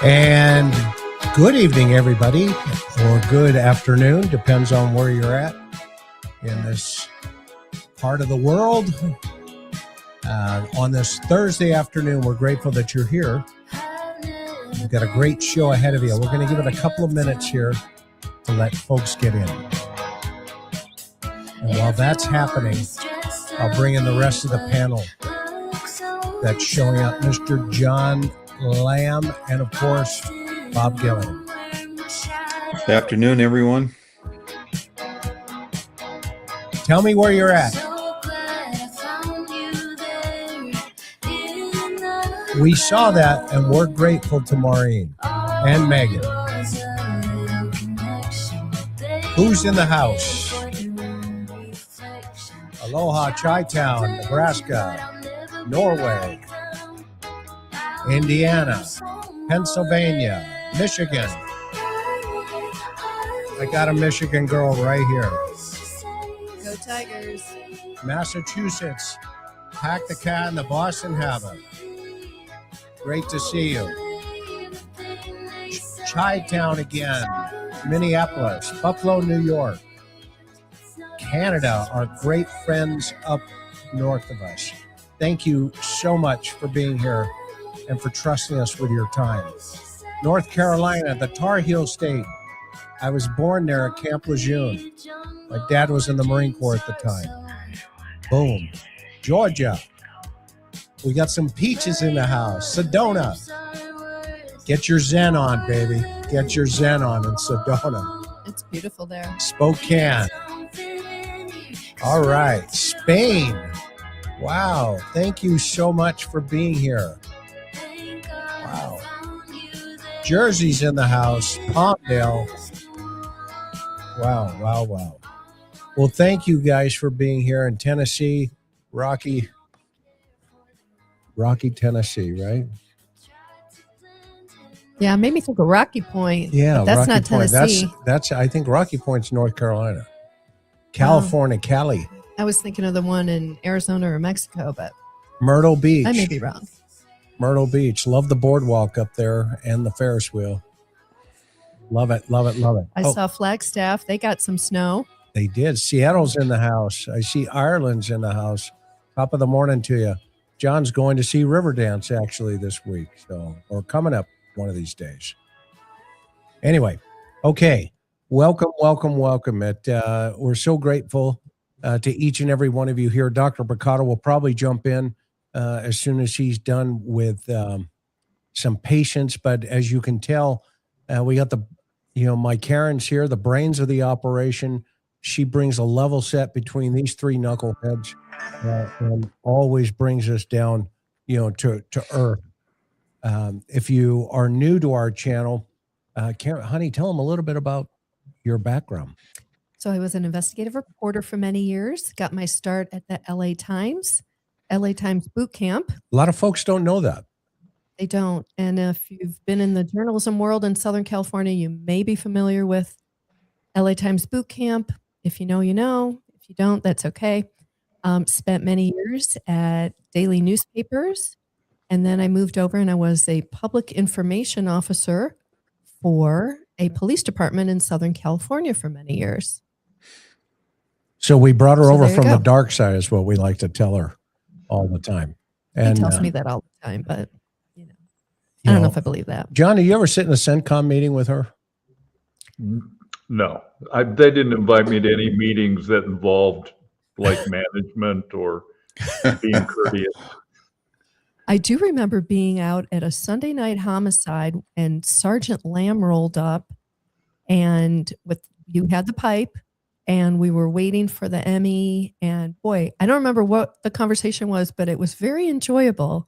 And good evening, everybody, or good afternoon, depends on where you're at in this part of the world. On this Thursday afternoon, we're grateful that you're here. We've got a great show ahead of you. We're going to give it a couple of minutes here to let folks get in. And while that's happening, I'll bring in the rest of the panel that's showing up. Mr. John Lamb, and of course, Bob Gilliam. Good afternoon, everyone. Tell me where you're at. We saw that, and we're grateful to Maureen and Megan. Who's in the house? Aloha, Chi-Town, Nebraska, Norway, Indiana, Pennsylvania, Michigan. I got a Michigan girl right here. Go Tigers. Massachusetts, pack the cat in the Boston Habit. Great to see you. Chi-Town again, Minneapolis, Buffalo, New York. Canada, our great friends up north of us. Thank you so much for being here and for trusting us with your time. North Carolina, the Tar Heel State. I was born there at Camp Lejeune. My dad was in the Marine Corps at the time. Boom. Georgia. We got some peaches in the house. Sedona. Get your Zen on, baby. Get your Zen on in Sedona. It's beautiful there. Spokane. All right. Spain. Wow. Thank you so much for being here. Wow. Jersey's in the house. Palmdale. Wow, wow, wow. Well, thank you guys for being here in Tennessee. Rocky, Tennessee, right? Yeah, it made me think of Rocky Point. Yeah, but that's Rocky not Point. Tennessee. That's I think Rocky Point's North Carolina. California, Cali. I was thinking of the one in Arizona or Mexico, but Myrtle Beach. I may be wrong. Myrtle Beach. Love the boardwalk up there and the Ferris wheel. Love it, love it, love it. I saw Flagstaff. They got some snow. They did. Seattle's in the house. I see Ireland's in the house. Top of the morning to you. John's going to see Riverdance actually this week, or coming up one of these days. Anyway, okay. Welcome. We're so grateful to each and every one of you here. Dr. Bricado will probably jump in as soon as he's done with some patients. But as you can tell, we got my Karen's here, the brains of the operation. She brings a level set between these three knuckleheads and always brings us down, to earth. If you are new to our channel, Karen, honey, tell them a little bit about your background. So I was an investigative reporter for many years. Got my start at the LA Times boot camp. A lot of folks don't know that. They don't. And if you've been in the journalism world in Southern California, you may be familiar with LA Times boot camp. If you know, you know. If you don't, that's okay. Spent many years at daily newspapers. And then I moved over and I was a public information officer for a police department in Southern California for many years. So we brought her over from the dark side is what we like to tell her all the time. He And tells me that all the time, but you know, I don't know if I believe that. John, have you ever sit in a CENTCOM meeting with her? No, they didn't invite me to any meetings that involved like management or being courteous. I do remember being out at a Sunday night homicide and Sergeant Lamb rolled up and you had the pipe and we were waiting for the Emmy, and boy, I don't remember what the conversation was, but it was very enjoyable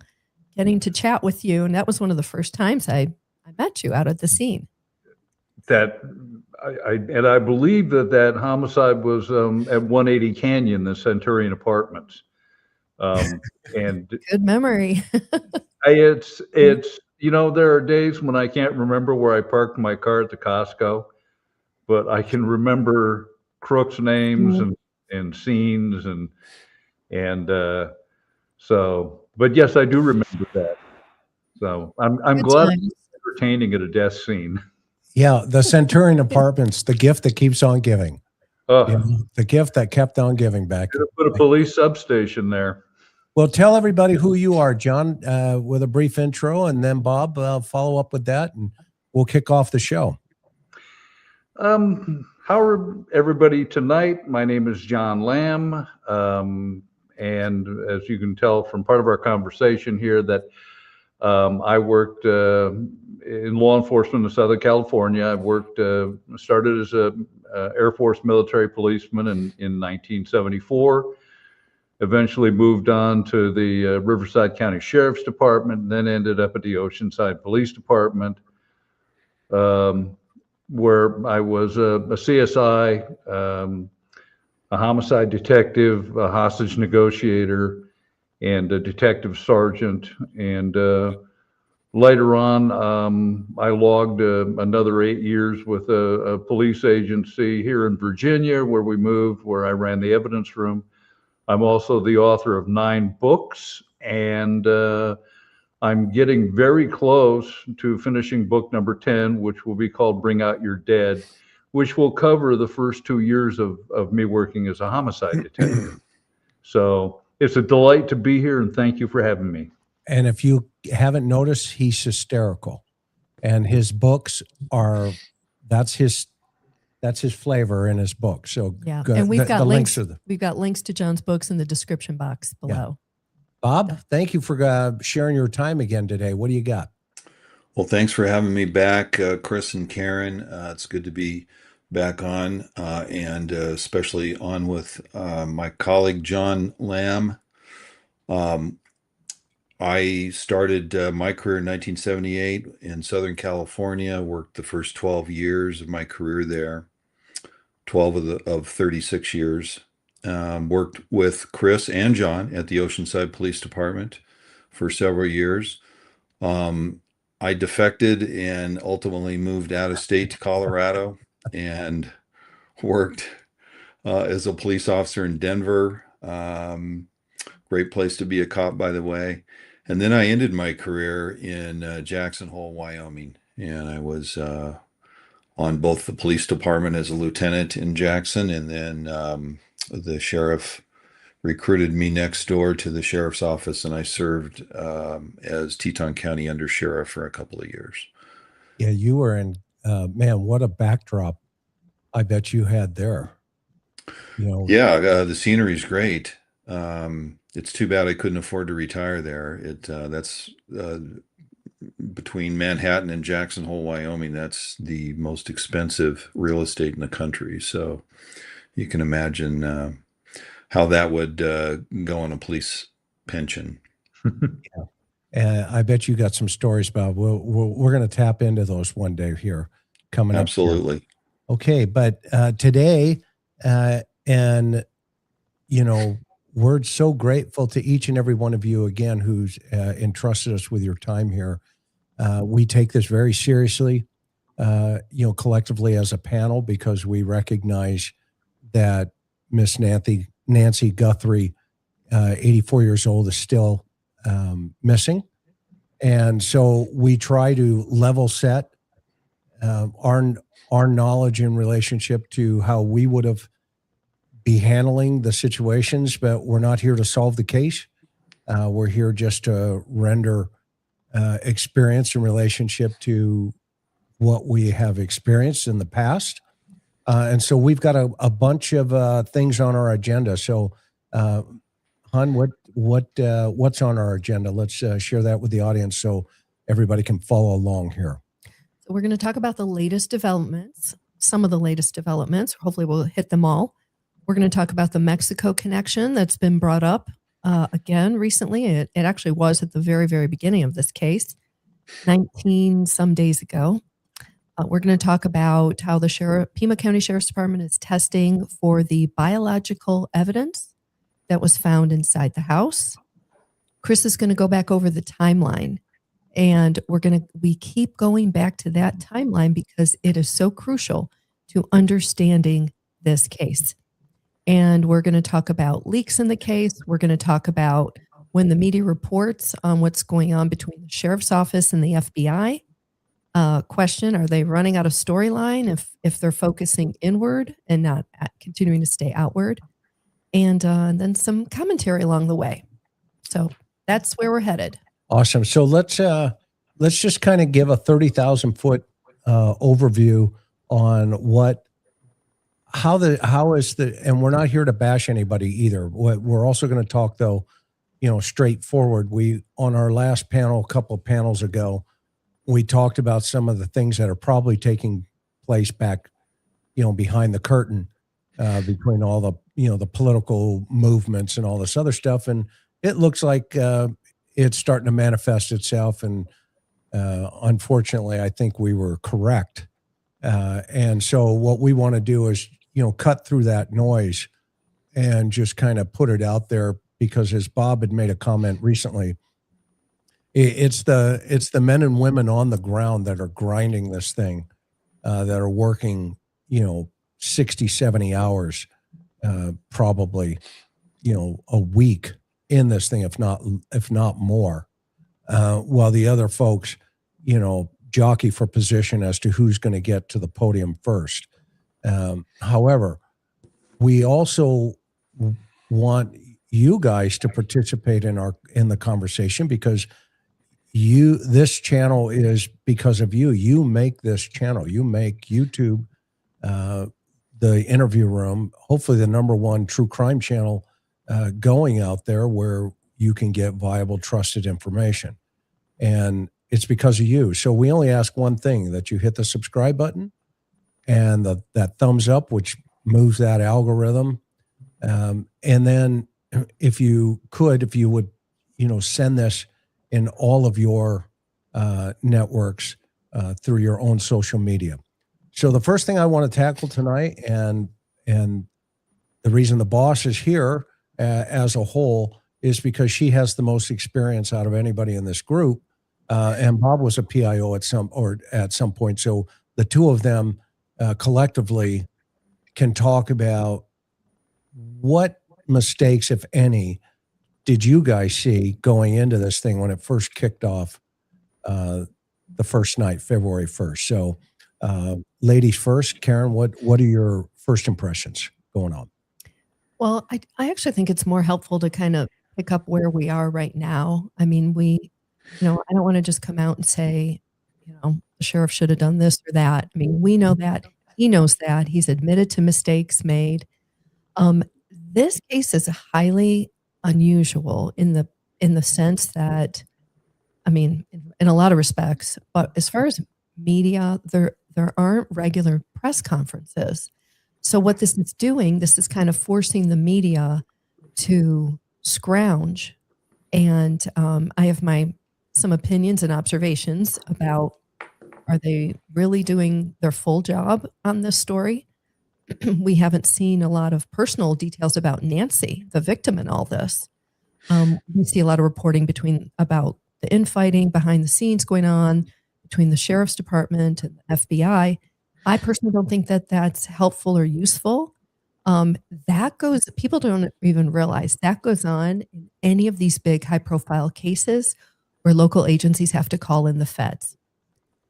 getting to chat with you. And that was one of the first times I met you out at the scene. I believe that homicide was at 180 Canyon, the Centurion Apartments. And good memory. it's there are days when I can't remember where I parked my car at the Costco, but I can remember crooks' names and scenes and so. But yes, I do remember that. So I'm Good glad times. I'm entertaining at a death scene. Yeah, the Centurion Apartments, the gift that keeps on giving. The gift that kept on giving back. Could have put a police substation there. Well, tell everybody who you are, John, with a brief intro, and then Bob, follow up with that, and we'll kick off the show. How are everybody tonight? My name is John Lamb, and as you can tell from part of our conversation here, that I worked in law enforcement in Southern California. I started as a Air Force military policeman in 1974. Eventually moved on to the Riverside County Sheriff's Department, and then ended up at the Oceanside Police Department, where I was a CSI, a homicide detective, a hostage negotiator, and a detective sergeant. And later on, I logged another 8 years with a police agency here in Virginia, where we moved, where I ran the evidence room. I'm also the author of 9 books, and I'm getting very close to finishing book number 10, which will be called Bring Out Your Dead, which will cover the first 2 years of me working as a homicide detective. So it's a delight to be here, and thank you for having me. And if you haven't noticed, he's hysterical, and his books that's his flavor in his book. So yeah, and we've got links. We've got links to John's books in the description box below. Yeah. Bob, thank you for sharing your time again today. What do you got? Well, thanks for having me back, Chris and Karen. It's good to be back on, and especially on with my colleague, John Lamb. I started my career in 1978 in Southern California, worked the first 12 years of my career there, 12 of 36 years. Worked with Chris and John at the Oceanside Police Department for several years. I defected and ultimately moved out of state to Colorado and worked as a police officer in Denver. Great place to be a cop, by the way. And then I ended my career in Jackson Hole, Wyoming, and I was on both the police department as a lieutenant in Jackson, and then the sheriff recruited me next door to the sheriff's office, and I served as Teton County undersheriff for a couple of years. Yeah, you were in, man, what a backdrop I bet you had there. Yeah, the scenery's great. It's too bad I couldn't afford to retire there. That's between Manhattan and Jackson Hole, Wyoming. That's the most expensive real estate in the country. So you can imagine how that would go on a police pension. Yeah. I bet you got some stories, Bob. We're going to tap into those one day here coming up. Absolutely. Okay, but today, and we're so grateful to each and every one of you again who's entrusted us with your time here. We take this very seriously, collectively as a panel, because we recognize that Miss Nancy Guthrie, 84 years old, is still missing. And so we try to level set our knowledge in relationship to how we would have be handling the situations, but we're not here to solve the case. We're here just to render experience in relationship to what we have experienced in the past. And so we've got a bunch of things on our agenda. So, Hun, what's on our agenda? Let's share that with the audience so everybody can follow along here. So we're going to talk about the latest developments, some of the latest developments. Hopefully we'll hit them all. We're going to talk about the Mexico connection that's been brought up again recently. It actually was at the very, very beginning of this case, 19 some days ago. We're going to talk about how the Pima County Sheriff's Department is testing for the biological evidence that was found inside the house. Chris is going to go back over the timeline, and we keep going back to that timeline because it is so crucial to understanding this case. And we're going to talk about leaks in the case. We're going to talk about when the media reports on what's going on between the sheriff's office and the FBI. Question, are they running out of storyline if they're focusing inward and not continuing to stay outward? And then some commentary along the way. So that's where we're headed. Awesome. So let's just kind of give a 30,000 foot overview on and we're not here to bash anybody either. We're also going to talk though, straightforward. On our last panel, a couple of panels ago, we talked about some of the things that are probably taking place back, behind the curtain, between all the political movements and all this other stuff. And it looks like it's starting to manifest itself. And unfortunately, I think we were correct. And so what we want to do is, cut through that noise and just kind of put it out there, because as Bob had made a comment recently, it's the men and women on the ground that are grinding this thing, that are working, 60, 70 hours, probably, a week in this thing, if not more, while the other folks, jockey for position as to who's going to get to the podium first. However, we also want you guys to participate in the conversation, because this channel is because of you. You make this channel. You make YouTube, the Interview Room, hopefully the #1 true crime channel going out there where you can get viable, trusted information. And it's because of you. So we only ask one thing, that you hit the subscribe button and that thumbs up, which moves that algorithm. And then if you would, send this in all of your networks through your own social media. So the first thing I want to tackle tonight, and the reason the boss is here as a whole, is because she has the most experience out of anybody in this group. And Bob was a PIO at some point. So the two of them collectively can talk about what mistakes, if any, did you guys see going into this thing when it first kicked off the first night, February 1st. So ladies first, Karen, what are your first impressions going on? Well, I actually think it's more helpful to kind of pick up where we are right now. I mean, I don't want to just come out and say, the sheriff should have done this or that. I mean, we know that. He knows that. He's admitted to mistakes made. This case is highly unusual in the sense that, I mean, in a lot of respects, but as far as media, there aren't regular press conferences. So what this is doing, this is kind of forcing the media to scrounge. And I have some opinions and observations about, are they really doing their full job on this story? We haven't seen a lot of personal details about Nancy, the victim in all this. We see a lot of reporting about the infighting behind the scenes going on between the sheriff's department and the FBI. I personally don't think that that's helpful or useful. People don't even realize that goes on in any of these big high profile cases where local agencies have to call in the feds.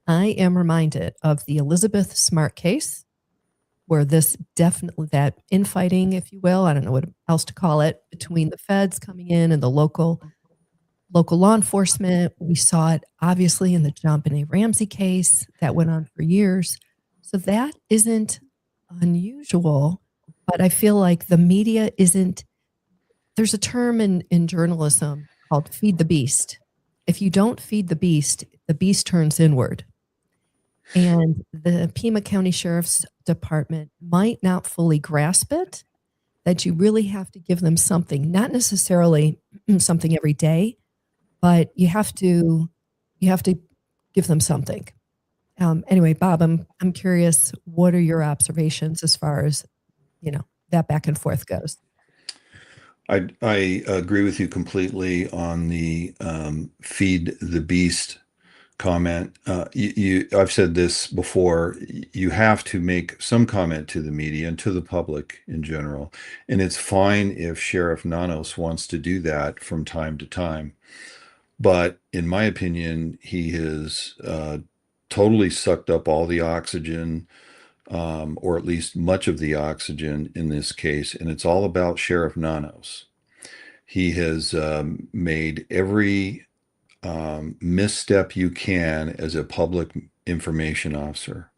I am reminded of the Elizabeth Smart case, where that infighting, if you will, I don't know what else to call it, between the feds coming in and the local local law enforcement. We saw it obviously in the JonBenet Ramsey case that went on for years. So that isn't unusual, but I feel like the media isn't. There's a term in journalism called feed the beast. If you don't feed the beast turns inward. And the Pima County Sheriff's Department might not fully grasp it, that you really have to give them something, not necessarily something every day, but you have to give them something. Anyway, Bob, I'm curious, what are your observations as far as, that back and forth goes? I agree with you completely on the feed the beast comment. I've said this before. You have to make some comment to the media and to the public in general, and it's fine if Sheriff Nanos wants to do that from time to time. But in my opinion, he has totally sucked up all the oxygen, or at least much of the oxygen in this case, and it's all about Sheriff Nanos. He has made every misstep you can as a public information officer.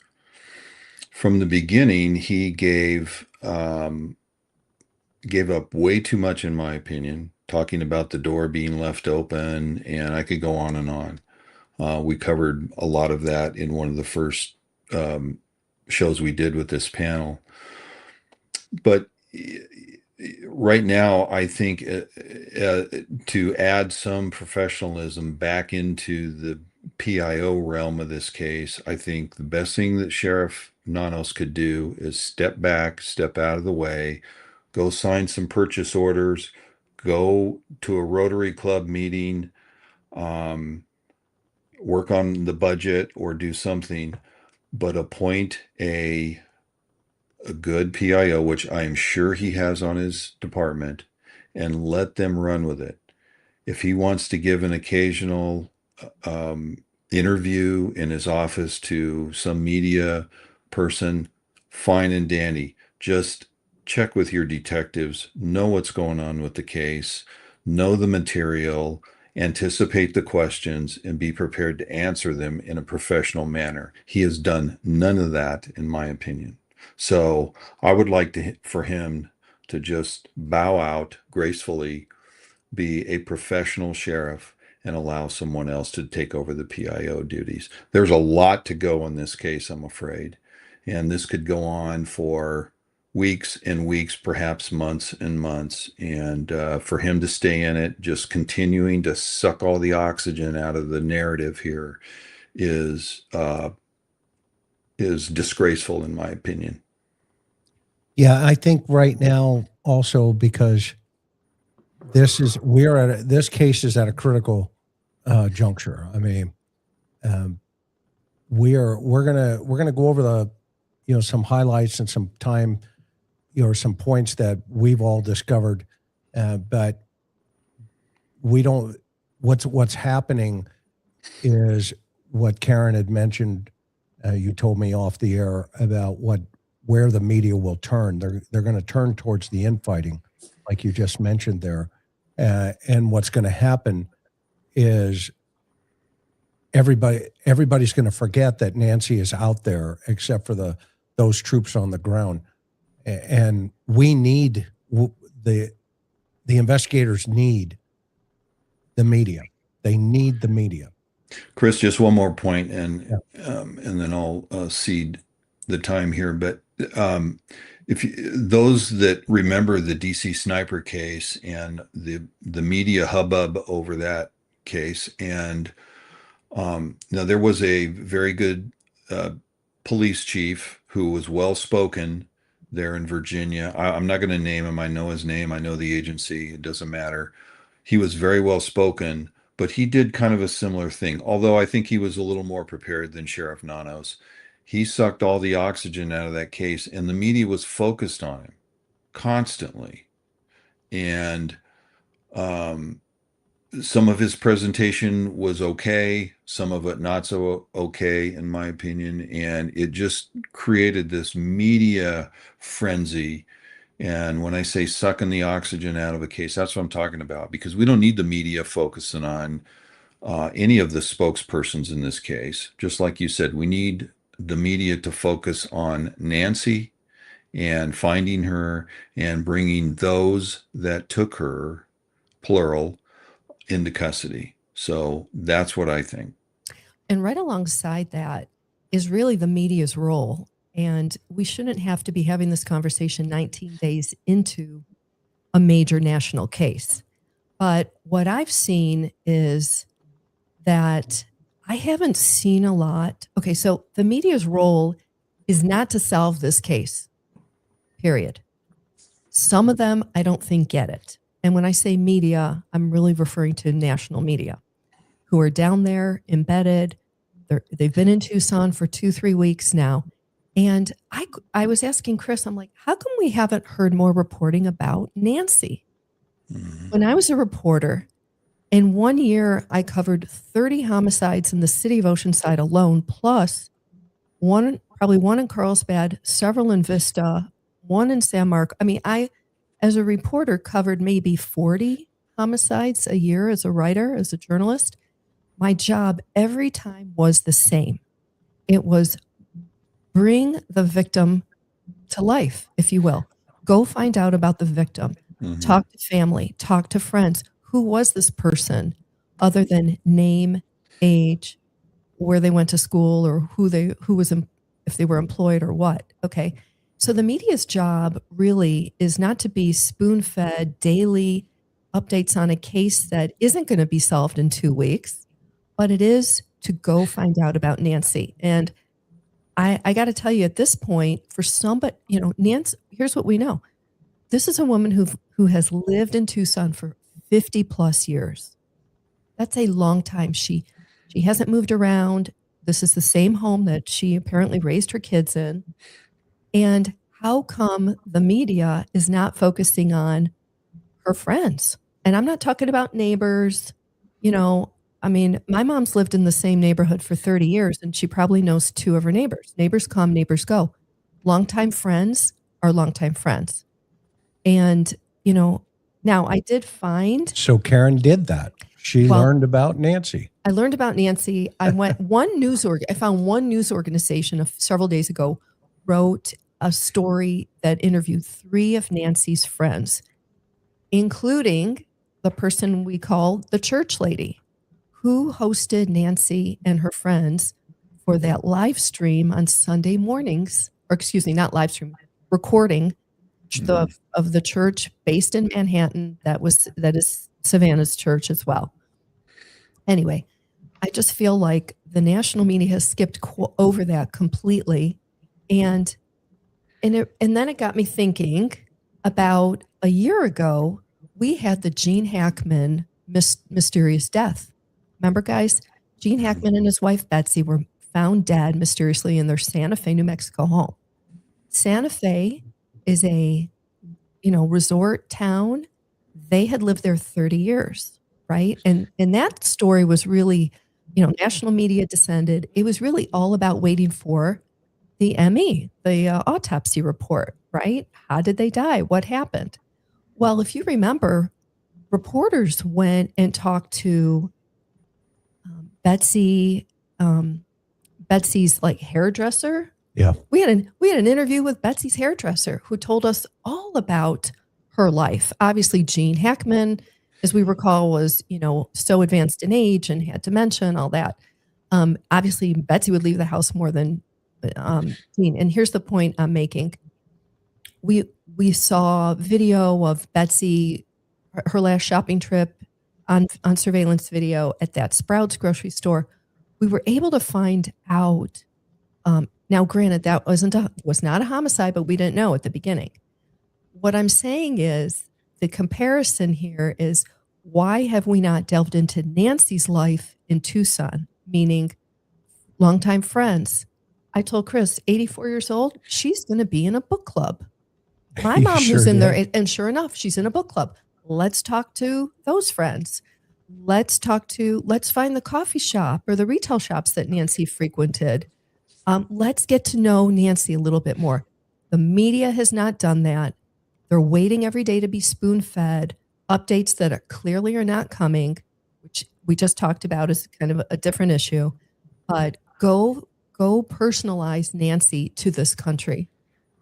From the beginning, he gave up way too much, in my opinion, talking about the door being left open, and I could go on and on. We covered a lot of that in one of the first shows we did with this panel. But right now, I think to add some professionalism back into the PIO realm of this case, I think the best thing that Sheriff Nanos could do is step back, step out of the way, go sign some purchase orders, go to a Rotary Club meeting, work on the budget or do something, but appoint a good PIO, which I am sure he has on his department, and let them run with it. If he wants to give an occasional interview in his office to some media person, fine and dandy. Just check with your detectives, know what's going on with the case, know the material, anticipate the questions, and be prepared to answer them in a professional manner. He has done none of that, in my opinion. So I would like for him to just bow out gracefully, be a professional sheriff, and allow someone else to take over the PIO duties. There's a lot to go in this case, I'm afraid. And this could go on for weeks and weeks, perhaps months and months. And for him to stay in it, just continuing to suck all the oxygen out of the narrative here is disgraceful, in my opinion. Yeah, I think right now also because this case is at a critical juncture. I mean, we're gonna go over the some highlights and some time, some points that we've all discovered, but we don't. What's happening is what Karen had mentioned. You told me off the air about where the media will turn. They're going to turn towards the infighting, like you just mentioned there. And what's going to happen is everybody's going to forget that Nancy is out there, except for those troops on the ground. And we need the investigators need the media. They need the media. Chris, just one more point, and then I'll cede the time here. But those that remember the DC sniper case and the media hubbub over that case, and now there was a very good police chief who was well spoken there in Virginia. I'm not going to name him. I know his name. I know the agency. It doesn't matter. He was very well spoken, but he did kind of a similar thing. Although I think he was a little more prepared than Sheriff Nanos. He sucked all the oxygen out of that case, and the media was focused on him constantly. And some of his presentation was okay, some of it not so okay, in my opinion. And it just created this media frenzy. And when I say sucking the oxygen out of a case, that's what I'm talking about, because we don't need the media focusing on any of the spokespersons in this case. Just like you said, we need the media to focus on Nancy and finding her and bringing those that took her, plural, into custody. So that's what I think. And right alongside that is really the media's role. And we shouldn't have to be having this conversation 19 days into a major national case. But what I've seen is that I haven't seen a lot. Okay, so the media's role is not to solve this case, period. Some of them I don't think get it. And when I say media, I'm really referring to national media who are down there embedded. They've been in Tucson for 2-3 weeks now. And I was asking Chris, I'm like, how come we haven't heard more reporting about Nancy? When I was a reporter, in 1 year, I covered 30 homicides in the city of Oceanside alone, plus probably one in Carlsbad, several in Vista, one in San Marcos. I mean, I, as a reporter, covered maybe 40 homicides a year as a writer, as a journalist. My job every time was the same. It was bring the victim to life, if you will. Go find out about the victim. Talk to family, talk to friends. Who was this person other than name, age, where they went to school, or if they were employed or what? Okay. So the media's job really is not to be spoon-fed daily updates on a case that isn't going to be solved in 2 weeks, but it is to go find out about Nancy. And I got to tell you, at this point, for somebody, Nancy, here's what we know. This is a woman who has lived in Tucson for 50 plus years. That's a long time. She hasn't moved around. This is the same home that she apparently raised her kids in. And how come the media is not focusing on her friends? And I'm not talking about neighbors. I mean, my mom's lived in the same neighborhood for 30 years, and she probably knows 2 of her neighbors. Neighbors come, neighbors go. Longtime friends are longtime friends. And, now I did find. So Karen did that. She learned about Nancy. I learned about Nancy. I found one news organization several days ago wrote a story that interviewed 3 of Nancy's friends, including the person we call the church lady, who hosted Nancy and her friends for that live stream on Sunday mornings, or excuse me, not live stream, recording of the church based in Manhattan. That is Savannah's church as well. Anyway, I just feel like the national media has skipped over that completely. And then it got me thinking about a year ago, we had the Gene Hackman mysterious death. Remember, guys? Gene Hackman and his wife, Betsy, were found dead mysteriously in their Santa Fe, New Mexico home. Santa Fe is a, resort town. They had lived there 30 years, right? And that story was really, national media descended. It was really all about waiting for the ME, the autopsy report, right? How did they die? What happened? Well, if you remember, reporters went and talked to Betsy's like hairdresser. Yeah. We had an interview with Betsy's hairdresser who told us all about her life. Obviously, Gene Hackman, as we recall, was, so advanced in age and had dementia and all that. Obviously, Betsy would leave the house more than Gene. And here's the point I'm making. We saw video of Betsy, her last shopping trip on surveillance video at that Sprouts grocery store. We were able to find out. Now, granted, that was not a homicide, but we didn't know at the beginning. What I'm saying is the comparison here is, why have we not delved into Nancy's life in Tucson, meaning longtime friends? I told Chris, 84 years old, she's going to be in a book club. My mom who's in there, and sure enough, she's in a book club. Let's talk to those friends. Let's find the coffee shop or the retail shops that Nancy frequented. Let's get to know Nancy a little bit more. The media has not done that. They're waiting every day to be spoon-fed. Updates that are clearly are not coming, which we just talked about is kind of a different issue. But go personalize Nancy to this country.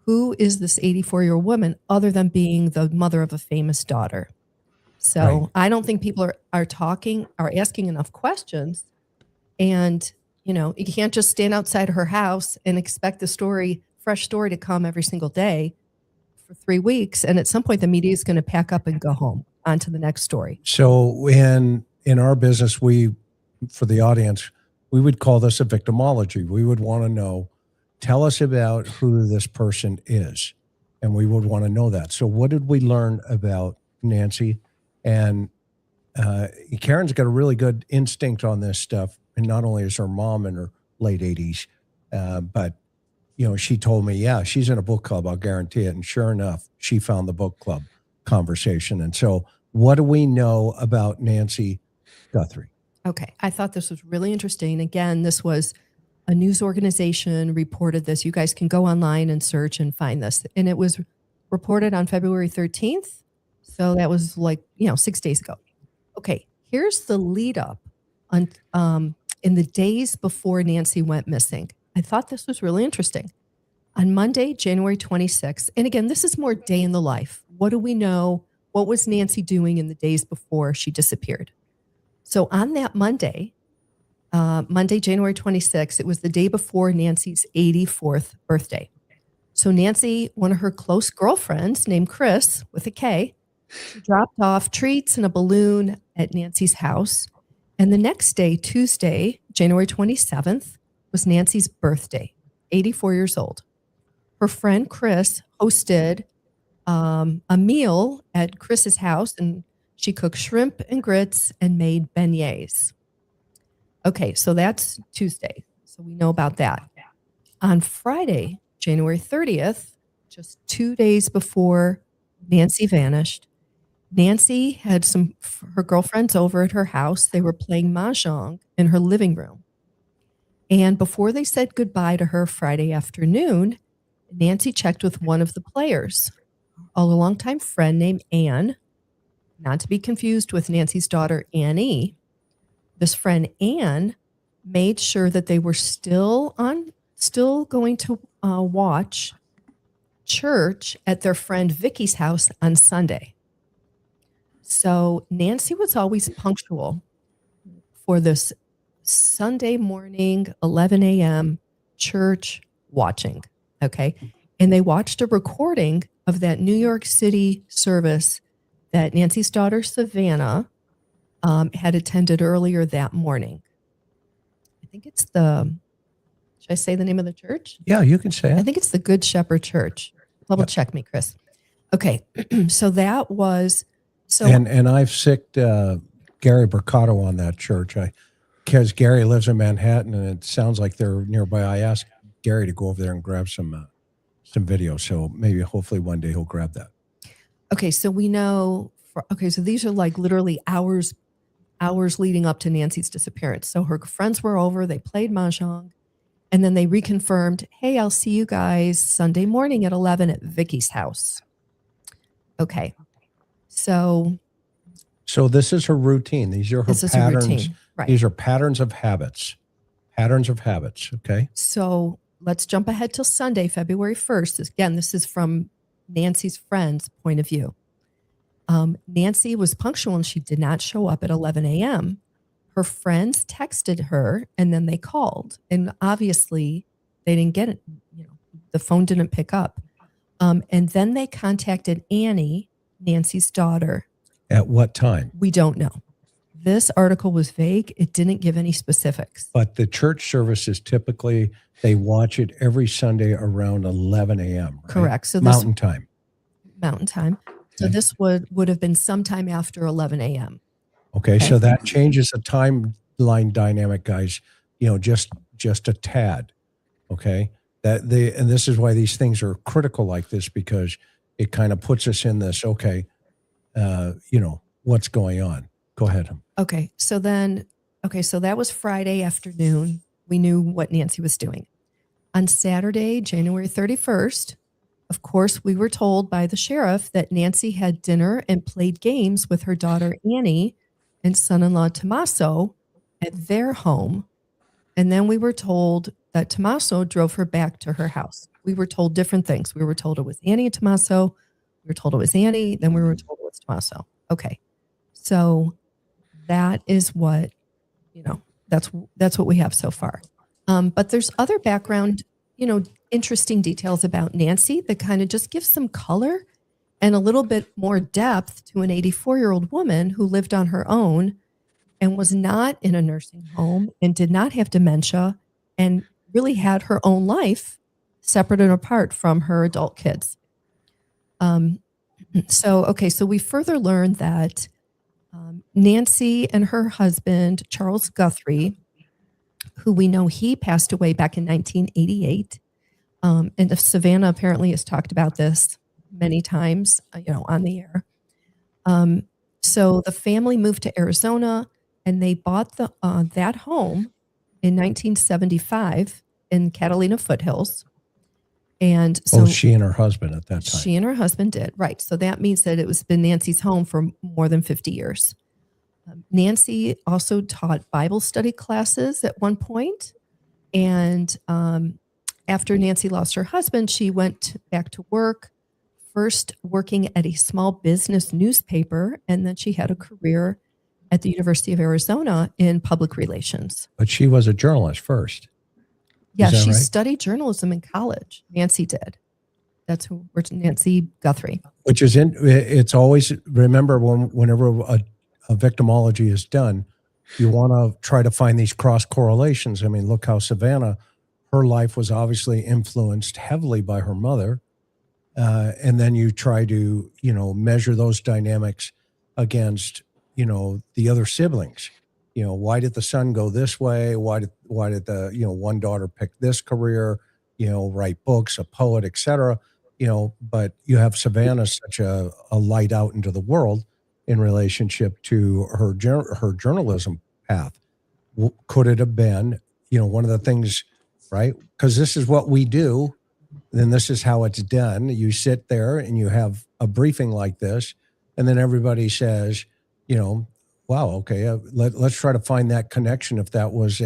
Who is this 84-year-old woman other than being the mother of a famous daughter? So Right. I don't think people are asking enough questions. And, you can't just stand outside her house and expect the fresh story to come every single day for 3 weeks. And at some point, the media is going to pack up and go home on to the next story. So in our business, for the audience, we would call this a victimology. We would want to know, tell us about who this person is. And we would want to know that. So what did we learn about Nancy? And Karen's got a really good instinct on this stuff. And not only is her mom in her late 80s, but, she told me, yeah, she's in a book club, I'll guarantee it. And sure enough, she found the book club conversation. And so what do we know about Nancy Guthrie? Okay. I thought this was really interesting. Again, this was a news organization reported this. You guys can go online and search and find this. And it was reported on February 13th. So that was 6 days ago. Okay. Here's the lead up on in the days before Nancy went missing. I thought this was really interesting. On Monday, January 26th, and again, this is more day in the life. What do we know? What was Nancy doing in the days before she disappeared? So on that Monday, January 26th, it was the day before Nancy's 84th birthday. So Nancy, one of her close girlfriends named Chris with a K, dropped off treats and a balloon at Nancy's house. And the next day, Tuesday, January 27th, was Nancy's birthday, 84 years old. Her friend Chris hosted a meal at Chris's house, and she cooked shrimp and grits and made beignets. Okay, so that's Tuesday. So we know about that. On Friday, January 30th, just 2 days before Nancy vanished, Nancy had her girlfriends over at her house. They were playing mahjong in her living room. And before they said goodbye to her Friday afternoon, Nancy checked with one of the players, a longtime friend named Anne, not to be confused with Nancy's daughter, Annie. This friend, Anne, made sure that they were still going to watch church at their friend Vicky's house on Sunday. So Nancy was always punctual for this Sunday morning, 11 a.m. church watching. Okay. And they watched a recording of that New York City service that Nancy's daughter, Savannah, had attended earlier that morning. I think it's should I say the name of the church? Yeah, you can say it. I think it's the Good Shepherd Church. Double check me, Chris. Okay. So that was, and I've sicked Gary Bercato on that church. Because Gary lives in Manhattan and it sounds like they're nearby. I asked Gary to go over there and grab some video. So maybe hopefully one day he'll grab that. Okay. So we know, so these are like literally hours leading up to Nancy's disappearance. So her friends were over, they played mahjong, and then they reconfirmed, hey, I'll see you guys Sunday morning at 11 at Vicky's house. Okay. So this is her routine. These are her patterns. Right. These are patterns of habits. Okay. So let's jump ahead till Sunday, February 1st. Again, this is from Nancy's friend's point of view. Nancy was punctual and she did not show up at 11 a.m. Her friends texted her and then they called. And obviously they didn't get it. The phone didn't pick up. And then they contacted Annie, Nancy's daughter. At what time? We don't know. This article was vague. It didn't give any specifics. But the church service is typically, they watch it every Sunday around 11 a.m. Right? Correct. So Mountain time. So this would have been sometime after 11 a.m. Okay. So that changes the timeline dynamic, guys, just a tad. Okay. And this is why these things are critical like this, because it kind of puts us in this, what's going on? Go ahead. Okay. So that was Friday afternoon. We knew what Nancy was doing. On Saturday, January 31st, Of course, we were told by the sheriff that Nancy had dinner and played games with her daughter Annie and son-in-law Tommaso at their home. And then we were told that Tommaso drove her back to her house. We were told different things. We were told it was Annie and Tommaso. We were told it was Annie. Then we were told it was Tommaso. Okay. So that is what, that's what we have so far. But there's other background, interesting details about Nancy that kind of just gives some color and a little bit more depth to an 84-year-old woman who lived on her own and was not in a nursing home and did not have dementia and really had her own life separate and apart from her adult kids. So we further learned that Nancy and her husband, Charles Guthrie, who we know he passed away back in 1988, and Savannah apparently has talked about this many times, on the air. So the family moved to Arizona, and they bought that home in 1975 in Catalina Foothills. And so she and her husband at that time. She and her husband did, right. So that means that it was been Nancy's home for more than 50 years. Nancy also taught Bible study classes at one point. And after Nancy lost her husband, she went back to work, first working at a small business newspaper, and then she had a career at the University of Arizona in public relations. But she was a journalist first. Yeah, she right? studied journalism in college. Nancy did. That's Nancy Guthrie. Which is it's always, remember, whenever a victimology is done, you want to try to find these cross correlations. I mean, look how Savannah, her life was obviously influenced heavily by her mother. And then you try to, measure those dynamics against, the other siblings. Why did the son go this way? Why did the, one daughter pick this career, write books, a poet, etc. But you have Savannah, such a light out into the world in relationship to her journalism path. Could it have been, one of the things, right? Because this is what we do, then this is how it's done. You sit there and you have a briefing like this, and then everybody says, wow, okay, let's try to find that connection. If that was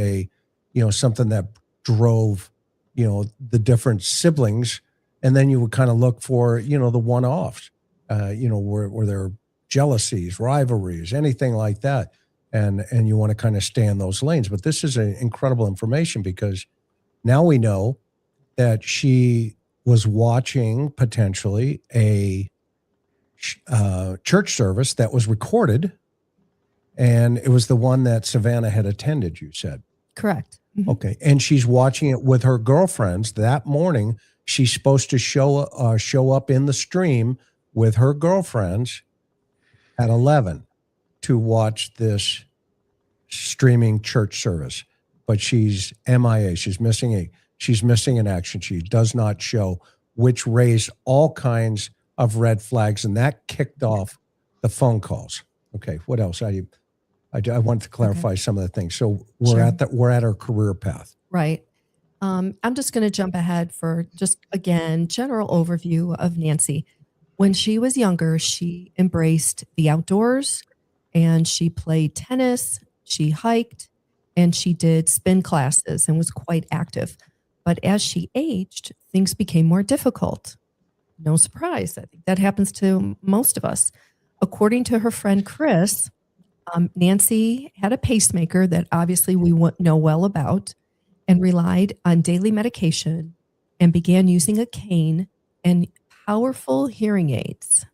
something that drove, the different siblings, and then you would kind of look for, the one-offs, where there are jealousies, rivalries, anything like that. And you want to kind of stay in those lanes. But this is incredible information, because now we know that she was watching potentially a church service that was recorded, and it was the one that Savannah had attended, you said. Correct. Mm-hmm. Okay. And she's watching it with her girlfriends that morning. She's supposed to show up in the stream with her girlfriends at 11 to watch this streaming church service. But she's MIA. She's missing in action. She does not show, which raised all kinds of red flags, and that kicked off the phone calls. Okay, what else? I wanted to clarify some of the things. So we're at our career path. Right. I'm just going to jump ahead for just, again, general overview of Nancy. When she was younger, she embraced the outdoors, and she played tennis, she hiked, and she did spin classes and was quite active. But as she aged, things became more difficult. No surprise. I think that happens to most of us. According to her friend Chris, Nancy had a pacemaker that obviously we know well about, and relied on daily medication, and began using a cane and powerful hearing aids.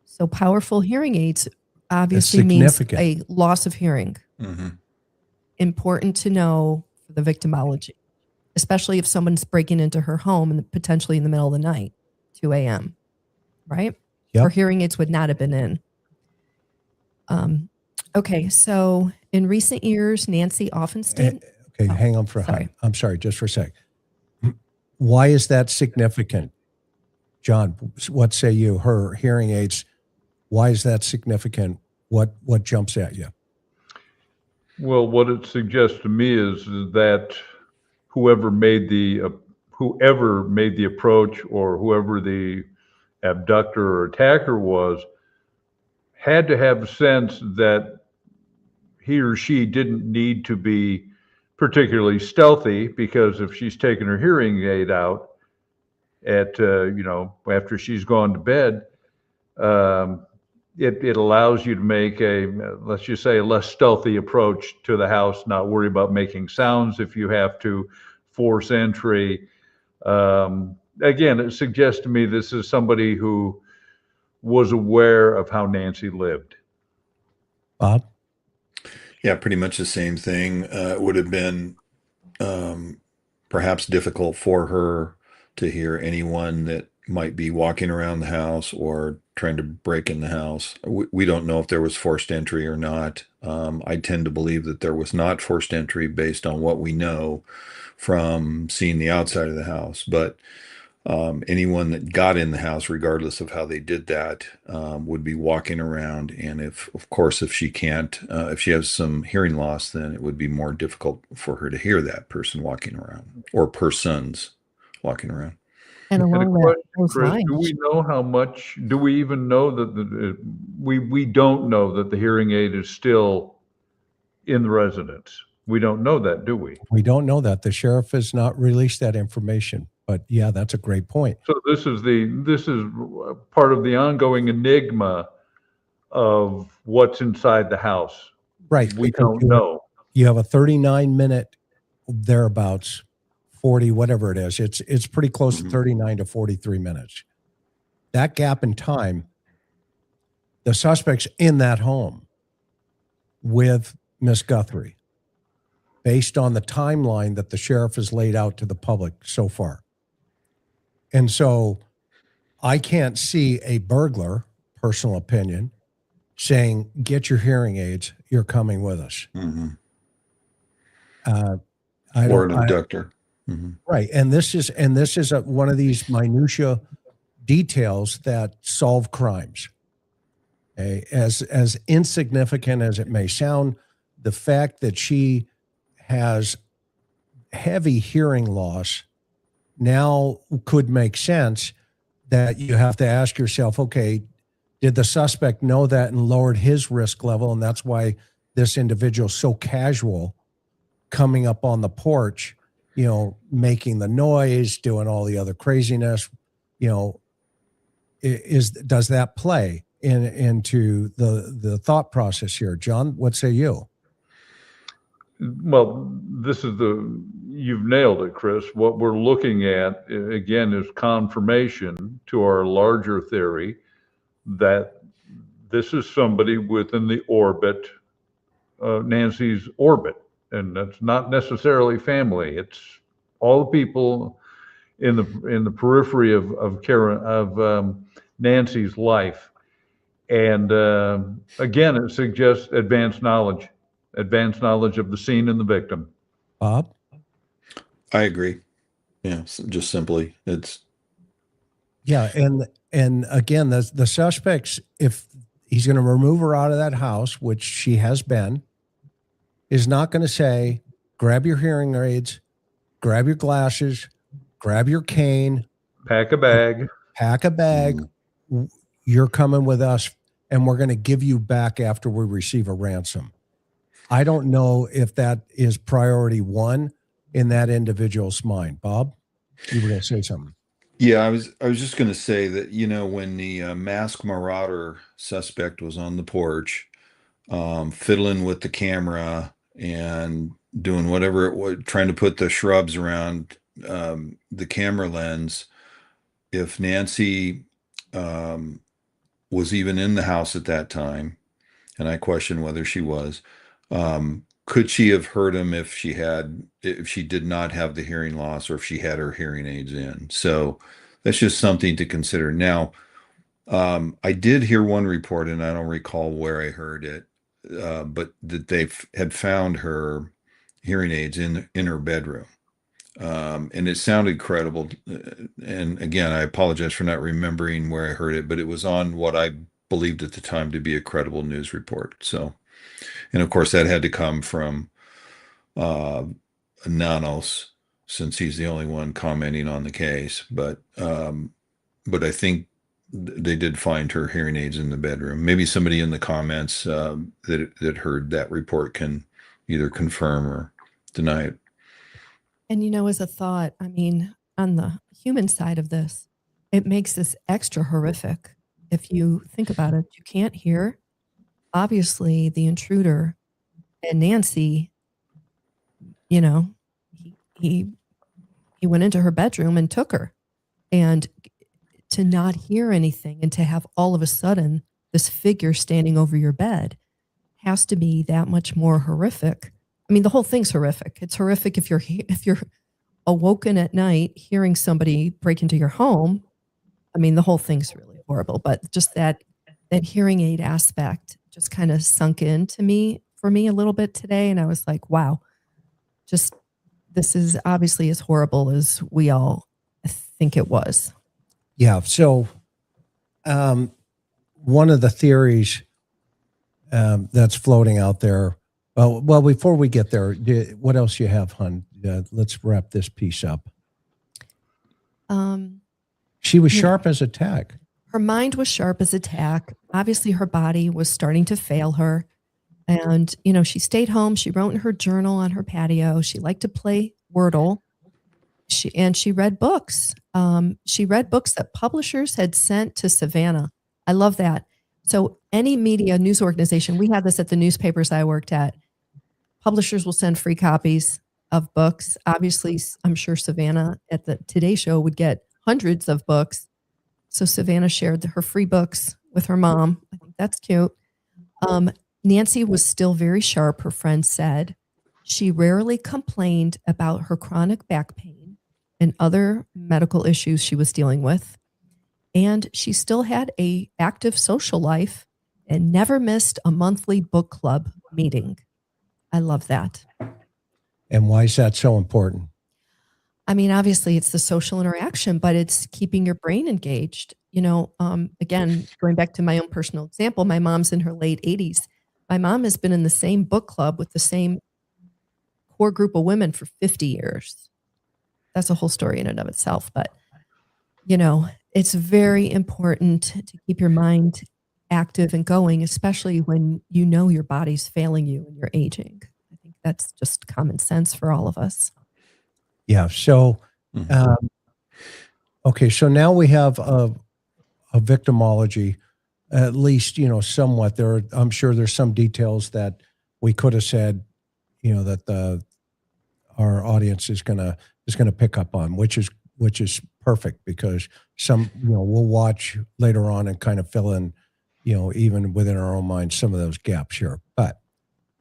So powerful hearing aids obviously means a loss of hearing. Mm-hmm. Important to know for the victimology, especially if someone's breaking into her home and potentially in the middle of the night, 2 a.m., right? Yep. Her hearing aids would not have been in. Okay, so in recent years, Nancy often stated... Okay, hang on for a second. I'm sorry, just for a sec. Why is that significant? John, what say you? Her hearing aids, why is that significant? What jumps at you? Well, what it suggests to me is that whoever whoever made the approach or whoever the abductor or attacker was had to have a sense that he or she didn't need to be particularly stealthy, because if she's taken her hearing aid out at, after she's gone to bed, it allows you to make let's just say, a less stealthy approach to the house, not worry about making sounds if you have to force entry. Again, it suggests to me this is somebody who was aware of how Nancy lived. Bob? Yeah, pretty much the same thing. It would have been perhaps difficult for her to hear anyone that might be walking around the house or trying to break in the house. We don't know if there was forced entry or not. I tend to believe that there was not forced entry based on what we know from seeing the outside of the house. But anyone that got in the house, regardless of how they did that, would be walking around. And if she can't, if she has some hearing loss, then it would be more difficult for her to hear that person walking around, or persons walking around. And along those Chris, lines, do we know how much? Do we even know that we don't know that the hearing aid is still in the residence? We don't know that, do we? We don't know that. The sheriff has not released that information. But yeah, that's a great point. So this is part of the ongoing enigma of what's inside the house. Right. We don't know. You have a 39-minute thereabouts, 40, whatever it is. It's pretty close to 39 to 43 minutes. That gap in time, the suspect's in that home with Miss Guthrie, based on the timeline that the sheriff has laid out to the public so far. And so I can't see a burglar, personal opinion, saying, get your hearing aids, you're coming with us. Mm-hmm. Or an abductor. Right. And this is one of these minutia details that solve crimes. Okay? As insignificant as it may sound, the fact that she has heavy hearing loss now could make sense, that you have to ask yourself, okay, did the suspect know that and lowered his risk level? And that's why this individual so casual coming up on the porch, making the noise, doing all the other craziness, does that play into the thought process here? John, what say you? Well, you've nailed it, Chris. What we're looking at, again, is confirmation to our larger theory that this is somebody within the orbit, Nancy's orbit. And that's not necessarily family. It's all the people in the periphery of Nancy's life. And again, it suggests advanced knowledge of the scene and the victim. Bob? I agree. Yeah, just simply, it's. Yeah, and again, the suspects, if he's going to remove her out of that house, which she has been, is not going to say, grab your hearing aids, grab your glasses, grab your cane, pack a bag. You're coming with us, and we're going to give you back after we receive a ransom. I don't know if that is priority one in that individual's mind. Bob, you were going to say something. Yeah, I was just going to say that, when the masked marauder suspect was on the porch, fiddling with the camera and doing whatever it was, trying to put the shrubs around the camera lens, if Nancy was even in the house at that time, and I question whether she was, could she have heard him if she did not have the hearing loss, or if she had her hearing aids in? So that's just something to consider. Now, I did hear one report, and I don't recall where I heard it, but that they had found her hearing aids in her bedroom. And it sounded credible. And again, I apologize for not remembering where I heard it, but it was on what I believed at the time to be a credible news report. So, and of course that had to come from anonymous since he's the only one commenting on the case. But I think they did find her hearing aids in the bedroom. Maybe somebody in the comments that heard that report can either confirm or deny it. And, you know, as a thought, I mean, on the human side of this, it makes this extra horrific. If you think about it, you can't hear. Obviously, the intruder and Nancy, you know, he went into her bedroom and took her. And to not hear anything and to have all of a sudden this figure standing over your bed has to be that much more horrific. I mean, the whole thing's horrific. It's horrific if you're awoken at night hearing somebody break into your home. I mean, the whole thing's really horrible. But just that hearing aid aspect just kind of sunk in to me for me a little bit today, and I was like, wow, just this is obviously as horrible as we all think it was. Yeah. So, one of the theories that's floating out there. Well, before we get there, what else you have, hon? Let's wrap this piece up. She was sharp as a tack. Her mind was sharp as a tack. Obviously, her body was starting to fail her. And, you know, she stayed home. She wrote in her journal on her patio. She liked to play Wordle. She read books. She read books that publishers had sent to Savannah. I love that. So any media news organization, we had this at the newspapers I worked at. Publishers will send free copies of books. Obviously, I'm sure Savannah at the Today Show would get hundreds of books. So Savannah shared her free books with her mom. I think that's cute. Nancy was still very sharp, her friend said. She rarely complained about her chronic back pain and other medical issues she was dealing with. And she still had an active social life and never missed a monthly book club meeting. I love that. And why is that so important? I mean, obviously it's the social interaction, but it's keeping your brain engaged. You know, again, going back to my own personal example, my mom's in her late 80s. My mom has been in the same book club with the same core group of women for 50 years. That's a whole story in and of itself. But, you know, it's very important to keep your mind active and going, especially when you know your body's failing you and you're aging. I think that's just common sense for all of us. Yeah. So, okay. So now we have a victimology, at least, you know, somewhat. I'm sure there's some details that we could have said, you know, that our audience is gonna pick up on, which is perfect, because we'll watch later on and kind of fill in, you know, even within our own minds, some of those gaps here. But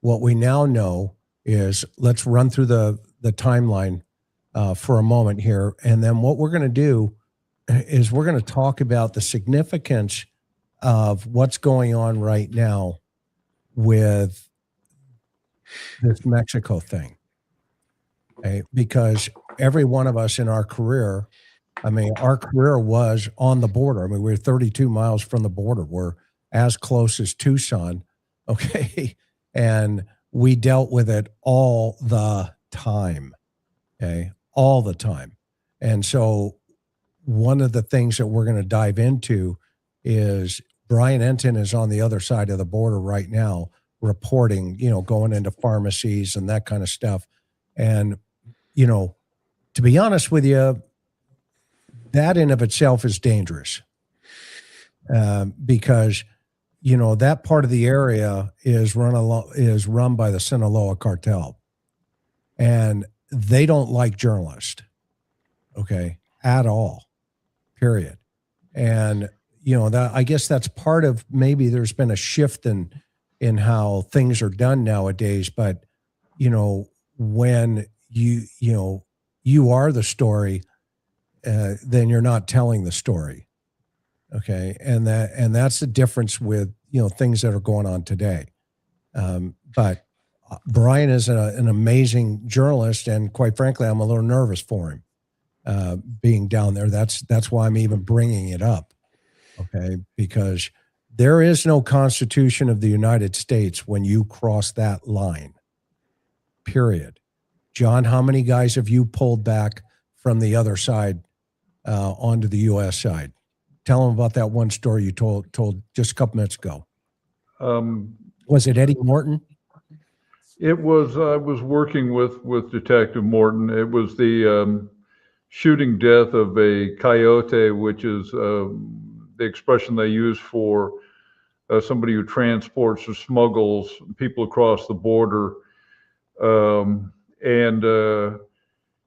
what we now know is, let's run through the timeline for a moment here. And then what we're going to do is we're going to talk about the significance of what's going on right now with this Mexico thing. Okay? Because every one of us in our career, I mean, our career was on the border. I mean, we're 32 miles from the border. We're as close as Tucson. Okay. And we dealt with it all the time. Okay. All the time. And so one of the things that we're going to dive into is Brian Enton is on the other side of the border right now, reporting, you know, going into pharmacies and that kind of stuff. And, you know, to be honest with you, that in of itself is dangerous, because, you know, that part of the area is run by the Sinaloa cartel, and they don't like journalists, okay, at all, period. And, you know, that, I guess that's part of, maybe there's been a shift in how things are done nowadays. But, you know, when you are the story, then you're not telling the story. Okay. And that's the difference with, you know, things that are going on today. But Brian is an amazing journalist, and quite frankly, I'm a little nervous for him being down there. That's why I'm even bringing it up. Okay. Because there is no Constitution of the United States when you cross that line, period. John, how many guys have you pulled back from the other side onto the U.S. side? Tell them about that one story you told just a couple minutes ago. Was it Eddie Morton? It was, I was working with Detective Morton. It was the shooting death of a coyote, which is the expression they use for somebody who transports or smuggles people across the border.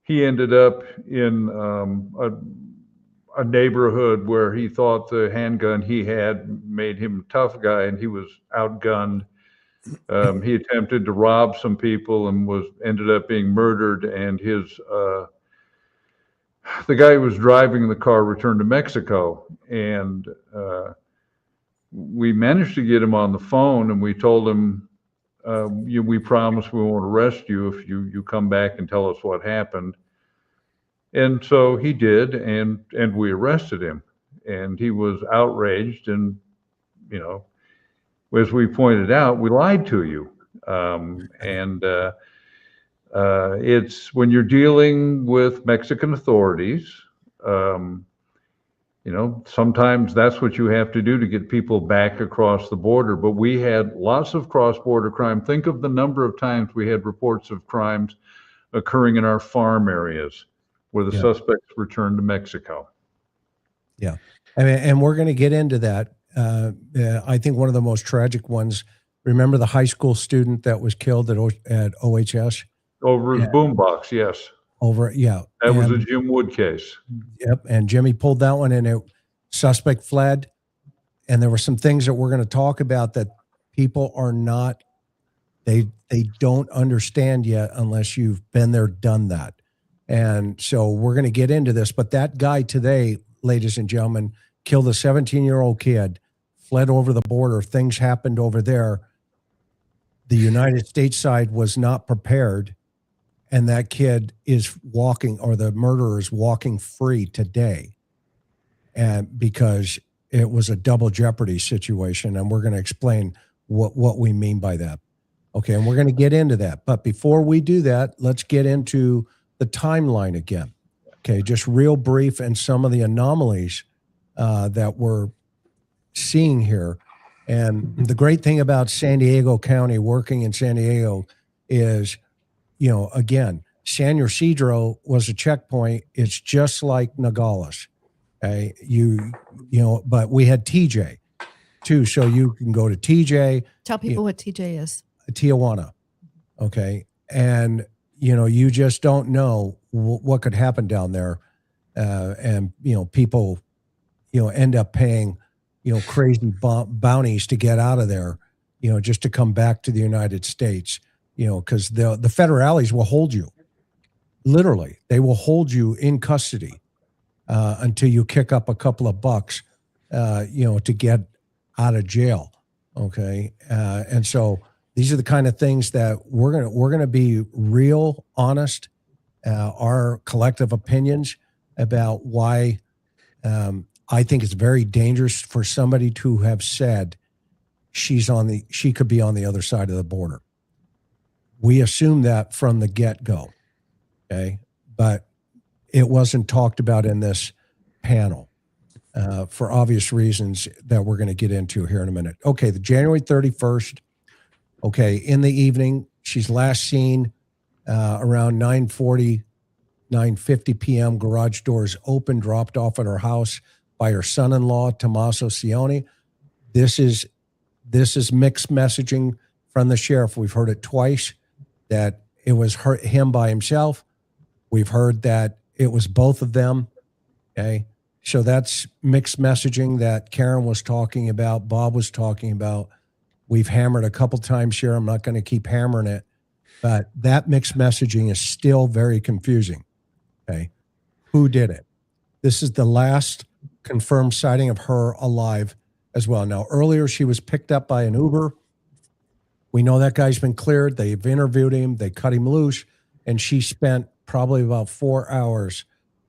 He ended up in a neighborhood where he thought the handgun he had made him a tough guy, and he was outgunned. He attempted to rob some people and ended up being murdered. And the guy who was driving the car returned to Mexico, and we managed to get him on the phone, and we told him, we promise we won't arrest you if you come back and tell us what happened. And so he did, and we arrested him, and he was outraged. And, as we pointed out, we lied to you. It's when you're dealing with Mexican authorities, sometimes that's what you have to do to get people back across the border. But we had lots of cross-border crime. Think of the number of times we had reports of crimes occurring in our farm areas where the suspects returned to Mexico. Yeah. And we're going to get into that. I think one of the most tragic ones, remember the high school student that was killed at OHS? Over his boombox, yes. That was a Jim Wood case. Yep. And Jimmy pulled that one, and suspect fled. And there were some things that we're going to talk about that people are not, they don't understand yet unless you've been there, done that. And so we're going to get into this. But that guy today, ladies and gentlemen, killed a 17-year-old kid, fled over the border. Things happened over there. The United States side was not prepared. And that kid is walking, or the murderer is walking free today. And because it was a double jeopardy situation. And we're going to explain what we mean by that. Okay. And we're going to get into that. But before we do that, let's get into the timeline again. Okay. Just real brief, and some of the anomalies that we're seeing here. And the great thing about San Diego County, working in San Diego, is, again, San Ysidro was a checkpoint. It's just like Nogales. Okay. But we had TJ too. So you can go to TJ. Tell people what TJ is. Tijuana. Okay. And, you just don't know what could happen down there. And, people, end up paying, crazy bounties to get out of there, just to come back to the United States, because the federales will hold you. Literally, they will hold you in custody until you kick up a couple of bucks, to get out of jail. Okay. And so these are the kind of things that we're going to be real honest, our collective opinions about why I think it's very dangerous for somebody to have said she could be on the other side of the border. We assume that from the get-go. Okay. But it wasn't talked about in this panel for obvious reasons that we're going to get into here in a minute. Okay. The January 31st. Okay. In the evening, she's last seen around 9:40, 9:50 p.m. Garage doors open, dropped off at her house by her son-in-law, Tommaso Cioni. This is mixed messaging from the sheriff. We've heard it twice, that it was him by himself. We've heard that it was both of them. Okay. So that's mixed messaging that Karen was talking about, Bob was talking about. We've hammered a couple times here. I'm not going to keep hammering it, but that mixed messaging is still very confusing. Okay. Who did it? This is the last confirmed sighting of her alive as well. Now, earlier she was picked up by an Uber. We know that guy's been cleared. They've interviewed him. They cut him loose. And she spent probably about 4 hours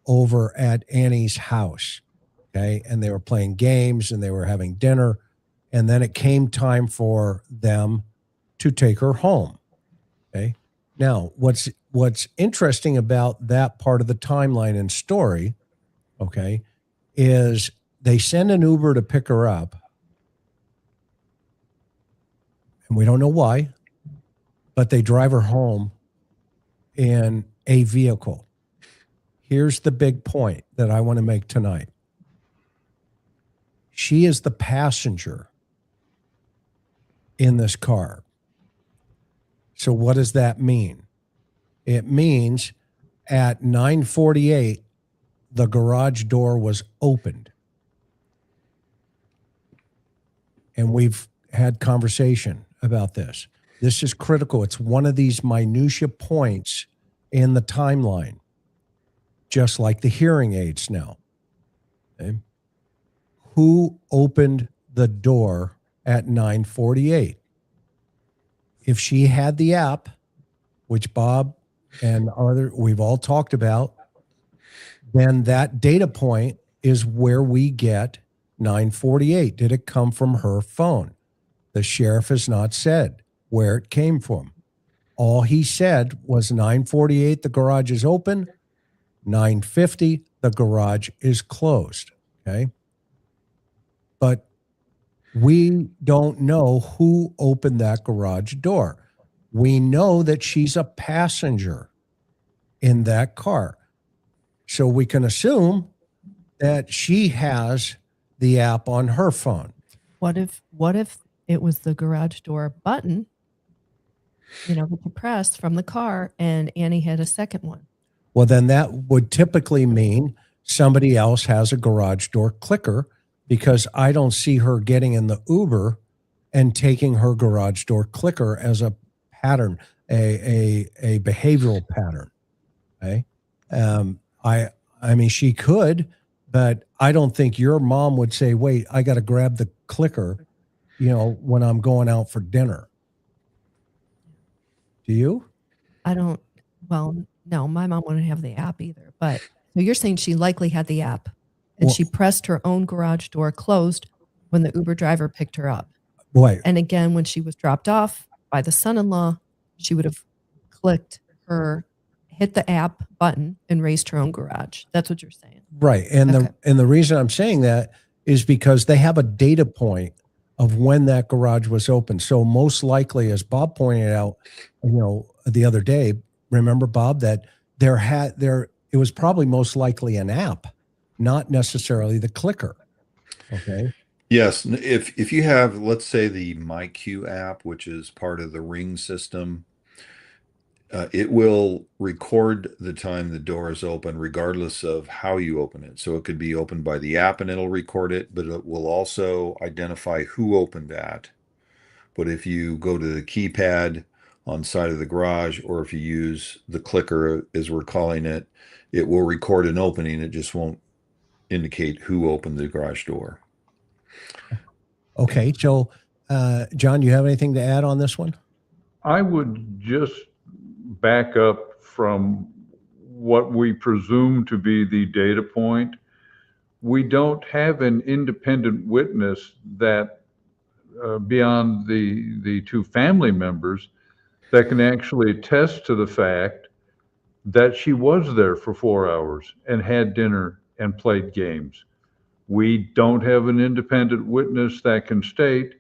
over at Annie's house. Okay. And they were playing games and they were having dinner. And then it came time for them to take her home. Okay. Now, what's interesting about that part of the timeline and story, okay, is they send an Uber to pick her up, and we don't know why, but they drive her home in a vehicle. Here's the big point that I want to make tonight. She is the passenger in this car. So what does that mean? It means at 9:48, the garage door was opened. And we've had conversation about this. This is critical. It's one of these minutia points in the timeline, just like the hearing aids now. Okay? Who opened the door at 9:48? If she had the app, which Bob and we've all talked about, then that data point is where we get 9:48. Did it come from her phone? The sheriff has not said where it came from. All he said was 9:48, the garage is open. 9:50, the garage is closed. Okay. But we don't know who opened that garage door. We know that she's a passenger in that car. So we can assume that she has the app on her phone. What if it was the garage door button, that you pressed from the car, and Annie had a second one? Well, then that would typically mean somebody else has a garage door clicker, because I don't see her getting in the Uber and taking her garage door clicker as a pattern, a behavioral pattern. Okay. I mean, she could, but I don't think your mom would say, wait, I got to grab the clicker, when I'm going out for dinner. Do you? Well, no, my mom wouldn't have the app either, but so you're saying she likely had the app, and she pressed her own garage door closed when the Uber driver picked her up. Boy. And again, when she was dropped off by the son-in-law, she would have hit the app button and raised her own garage. That's what you're saying. Right. And the reason I'm saying that is because they have a data point of when that garage was open. So most likely, as Bob pointed out, the other day, remember, Bob, that it was probably most likely an app, not necessarily the clicker. Okay. Yes. If you have, let's say, the MyQ app, which is part of the Ring system, it will record the time the door is open, regardless of how you open it. So it could be opened by the app and it'll record it, but it will also identify who opened that. But if you go to the keypad on side of the garage, or if you use the clicker, as we're calling it, it will record an opening. It just won't indicate who opened the garage door. Okay. So, John, you have anything to add on this one? I would just back up from what we presume to be the data point. We don't have an independent witness that beyond the two family members that can actually attest to the fact that she was there for 4 hours and had dinner and played games. We don't have an independent witness that can state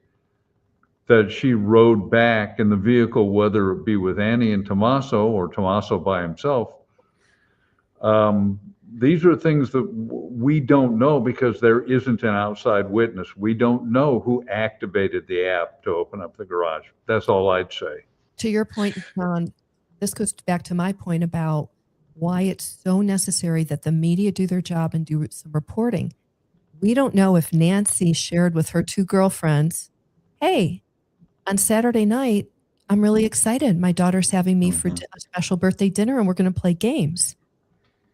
that she rode back in the vehicle, whether it be with Annie and Tommaso or Tommaso by himself. These are things that we don't know because there isn't an outside witness. We don't know who activated the app to open up the garage. That's all I'd say. To your point, John, this goes back to my point about why it's so necessary that the media do their job and do some reporting. We don't know if Nancy shared with her two girlfriends, hey, on Saturday night, I'm really excited. My daughter's having me for a special birthday dinner and we're going to play games,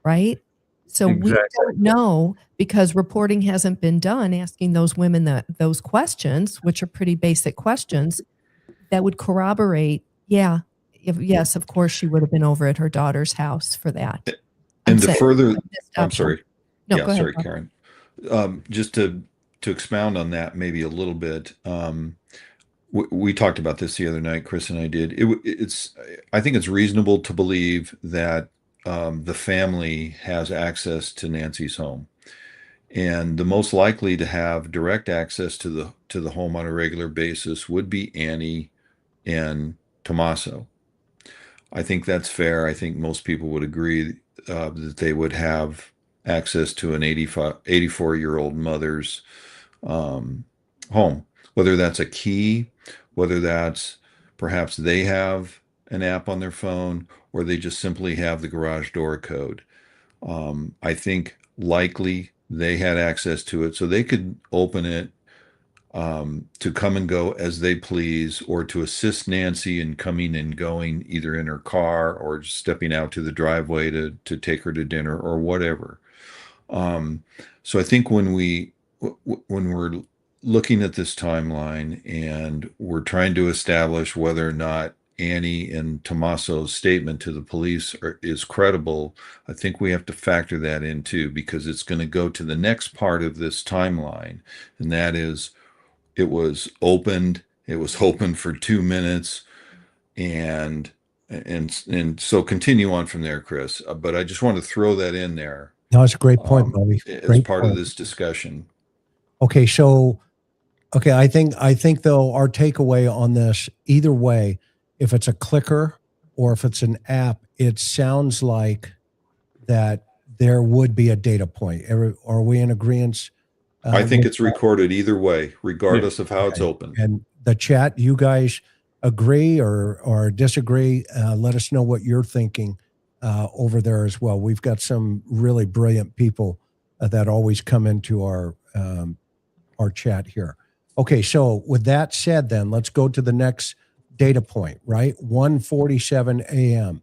right? So we don't know because reporting hasn't been done asking those women those questions, which are pretty basic questions that would corroborate, yes, of course she would have been over at her daughter's house for that. And I'm sorry. No, go ahead, sorry, Bob. Karen. Just to expound on that maybe a little bit, we talked about this the other night, Chris and I did. I think it's reasonable to believe that the family has access to Nancy's home, and the most likely to have direct access to the home on a regular basis would be Annie and Tommaso. I think that's fair. I think most people would agree that they would have access to an 84-year-old mother's home, whether that's a key, whether that's perhaps they have an app on their phone, or they just simply have the garage door code. I think likely they had access to it, so they could open it to come and go as they please, or to assist Nancy in coming and going either in her car or just stepping out to the driveway to take her to dinner or whatever. So I think when we're looking at this timeline and we're trying to establish whether or not Annie and Tommaso's statement to the police is credible, I think we have to factor that in too, because it's going to go to the next part of this timeline, and that is it was opened for 2 minutes, and so continue on from there, Chris. But I just want to throw that in there. No, it's a great point, Bobby. As part of this discussion. Okay, so I think though our takeaway on this, either way, if it's a clicker or if it's an app, it sounds like that there would be a data point. Are we in agreement? I think it's recorded either way, regardless of how it's open. And the chat, you guys agree or disagree? Let us know what you're thinking over there as well. We've got some really brilliant people that always come into our chat here. Okay, so with that said, then let's go to the next data point. Right, 1:47 a.m.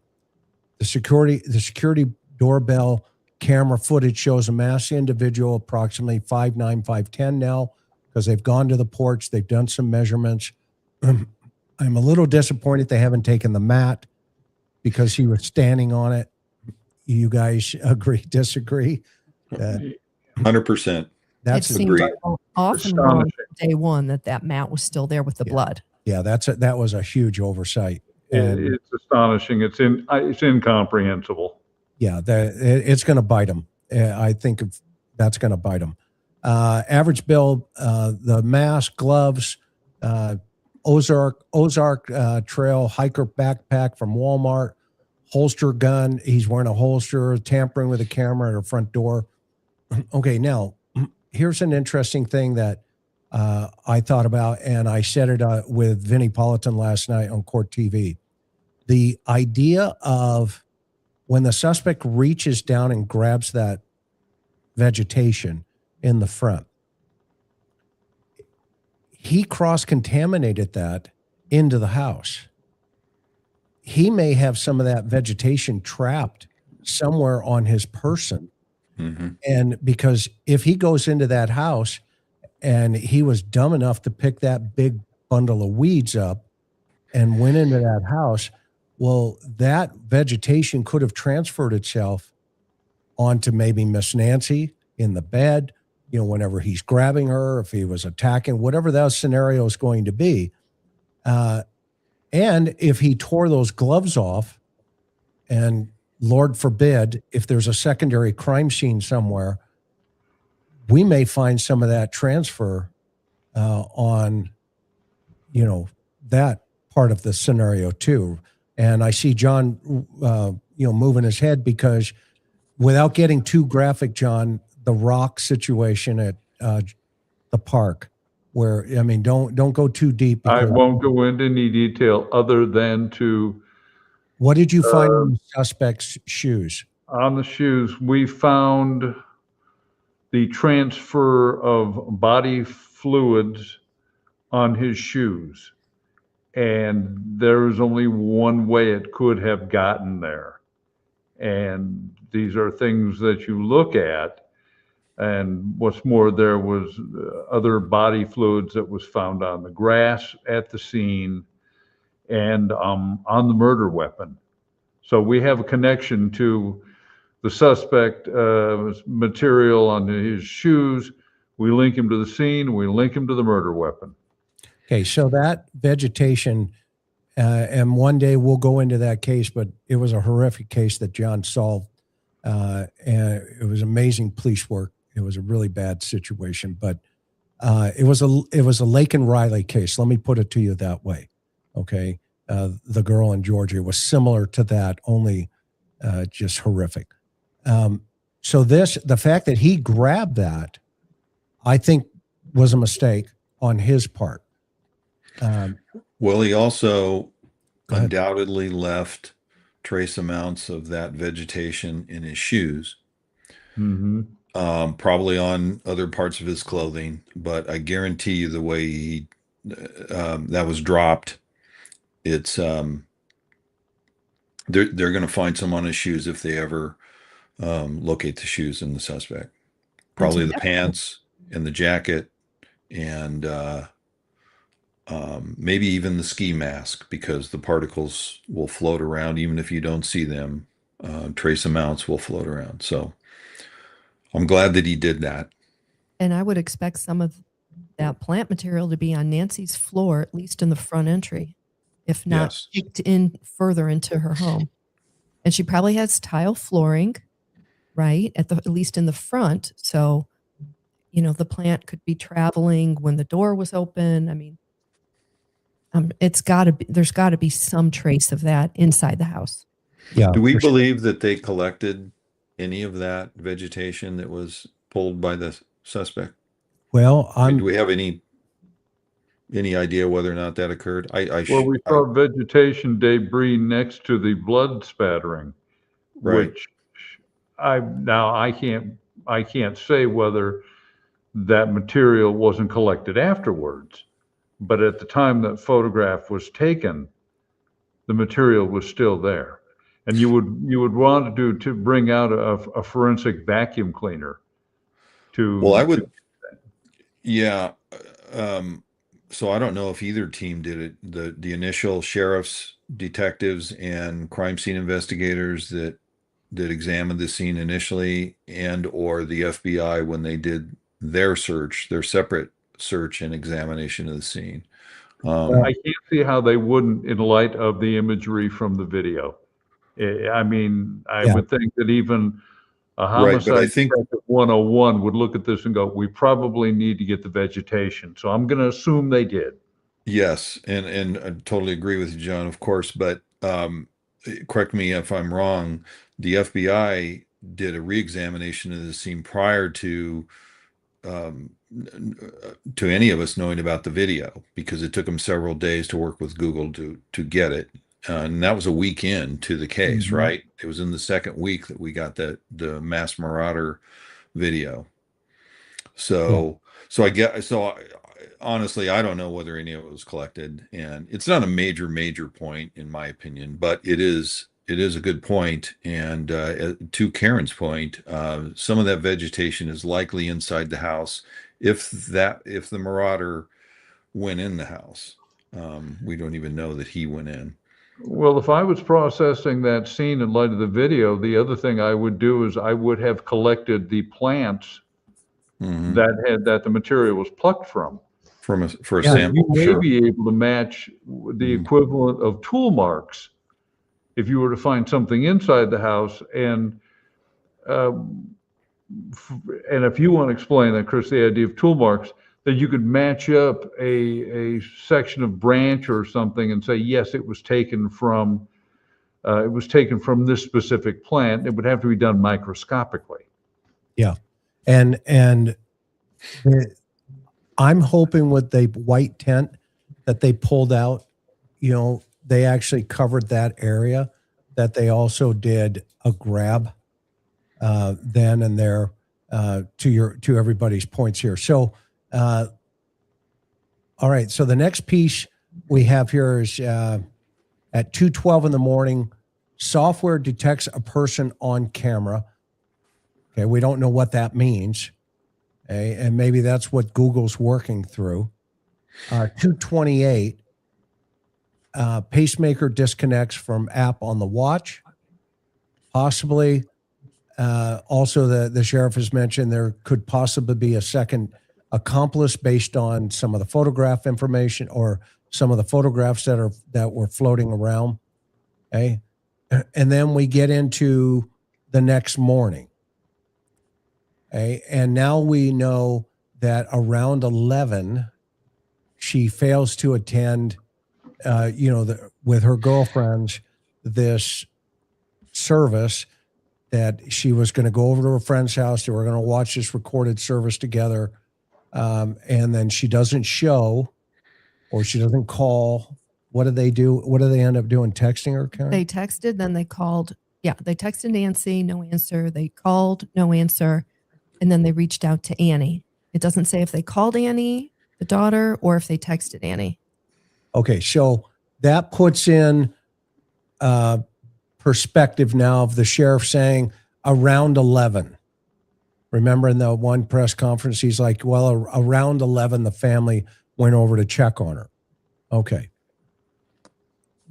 The security doorbell camera footage shows a masked individual, approximately 5'9", 5'10" now, because they've gone to the porch, they've done some measurements. I'm a little disappointed they haven't taken the mat because he was standing on it. You guys agree, disagree? 100%. That's it seemed often wrong from day one that mat was still there with the blood. Yeah, that was a huge oversight. And it's astonishing. It's incomprehensible. Yeah, it's going to bite them. I think that's going to bite them. Average bill, the mask, gloves, Ozark Trail hiker backpack from Walmart, holster gun. He's wearing a holster, tampering with a camera at her front door. Okay, now here's an interesting thing that I thought about, and I said it with Vinnie Politan last night on Court TV. The idea of when the suspect reaches down and grabs that vegetation in the front, he cross-contaminated that into the house. He may have some of that vegetation trapped somewhere on his person. Mm-hmm. And because if he goes into that house and he was dumb enough to pick that big bundle of weeds up and went into that house, well, that vegetation could have transferred itself onto maybe Miss Nancy in the bed, whenever he's grabbing her, if he was attacking, whatever that scenario is going to be. And if he tore those gloves off, and Lord forbid, if there's a secondary crime scene somewhere, we may find some of that transfer on, that part of the scenario too. And I see John, moving his head because without getting too graphic, John, the rock situation at the park, where, don't go too deep. I won't go into any detail other than to. What did you find on the suspect's shoes? On the shoes, we found the transfer of body fluids on his shoes. And there is only one way it could have gotten there. And these are things that you look at. And what's more, there was other body fluids that was found on the grass at the scene and on the murder weapon. So we have a connection to the suspect material on his shoes. We link him to the scene. We link him to the murder weapon. Okay, so that vegetation, and one day we'll go into that case, but it was a horrific case that John solved. And it was amazing police work. It was a really bad situation, but it was a Lake and Riley case. Let me put it to you that way. Okay, the girl in Georgia was similar to that, only just horrific. So the fact that he grabbed that, I think, was a mistake on his part. Well, he also Go ahead. undoubtedly left trace amounts of that vegetation in his shoes, probably on other parts of his clothing. But I guarantee you, the way he that was dropped, it's they're going to find some on his shoes if they ever locate the shoes in the suspect. Probably the pants and the jacket, and maybe even the ski mask, because the particles will float around even if you don't see them. Trace amounts will float around. So I'm glad that he did that. And I would expect some of that plant material to be on Nancy's floor, at least in the front entry, if not kicked in further into her home. And she probably has tile flooring, right, at least in the front. So, you know, the plant could be traveling when the door was open. I mean, there's got to be some trace of that inside the house. Yeah. Do we believe that they collected any of that vegetation that was pulled by the suspect? Well, do we have any idea whether or not that occurred? Well, we saw vegetation debris next to the blood spattering, right. which I can't say whether that material wasn't collected afterwards, but at the time that photograph was taken, the material was still there. And you would want to bring out a forensic vacuum cleaner to. Well, I would. Yeah. So I don't know if either team did it. The initial sheriff's detectives and crime scene investigators that examined the scene initially, and or the FBI when they did their separate search and examination of the scene. I can't see how they wouldn't, in light of the imagery from the video. I mean, I would think that even a homicide detective 101 would look at this and go, we probably need to get the vegetation. So I'm going to assume they did. Yes, and I totally agree with you, John, of course, but correct me if I'm wrong, the FBI did a re-examination of the scene prior to any of us knowing about the video, because it took them several days to work with Google to get it. And that was a week into the case, right? It was in the second week that we got the Mass Marauder video. So honestly, I don't know whether any of it was collected, and it's not a major point in my opinion, but it is a good point. And to Karen's point, some of that vegetation is likely inside the house. If the marauder went in the house, we don't even know that he went in. Well, if I was processing that scene in light of the video, the other thing I would do is I would have collected the plants that the material was plucked from. For a sample. You may be able to match the equivalent of tool marks if you were to find something inside the house. And if you want to explain that, Chris, the idea of tool marks, that you could match up a section of branch or something and say, yes, it was taken from this specific plant. It would have to be done microscopically. Yeah. And I'm hoping with the white tent that they pulled out, they actually covered that area, that they also did a grab then and there, to everybody's points here. So, all right. So the next piece we have here is at 2:12 in the morning, software detects a person on camera. Okay. We don't know what that means. Okay, and maybe that's what Google's working through. 2:28, pacemaker disconnects from app on the watch. Possibly. Also, the sheriff has mentioned there could possibly be a second accomplice based on some of the photograph information or some of the photographs that were floating around. Okay. And then we get into the next morning. Okay. And now we know that around 11, she fails to attend, with her girlfriends, this service that she was going to go over to her friend's house. They were going to watch this recorded service together. And then she doesn't show, or she doesn't call. What do they do? What do they end up doing? Texting her, Karen? They texted, then they called. Yeah, they texted Nancy, no answer. They called, no answer. And then they reached out to Annie. It doesn't say if they called Annie, the daughter, or if they texted Annie. Okay, so that puts in perspective now of the sheriff saying around 11. Remember in the one press conference, he's like, well, around 11, the family went over to check on her. Okay.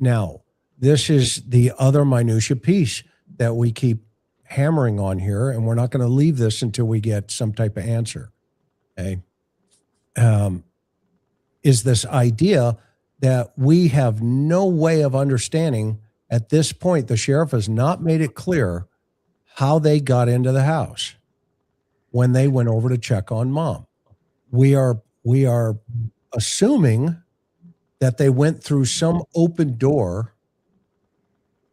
Now, this is the other minutia piece that we keep hammering on here, and we're not going to leave this until we get some type of answer. Okay. Is this idea that we have no way of understanding at this point. The sheriff has not made it clear how they got into the house when they went over to check on mom. We are assuming that they went through some open door,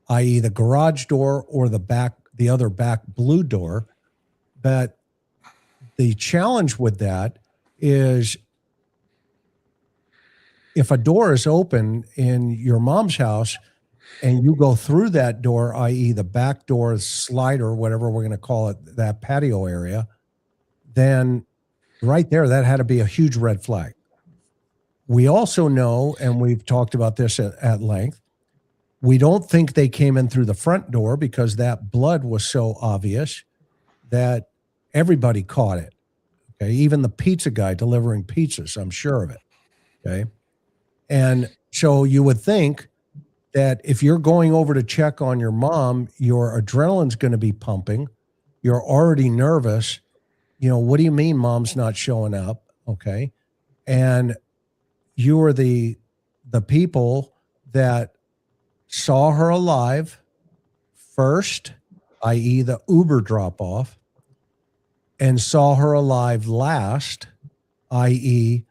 i.e. the garage door or the other back blue door. But the challenge with that is if a door is open in your mom's house and you go through that door, i.e. the back door slider, whatever we're going to call it, that patio area, then right there, that had to be a huge red flag. We also know, and we've talked about this at length, we don't think they came in through the front door because that blood was so obvious that everybody caught it. Okay, even the pizza guy delivering pizzas, I'm sure of it. Okay. And so you would think that if you're going over to check on your mom, your adrenaline's going to be pumping. You're already nervous. What do you mean mom's not showing up? Okay. And you are the people that saw her alive first, i.e. the Uber drop-off, and saw her alive last, i.e.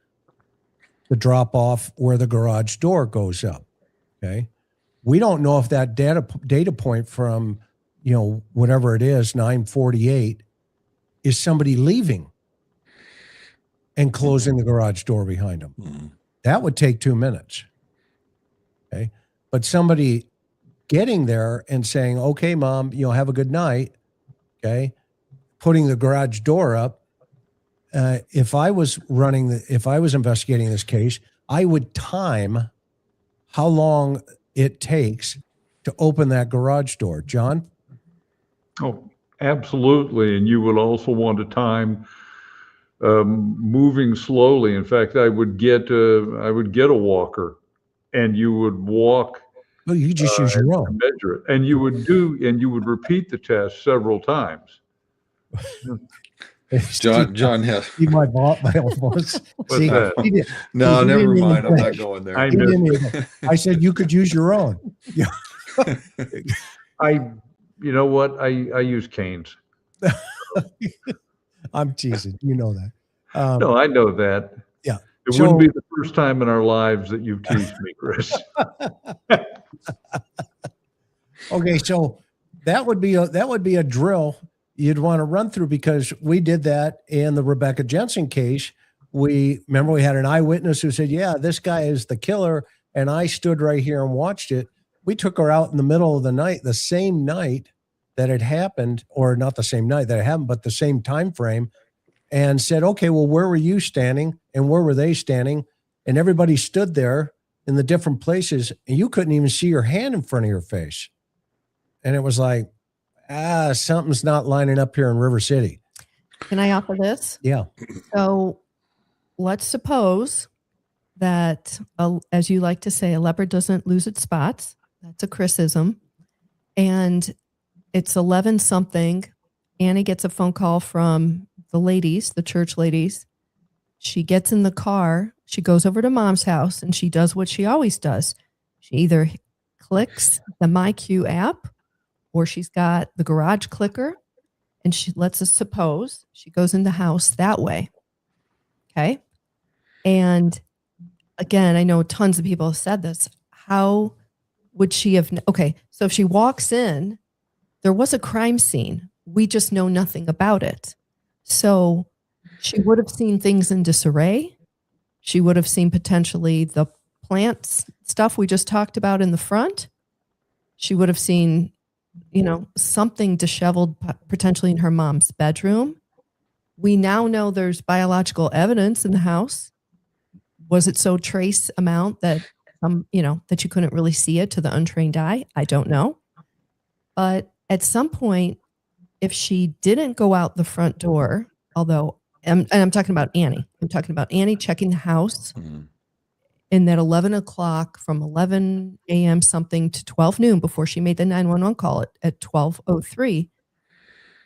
the drop-off where the garage door goes up. Okay. We don't know if that data point from, whatever it is, 9:48, is somebody leaving and closing the garage door behind them. Mm-hmm. That would take 2 minutes. Okay. But somebody getting there and saying, okay, mom, have a good night. Okay. Putting the garage door up. If I was investigating this case, I would time how long it takes to open that garage door. John? Oh, absolutely. And you would also want to time moving slowly. In fact, I would get a walker, and you would walk. Well, you just use your own. Measure it, and you would repeat the test several times. John has. You might bought my old voice. See, no, never mind. I'm not going there. I said you could use your own. Yeah. You know what? I use canes. I'm teasing. You know that. No, I know that. Yeah. It wouldn't be the first time in our lives that you've teased me, Chris. Okay, so that would be a drill you'd want to run through, because we did that in the Rebecca Jensen case. We had an eyewitness who said, yeah, this guy is the killer. And I stood right here and watched it. We took her out in the middle of the night, the same night that it happened, or not the same night that it happened, but the same time frame, and said, okay, well, where were you standing and where were they standing? And everybody stood there in the different places, and you couldn't even see your hand in front of your face. And it was like, something's not lining up here in River City. Can I offer this? Yeah. So let's suppose that, as you like to say, a leopard doesn't lose its spots. That's a Chrisism. And it's 11 something. Annie gets a phone call from the ladies, the church ladies, she gets in the car, she goes over to mom's house, and she does what she always does. She either clicks the MyQ app, or she's got the garage clicker, and she lets us suppose she goes in the house that way. Okay. And again, I know tons of people have said this. How would she have? Okay. So if she walks in, there was a crime scene. We just know nothing about it. So she would have seen things in disarray. She would have seen potentially the plants stuff we just talked about in the front. She would have seen, something disheveled potentially in her mom's bedroom. We now know there's biological evidence in the house. Was it so trace amount that that you couldn't really see it to the untrained eye? I don't know. But at some point, if she didn't go out the front door, although, and I'm talking about Annie. I'm talking about Annie checking the house in that 11 o'clock from 11 a.m. something to 12 noon before she made the 911 call at 12:03.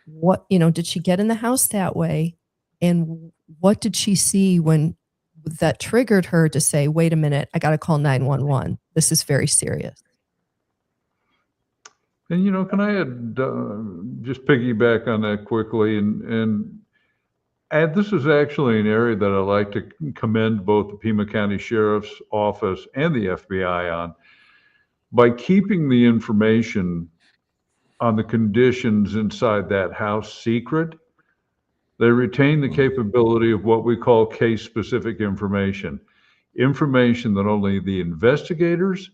What, did she get in the house that way? And what did she see when that triggered her to say, wait a minute, I got to call 911. This is very serious. And, can I add, just piggyback on that quickly and this is actually an area that I like to commend both the Pima County Sheriff's Office and the FBI on. By keeping the information on the conditions inside that house secret, they retain the capability of what we call case-specific information that only the investigators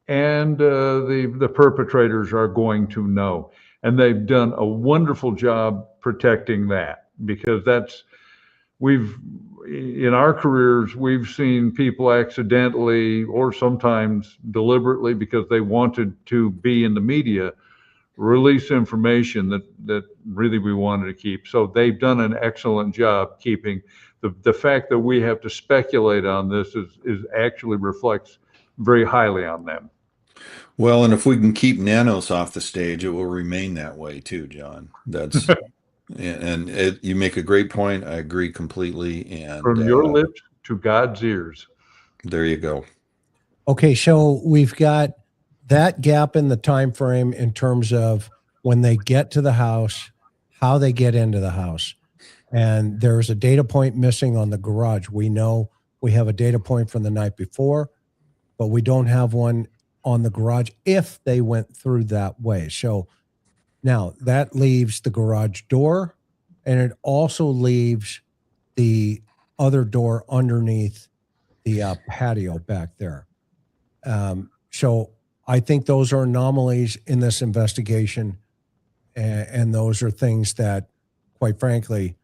and the perpetrators are going to know. And they've done a wonderful job protecting that, because in our careers, we've seen people accidentally or sometimes deliberately, because they wanted to be in the media, release information that really we wanted to keep. So they've done an excellent job keeping the fact that we have to speculate on this is actually reflects very highly on them. Well, and if we can keep Nanos off the stage, it will remain that way too, John. That's you make a great point. I agree completely. And from your lips to God's ears. There you go. Okay, so we've got that gap in the time frame in terms of when they get to the house, how they get into the house. And there's a data point missing on the garage. We know we have a data point from the night before, but we don't have one on the garage if they went through that way. So now that leaves the garage door, and it also leaves the other door underneath the patio back there. So I think those are anomalies in this investigation, and those are things that, quite frankly,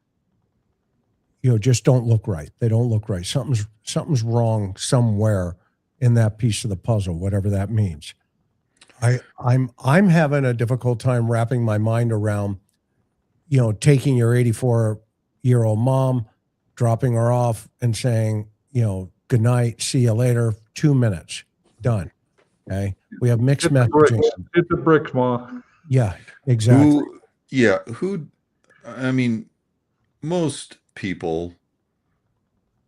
just don't look right. They don't look right. Something's wrong somewhere in that piece of the puzzle, whatever that means. I'm having a difficult time wrapping my mind around, taking your 84-year-old mom, dropping her off, and saying, good night, see you later, 2 minutes, done. Okay, we have mixed messaging. Hit the bricks, Ma. Yeah, exactly. I mean, most people,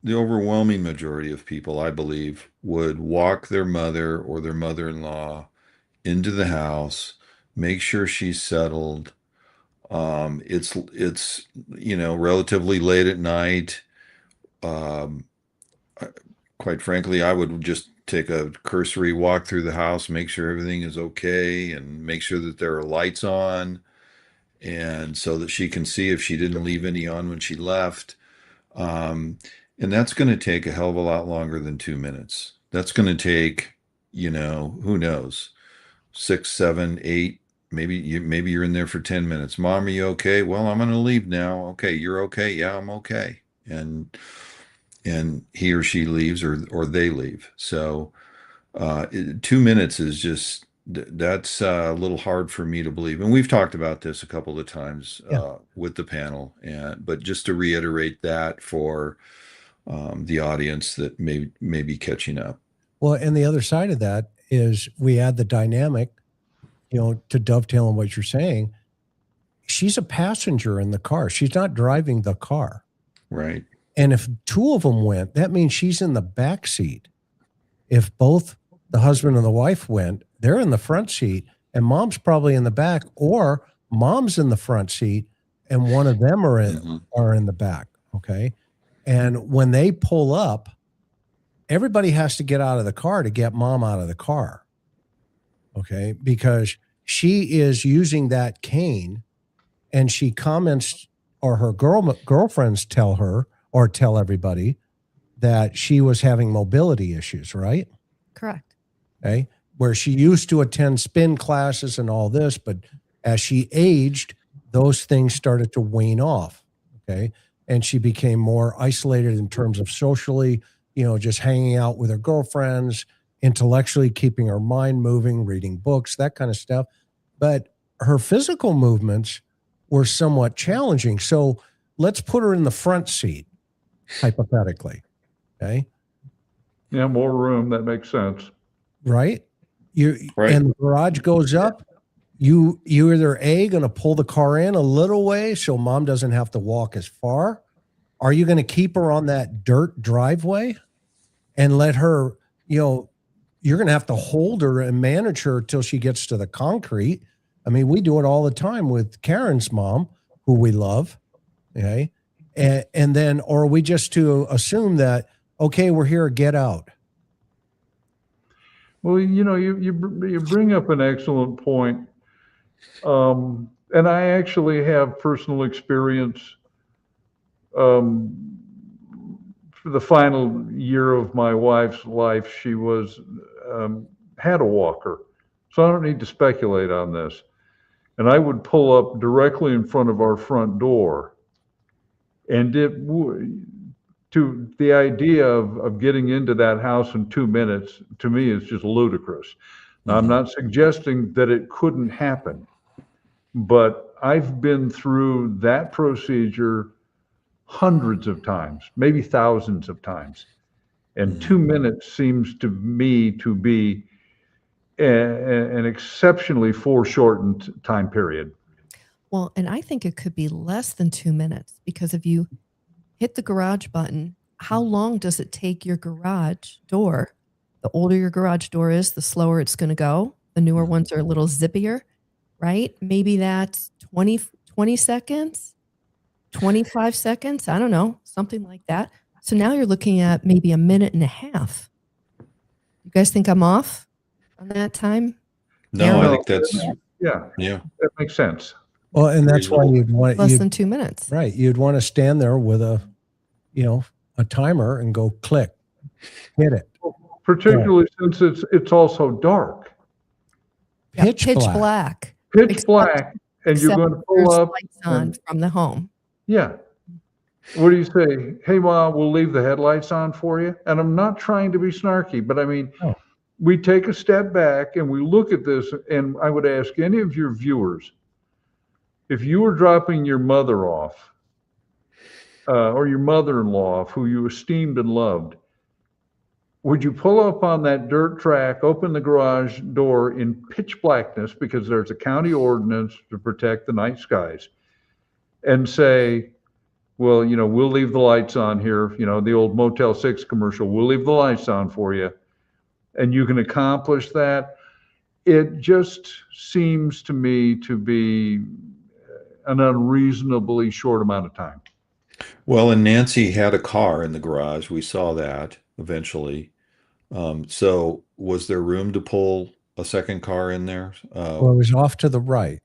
the overwhelming majority of people, I believe, would walk their mother or their mother-in-law into the house, make sure she's settled. It's relatively late at night. Quite frankly, I would just take a cursory walk through the house, make sure everything is okay, and make sure that there are lights on, and so that she can see if she didn't leave any on when she left. And that's going to take a hell of a lot longer than 2 minutes. That's going to take, who knows, 6, 7, 8, maybe you're in there for 10 minutes. Mom, are you okay? Well, I'm going to leave now. Okay, you're okay? Yeah, I'm okay. And he or she leaves, or they leave. So 2 minutes is just, that's a little hard for me to believe. And we've talked about this a couple of times with the panel, but just to reiterate that for the audience that may be catching up. Well, and the other side of that is we add the dynamic, to dovetail on what you're saying. She's a passenger in the car. She's not driving the car. Right. And if two of them went, that means she's in the back seat. If both the husband and the wife went, they're in the front seat, and mom's probably in the back, or mom's in the front seat and one of them are in the back. Okay. And when they pull up, everybody has to get out of the car to get mom out of the car. Okay. Because she is using that cane, and she comments, or her girlfriends tell her or tell everybody that she was having mobility issues, right? Correct. Okay. Where she used to attend spin classes and all this, but as she aged, those things started to wane off. Okay. And she became more isolated in terms of socially, just hanging out with her girlfriends, intellectually keeping her mind moving, reading books, that kind of stuff. But her physical movements were somewhat challenging. So let's put her in the front seat, hypothetically. Okay. Yeah, more room. That makes sense. Right. Right. And the garage goes up. You either going to pull the car in a little way so mom doesn't have to walk as far. Are you going to keep her on that dirt driveway and let her, you're going to have to hold her and manage her till she gets to the concrete. I mean, we do it all the time with Karen's mom, who we love. Okay. And then, or are we just to assume that, okay, we're here, get out? Well, you bring up an excellent point. And I actually have personal experience. For the final year of my wife's life, she was had a walker. So I don't need to speculate on this. And I would pull up directly in front of our front door. And to the idea of getting into that house in 2 minutes, to me, is just ludicrous. Now, I'm not suggesting that it couldn't happen, but I've been through that procedure hundreds of times, maybe thousands of times. And 2 minutes seems to me to be an exceptionally foreshortened time period. Well, and I think it could be less than 2 minutes, because if you hit the garage button, how long does it take your garage door? The older your garage door is, the slower it's going to go. The newer ones are a little zippier, right? Maybe that's 20 seconds, 25 seconds. I don't know, something like that. So now you're looking at maybe a minute and a half. You guys think I'm off on that time? No, I think that's, yeah, that makes sense. Well, and that's why you'd want less than 2 minutes. Right. You'd want to stand there with a timer and go click, hit it. Particularly since it's also dark. Pitch black. Pitch black, and you're going to pull up lights on from the home. Yeah. What do you say? Hey, Mom, we'll leave the headlights on for you. And I'm not trying to be snarky, but I mean, we take a step back and we look at this, and I would ask any of your viewers, if you were dropping your mother off, or your mother-in-law off, who you esteemed and loved, would you pull up on that dirt track, open the garage door in pitch blackness, because there's a county ordinance to protect the night skies, and say, well, we'll leave the lights on here, the old Motel 6 commercial, we'll leave the lights on for you, and you can accomplish that? It just seems to me to be an unreasonably short amount of time. Well, and Nancy had a car in the garage. We saw that eventually. So was there room to pull a second car in there? Well, it was off to the right.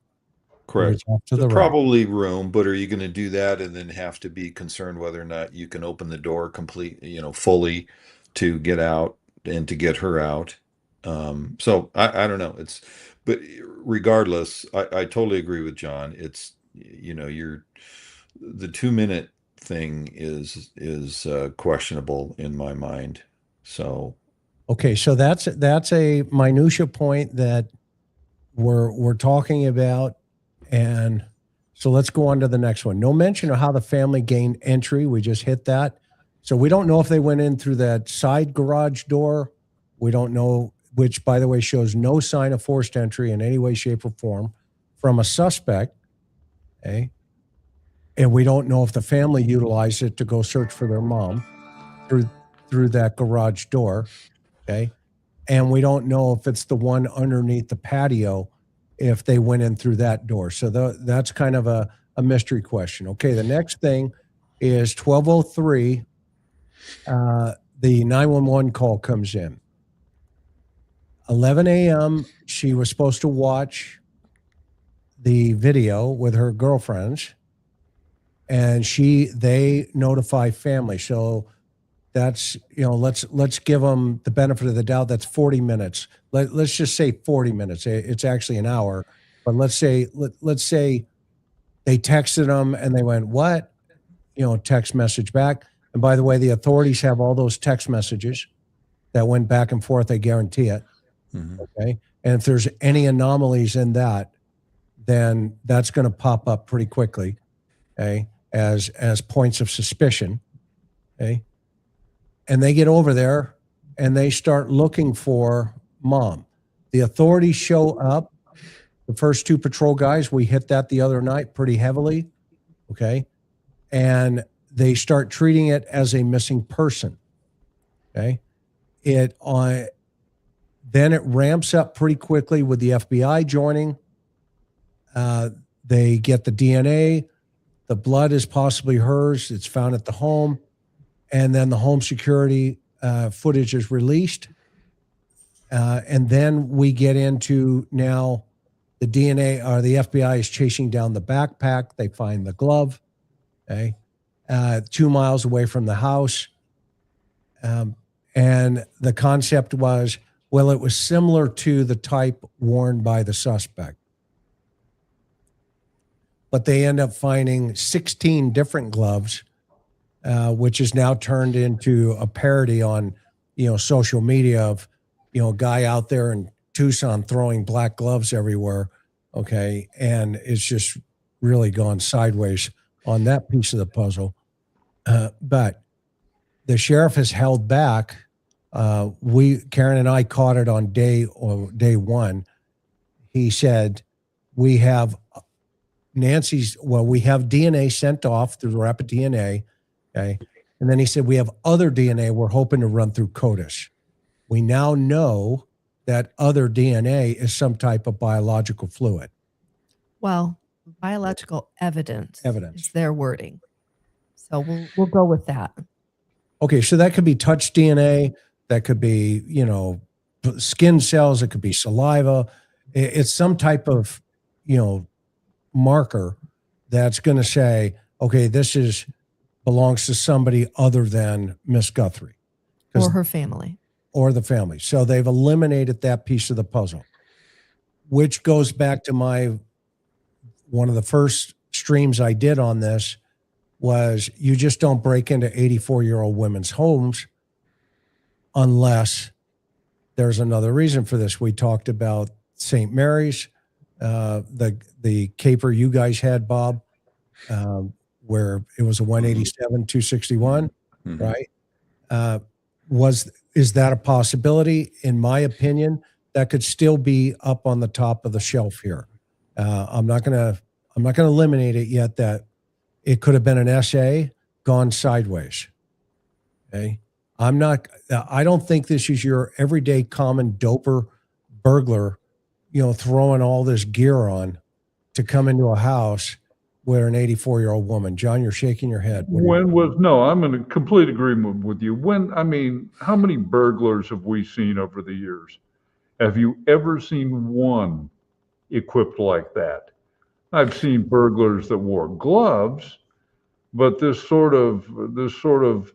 Correct. Off to the right. Probably room, but are you going to do that and then have to be concerned whether or not you can open the door fully to get out and to get her out? So I don't know. But regardless, I totally agree with John. It's, the 2 minute thing is questionable in my mind. So. Okay. So that's a minutia point that we're talking about. And so let's go on to the next one. No mention of how the family gained entry. We just hit that. So we don't know if they went in through that side garage door. We don't know, which, by the way, shows no sign of forced entry in any way, shape, or form from a suspect. Okay. And we don't know if the family utilized it to go search for their mom through that garage door. Okay. And we don't know if it's the one underneath the patio, if they went in through that door. So that's kind of a mystery question. Okay. The next thing is 12:03. The 911 call comes in. 11 a.m. She was supposed to watch the video with her girlfriends, and they notify family. So that's, let's give them the benefit of the doubt. That's 40 minutes. Let's just say 40 minutes. It's actually an hour, but let's say they texted them and they went, what? Text message back. And by the way, the authorities have all those text messages that went back and forth. I guarantee it. Mm-hmm. Okay. And if there's any anomalies in that, then that's going to pop up pretty quickly. Okay. As points of suspicion. Okay. And they get over there and they start looking for mom. The authorities show up. The first two patrol guys, we hit that the other night pretty heavily. Okay. And they start treating it as a missing person. Okay. Then it ramps up pretty quickly with the FBI joining. They get the DNA. The blood is possibly hers. It's found at the home. And then the home security footage is released. And then we get into now the DNA, or the FBI is chasing down the backpack. They find the glove, okay, 2 miles away from the house. And the concept was, well, it was similar to the type worn by the suspect. But they end up finding 16 different gloves, which is now turned into a parody on, social media of, a guy out there in Tucson throwing black gloves everywhere. Okay. And it's just really gone sideways on that piece of the puzzle. But the sheriff has held back. Karen and I caught it on day one. He said, we have DNA sent off through Rapid DNA. Okay. And then he said, we have other DNA we're hoping to run through CODIS. We now know that other DNA is some type of biological fluid. Well, biological evidence is their wording. So we'll go with that. Okay, so that could be touch DNA, that could be, skin cells, it could be saliva. It's some type of, marker that's going to say, okay, this belongs to somebody other than Miss Guthrie. Or her family. Or the family. So they've eliminated that piece of the puzzle, which goes back to one of the first streams I did on this was you just don't break into 84-year-old women's homes unless there's another reason for this. We talked about St. Mary's, the caper you guys had, Bob, where it was a 187, 261, mm-hmm. Right? Is that a possibility? In my opinion, that could still be up on the top of the shelf here. I'm not gonna eliminate it yet. That it could have been an SA gone sideways. Okay, I don't think this is your everyday common doper burglar, throwing all this gear on to come into a house where an 84-year-old woman. John, you're shaking your head. I'm in complete agreement with you. How many burglars have we seen over the years? Have you ever seen one equipped like that? I've seen burglars that wore gloves, but this sort of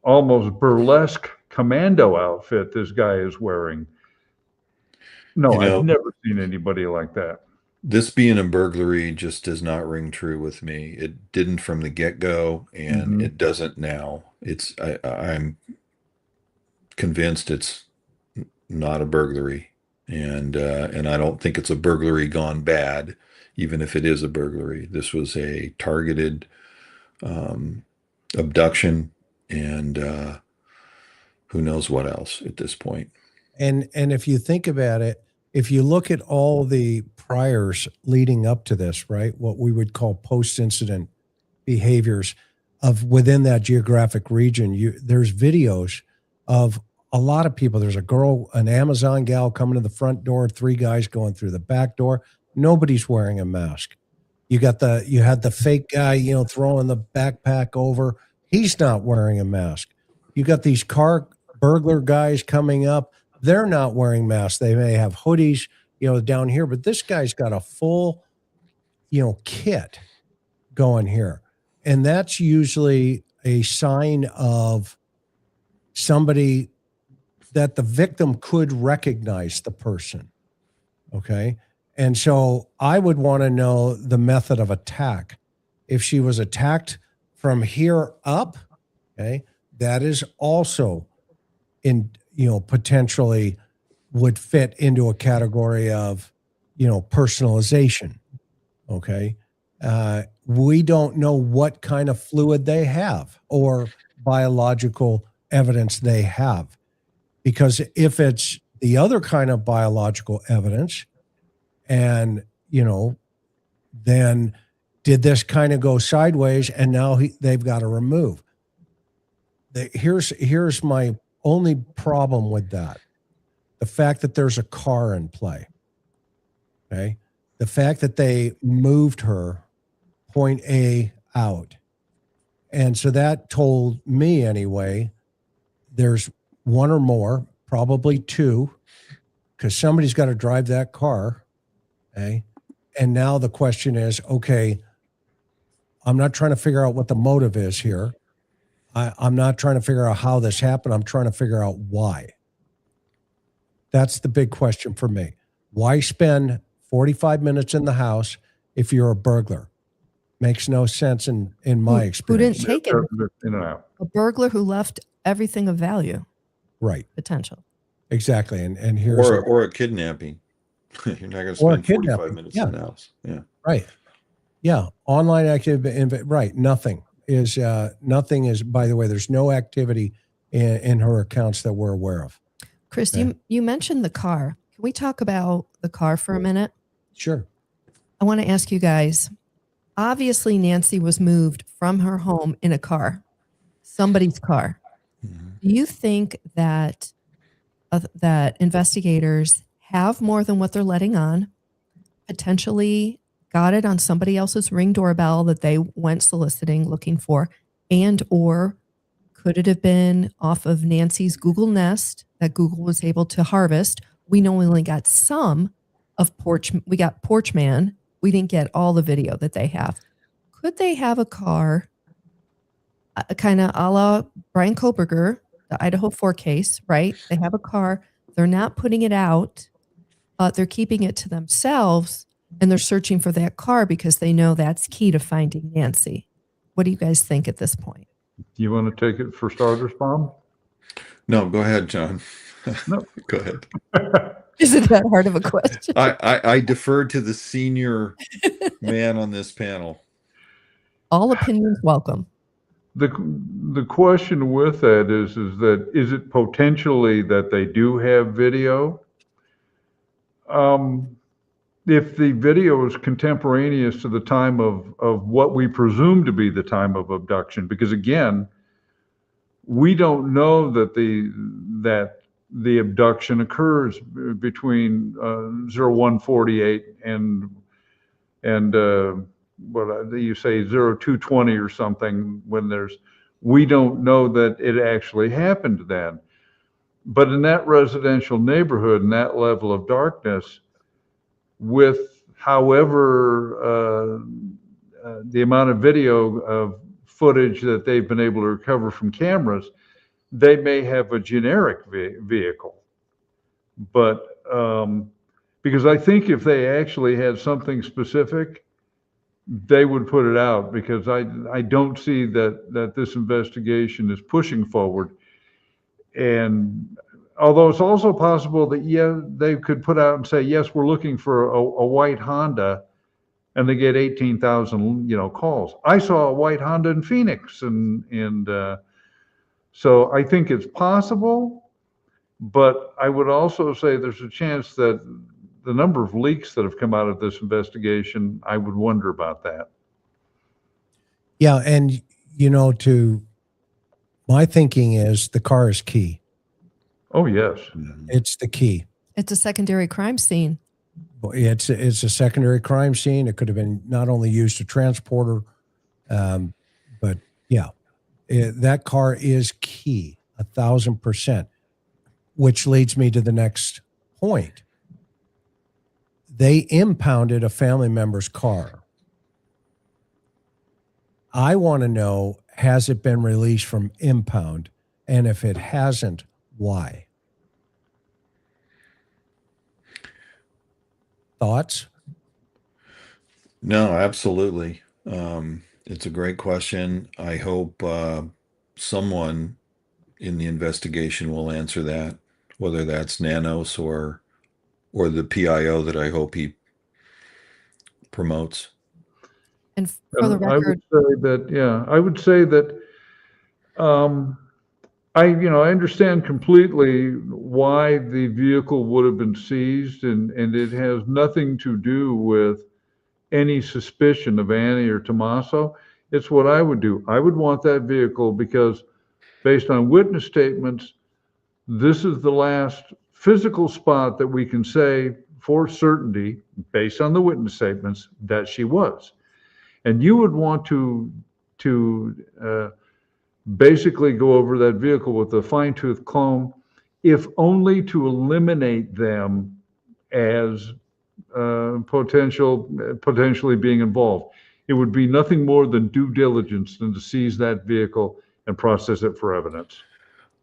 almost burlesque commando outfit this guy is wearing. No, I've never seen anybody like that. This being a burglary just does not ring true with me. It didn't from the get-go, and mm-hmm. It doesn't now. I'm convinced it's not a burglary, and I don't think it's a burglary gone bad, even if it is a burglary. This was a targeted abduction, and who knows what else at this point. And if you think about it, if you look at all the priors leading up to this, right, what we would call post-incident behaviors of within that geographic region. There's videos of a lot of people. There's a girl, an Amazon gal coming to the front door, 3 guys going through the back door. Nobody's wearing a mask. You had the fake guy, throwing the backpack over. He's not wearing a mask. You got these car burglar guys coming up. They're not wearing masks. They may have hoodies, down here, but this guy's got a full, kit going here. And that's usually a sign of somebody that the victim could recognize the person. Okay. And so I would want to know the method of attack. If she was attacked from here up, okay, that is also potentially would fit into a category of, personalization. Okay. We don't know what kind of fluid they have or biological evidence they have, because if it's the other kind of biological evidence, and then did this kind of go sideways and now they've got to remove. Here's my only problem with that. The fact that there's a car in play. Okay. The fact that they moved her point A out. And so that told me anyway, there's one or more, probably 2, because somebody's got to drive that car. Okay. And now the question is, okay, I'm not trying to figure out what the motive is here. I'm not trying to figure out how this happened. I'm trying to figure out why. That's the big question for me. Why spend 45 minutes in the house if you're a burglar? Makes no sense in my experience. Who didn't take it? A burglar who left everything of value. Right. Potential. Exactly. And here's or a kidnapping. You're not going to spend 45 minutes in the house. Yeah. Right. Yeah. Online activity. Right. Nothing is, by the way, there's no activity in her accounts that we're aware of. Chris, you mentioned the car. Can we talk about the car for a minute? Sure. I want to ask you guys, obviously Nancy was moved from her home in a car, somebody's car. Mm-hmm. Do you think that that investigators have more than what they're letting on, potentially got it on somebody else's Ring doorbell that they went soliciting, looking for, and or could it have been off of Nancy's Google Nest that Google was able to harvest? We know we only got some of we got Porch Man. We didn't get all the video that they have. Could they have a car, kind of a la Brian Koberger, the Idaho 4 case, right? They have a car. They're not putting it out. They're keeping it to themselves, and they're searching for that car because they know that's key to finding Nancy. What do you guys think at this point? You want to take it for starters, Bob? No, go ahead, John. No. Go ahead. Is it that hard of a question? I defer to the senior man on this panel. All opinions welcome. The question with that is it potentially that they do have video? If the video is contemporaneous to the time of what we presume to be the time of abduction, because again, we don't know that the abduction occurs between 0148 and what you say 0220 or something. We don't know that it actually happened then. But in that residential neighborhood, in that level of darkness, with however the amount of video of footage that they've been able to recover from cameras, they may have a generic vehicle. But because I think if they actually had something specific, they would put it out, because I don't see that this investigation is pushing forward. And although it's also possible that, yeah, they could put out and say, yes, we're looking for a white Honda, and they get 18,000, calls. I saw a white Honda in Phoenix. And so I think it's possible, but I would also say there's a chance that the number of leaks that have come out of this investigation, I would wonder about that. Yeah, and to my thinking is the car is key. Oh, yes. It's the key. It's a secondary crime scene. It's a secondary crime scene. It could have been not only used to transport her, but yeah, that car is key, 1,000%. Which leads me to the next point. They impounded a family member's car. I want to know, has it been released from impound? And if it hasn't, why? Thoughts? No, absolutely. It's a great question. I hope someone in the investigation will answer that, whether that's Nanos or the PIO that I hope he promotes. And for the I would record, say that, yeah, I would say that I understand completely why the vehicle would have been seized, and it has nothing to do with any suspicion of Annie or Tommaso. It's what I would do. I would want that vehicle because, based on witness statements, this is the last physical spot that we can say for certainty, based on the witness statements, that she was. And you would want to basically go over that vehicle with a fine-tooth comb, if only to eliminate them as potentially being involved. It would be nothing more than due diligence than to seize that vehicle and process it for evidence.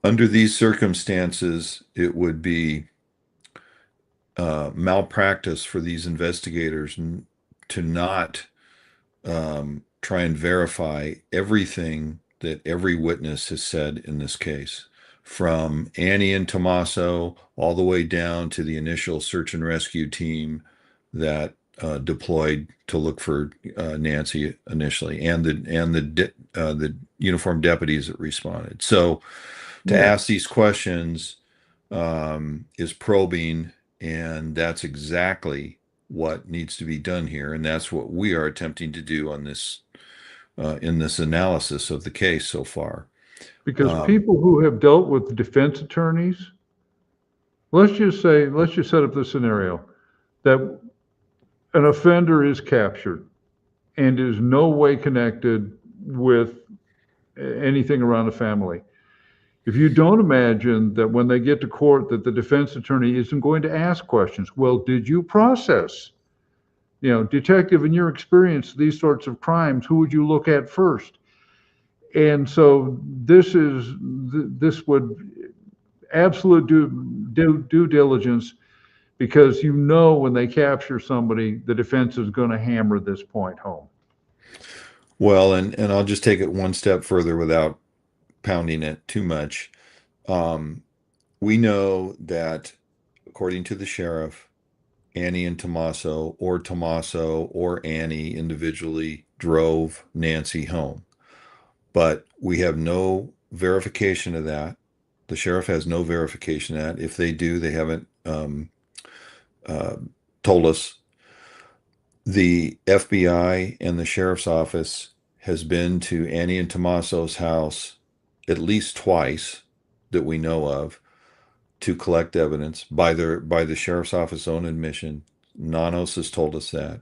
Under these circumstances, it would be malpractice for these investigators to not try and verify everything that every witness has said in this case, from Annie and Tommaso all the way down to the initial search and rescue team that deployed to look for Nancy initially, and the uniformed deputies that responded. So to ask these questions is probing, and that's exactly what needs to be done here, and that's what we are attempting to do on this in this analysis of the case so far. Because people who have dealt with defense attorneys, let's just set up the scenario that an offender is captured and is no way connected with anything around the family. If you don't imagine that when they get to court that the defense attorney isn't going to ask questions, well, did you process? Detective, in your experience, these sorts of crimes, who would you look at first? And so this would absolute due diligence, because when they capture somebody, the defense is going to hammer this point home. Well, and I'll just take it one step further without pounding it too much. We know that, according to the sheriff, Annie and Tommaso or Annie individually drove Nancy home. But we have no verification of that. The sheriff has no verification of that. If they do, they haven't told us. The FBI and the sheriff's office has been to Annie and Tommaso's house at least twice that we know of to collect evidence by the sheriff's office own admission. Nanos has told us that.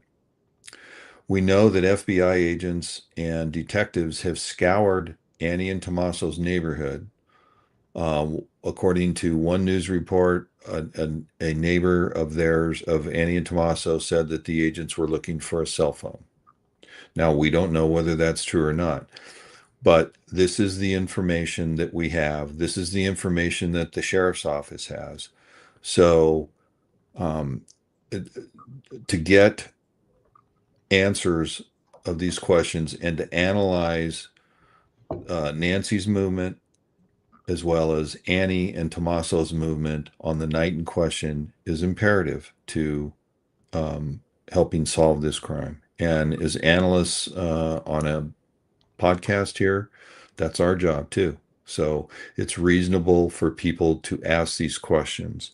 We know that FBI agents and detectives have scoured Annie and Tommaso's neighborhood. According to one news report, a neighbor of theirs, of Annie and Tommaso, said that the agents were looking for a cell phone. Now, we don't know whether that's true or not, but this is the information that we have. This is the information that the sheriff's office has. So to get answers of these questions and to analyze Nancy's movement as well as Annie and Tommaso's movement on the night in question is imperative to helping solve this crime. And as analysts on a podcast here, that's our job too. So it's reasonable for people to ask these questions.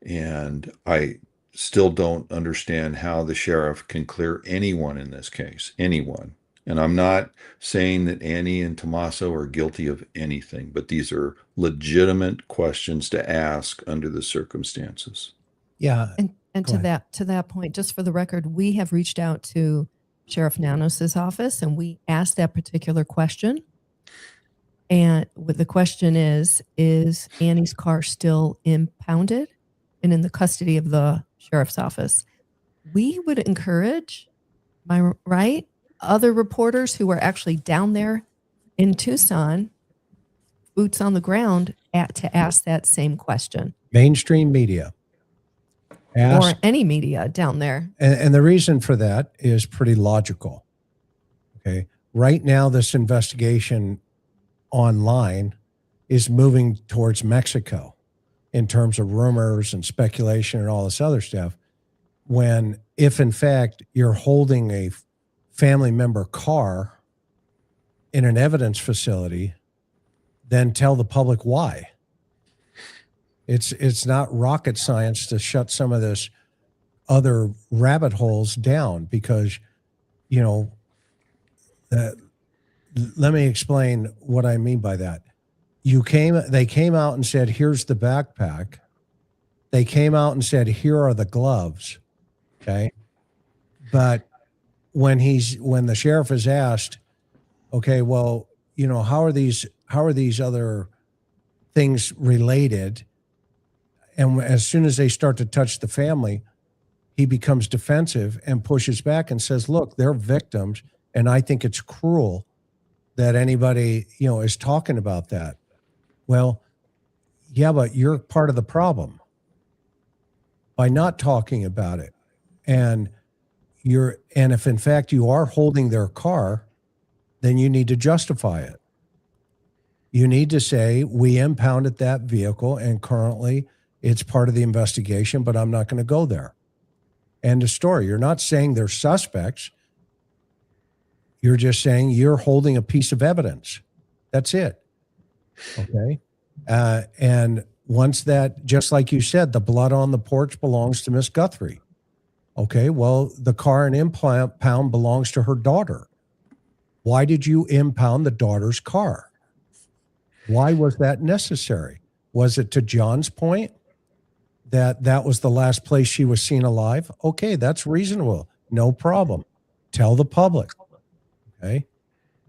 And I still don't understand how the sheriff can clear anyone in this case, anyone, And I'm not saying that Annie and Tommaso are guilty of anything, but these are legitimate questions to ask under the circumstances. Yeah. And to that point, just for the record, we have reached out to Sheriff Nanos's office and we asked that particular question. And the question is Annie's car still impounded and in the custody of the sheriff's office? We would encourage, am I right, other reporters who are actually down there in Tucson, boots on the ground, to ask that same question. Mainstream media. Or any media down there. And the reason for that is pretty logical. Okay. Right now, this investigation online is moving towards Mexico in terms of rumors and speculation and all this other stuff. When, if in fact you're holding a family member car in an evidence facility, then tell the public why. It's not rocket science to shut some of this other rabbit holes down because, you know, let me explain what I mean by that. They came out and said, here's the backpack. They came out and said, here are the gloves. Okay. But when the sheriff is asked, okay, well, you know, how are these other things related? And as soon as they start to touch the family, he becomes defensive and pushes back and says, look, they're victims. And I think it's cruel that anybody, you know, is talking about that. Well, yeah, but you're part of the problem by not talking about it. And if in fact you are holding their car, then you need to justify it. You need to say, we impounded that vehicle and currently it's part of the investigation, but I'm not going to go there. End of story. You're not saying they're suspects. You're just saying you're holding a piece of evidence. That's it. Okay. And once that, just like you said, the blood on the porch belongs to Miss Guthrie. Okay. Well, the car and impound belongs to her daughter. Why did you impound the daughter's car? Why was that necessary? Was it to John's point that was the last place she was seen alive? Okay, that's reasonable. No problem. Tell the public. Okay.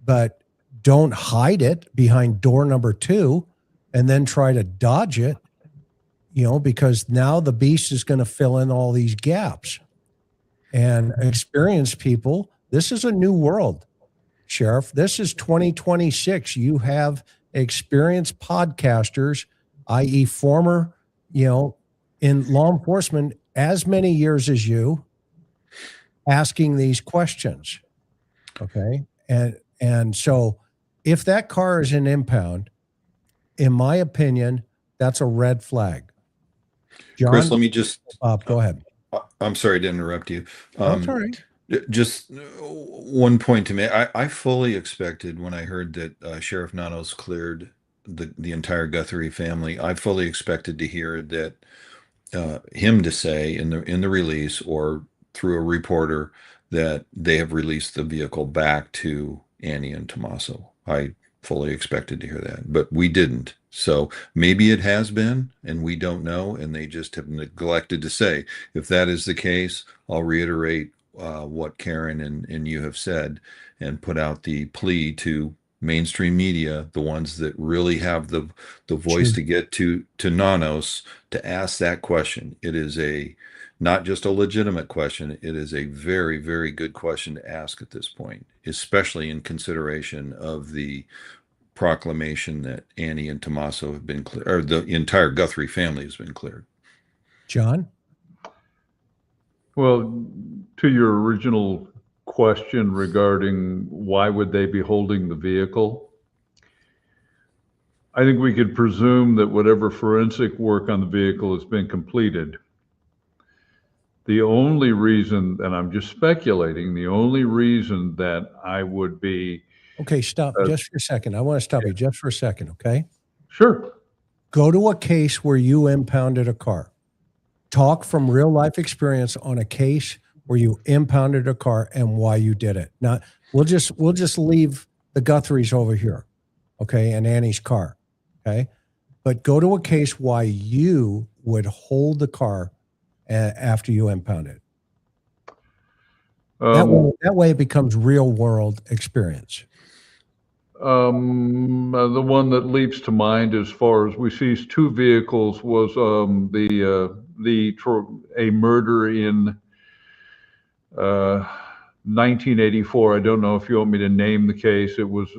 But don't hide it behind door number 2 and then try to dodge it, you know, because now the beast is going to fill in all these gaps. And experienced people, this is a new world, Sheriff. This is 2026. You have experienced podcasters, i.e. former, you know, in law enforcement as many years as you, asking these questions. Okay. And so if that car is an impound, in my opinion, that's a red flag. John, Chris, let me just go ahead. I'm sorry to interrupt you. That's all right. Just one point to make. I fully expected when I heard that Sheriff Nanos cleared the entire Guthrie family. I fully expected to hear that him to say in the release or through a reporter that they have released the vehicle back to Annie and Tommaso. I fully expected to hear that, but we didn't. So maybe it has been, and we don't know, and they just have neglected to say. If that is the case, I'll reiterate what Karen and you have said and put out the plea to mainstream media, the ones that really have the voice to get to Nanos, to ask that question. It is not just a legitimate question. It is a very, very good question to ask at this point, especially in consideration of the proclamation that Annie and Tommaso have been cleared, or the entire Guthrie family has been cleared. John? Well, to your original question regarding why would they be holding the vehicle, I think we could presume that whatever forensic work on the vehicle has been completed. The only reason, and I'm just speculating, the only reason that I would be... Okay, stop just for a second. I want to stop you just for a second, okay? Sure. Go to a case where you impounded a car. Talk from real life experience on a case where you impounded a car and why you did it. Now, we'll just leave the Guthries over here, okay, and Annie's car, okay? But go to a case why you would hold the car after you impound it. That way it becomes real world experience. The one that leaps to mind as far as we seized two vehicles was a murder in 1984. I don't know if you want me to name the case. It was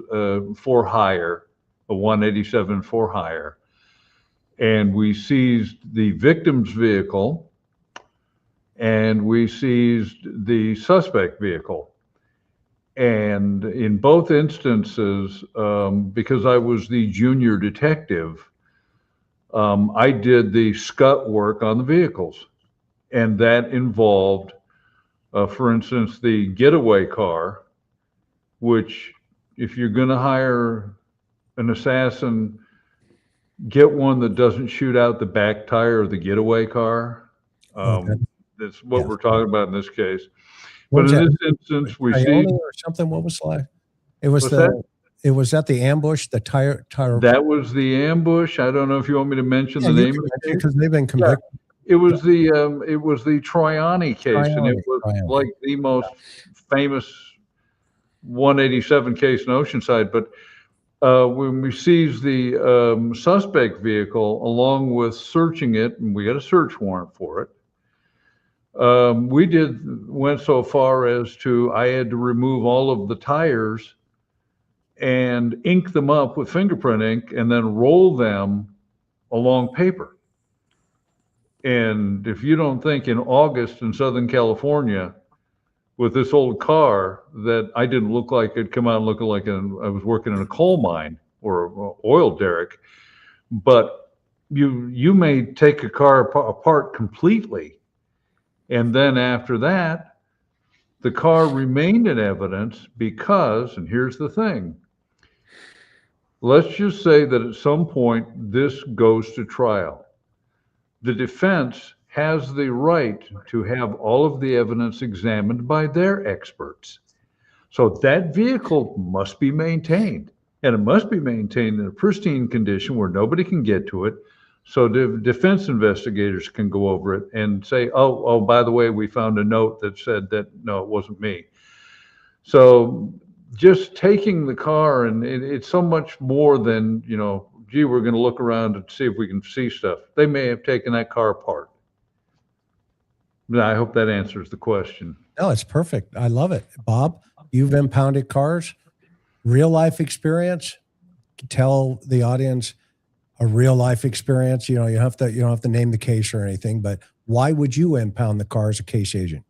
for hire, a 187 for hire. And we seized the victim's vehicle and we seized the suspect vehicle. And in both instances, because I was the junior detective, I did the scut work on the vehicles. And that involved, for instance, the getaway car, which if you're going to hire an assassin, get one that doesn't shoot out the back tire of the getaway car. That's what we're talking about in this case. But in this instance, we see or something. What was like? It was it was at the ambush. The tire. That was the ambush. I don't know if you want me to mention the name of it because they've been convicted. It was the Troiani case, and it was like the most famous 187 case in Oceanside. But when we seized the suspect vehicle, along with searching it, and we got a search warrant for it, we went so far as to, I had to remove all of the tires and ink them up with fingerprint ink and then roll them along paper. And if you don't think in August in Southern California with this old car that I didn't look like, it'd come out looking like I was working in a coal mine or an oil derrick, but you may take a car apart completely. And then after that, the car remained in evidence because, and here's the thing, let's just say that at some point this goes to trial. The defense has the right to have all of the evidence examined by their experts. So that vehicle must be maintained, and it must be maintained in a pristine condition where nobody can get to it. So the defense investigators can go over it and say, oh, by the way, we found a note that said that, no, it wasn't me. So just taking the car, and it's so much more than, gee, we're going to look around and see if we can see stuff. They may have taken that car apart. I hope that answers the question. No, it's perfect. I love it. Bob, you've impounded cars, real life experience. Tell the audience a real life experience. You don't have to name the case or anything, but why would you impound the car as a case agent?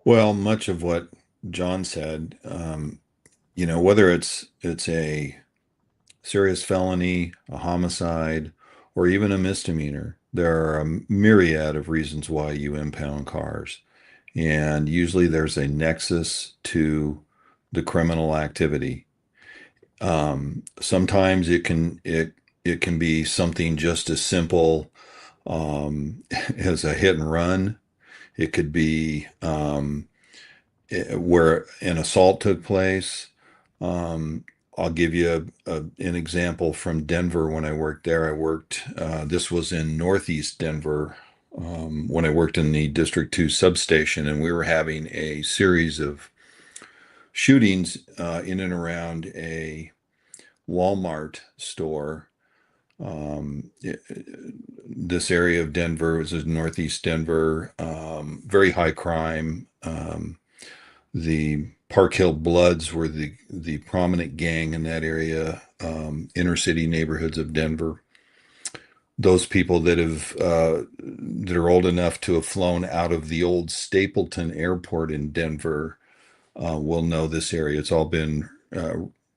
Well, much of what John said, whether it's a serious felony, a homicide, or even a misdemeanor, there are a myriad of reasons why you impound cars. And usually there's a nexus to the criminal activity. Sometimes it can be something just as simple as a hit and run. It could be where an assault took place. I'll give you an example from Denver. When I worked there, this was in Northeast Denver, when I worked in the District 2 substation, and we were having a series of shootings in and around a Walmart store. This area of Denver was in Northeast Denver, very high crime. The Park Hill Bloods were the prominent gang in that area, inner city neighborhoods of Denver. Those people that are old enough to have flown out of the old Stapleton Airport in Denver will know this area. It's all been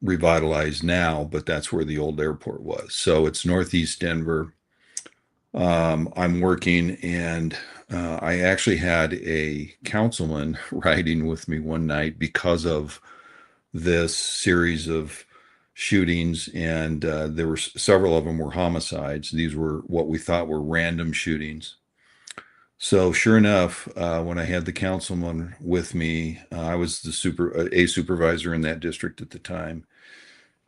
revitalized now, but that's where the old airport was. So it's Northeast Denver. I'm working, and I actually had a councilman riding with me one night because of this series of shootings, and there were several of them were homicides. These were what we thought were random shootings. So sure enough, when I had the councilman with me, I was the supervisor in that district at the time.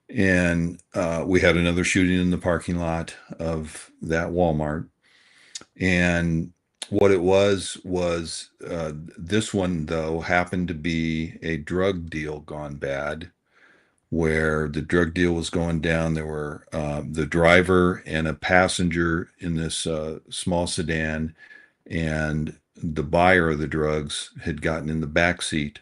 And we had another shooting in the parking lot of that Walmart. And what it was this one, though, happened to be a drug deal gone bad, where the drug deal was going down. There were the driver and a passenger in this small sedan, and the buyer of the drugs had gotten in the back seat.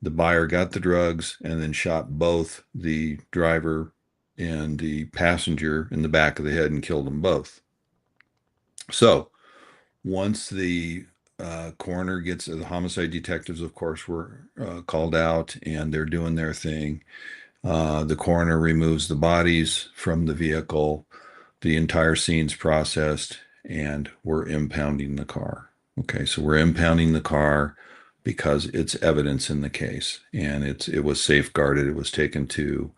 The buyer got the drugs and then shot both the driver and the passenger in the back of the head and killed them both. So once the coroner gets, the homicide detectives, of course, were called out, and they're doing their thing. The coroner removes the bodies from the vehicle. The entire scene's processed, and we're impounding the car. Okay, so we're impounding the car because it's evidence in the case, and it was safeguarded. It was taken to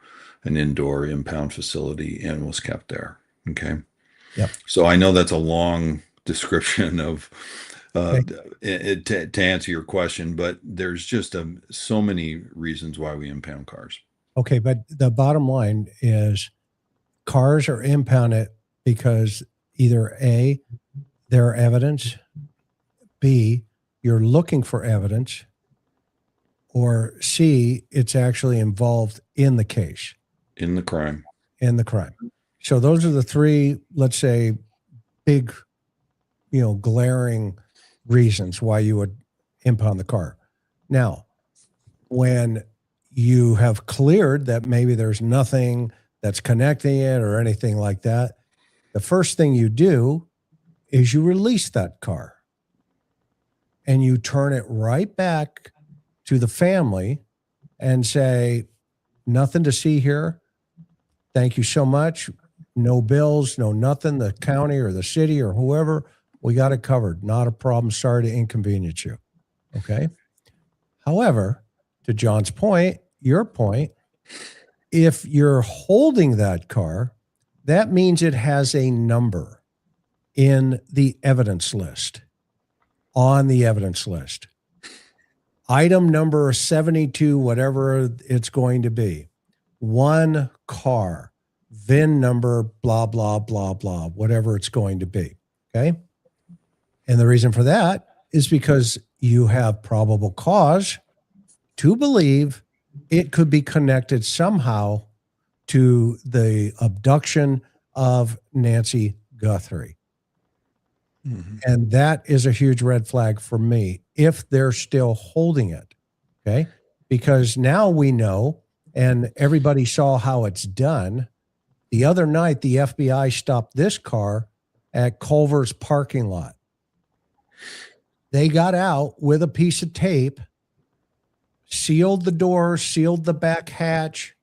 an indoor impound facility and was kept there. Okay. Yep. So I know that's a long description of Okay. to answer your question, but there's just so many reasons why we impound cars. Okay, but the bottom line is cars are impounded because either A, they're evidence, B, you're looking for evidence, or C, it's actually involved in the case. In the crime. In the crime. So those are the three, let's say, big, glaring reasons why you would impound the car. Now, when you have cleared that maybe there's nothing that's connecting it or anything like that, the first thing you do is you release that car and you turn it right back to the family and say, nothing to see here. Thank you so much. No bills, no nothing. The county or the city or whoever, we got it covered. Not a problem. Sorry to inconvenience you. Okay. However, to John's point, your point, if you're holding that car, that means it has a number in the evidence list, on the evidence list. Item number 72, whatever it's going to be. One car, VIN number, blah, blah, blah, blah, whatever it's going to be. Okay. And the reason for that is because you have probable cause to believe it could be connected somehow to the abduction of Nancy Guthrie. Mm-hmm. And that is a huge red flag for me if they're still holding it. Okay. Because now we know, and everybody saw how it's done. The other night, the FBI stopped this car at Culver's parking lot. They got out with a piece of tape, sealed the door, sealed the back hatch,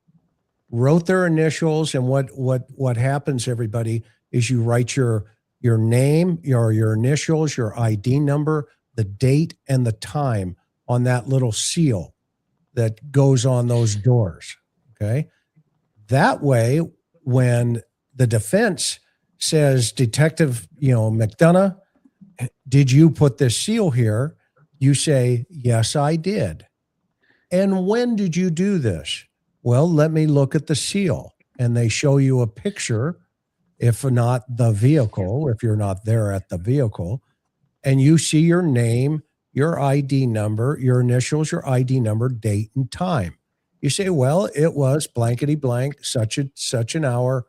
wrote their initials. And what happens, everybody, is you write your name, your initials, your ID number, the date, and the time on that little seal that goes on those doors. Okay. That way, when the defense says, Detective, McDonough, did you put this seal here? You say, yes, I did. And when did you do this? Well, let me look at the seal. And they show you a picture, if not the vehicle, if you're not there at the vehicle, and you see your name, your ID number, your initials, your ID number, date, and time. You say, well, it was blankety blank, such an hour.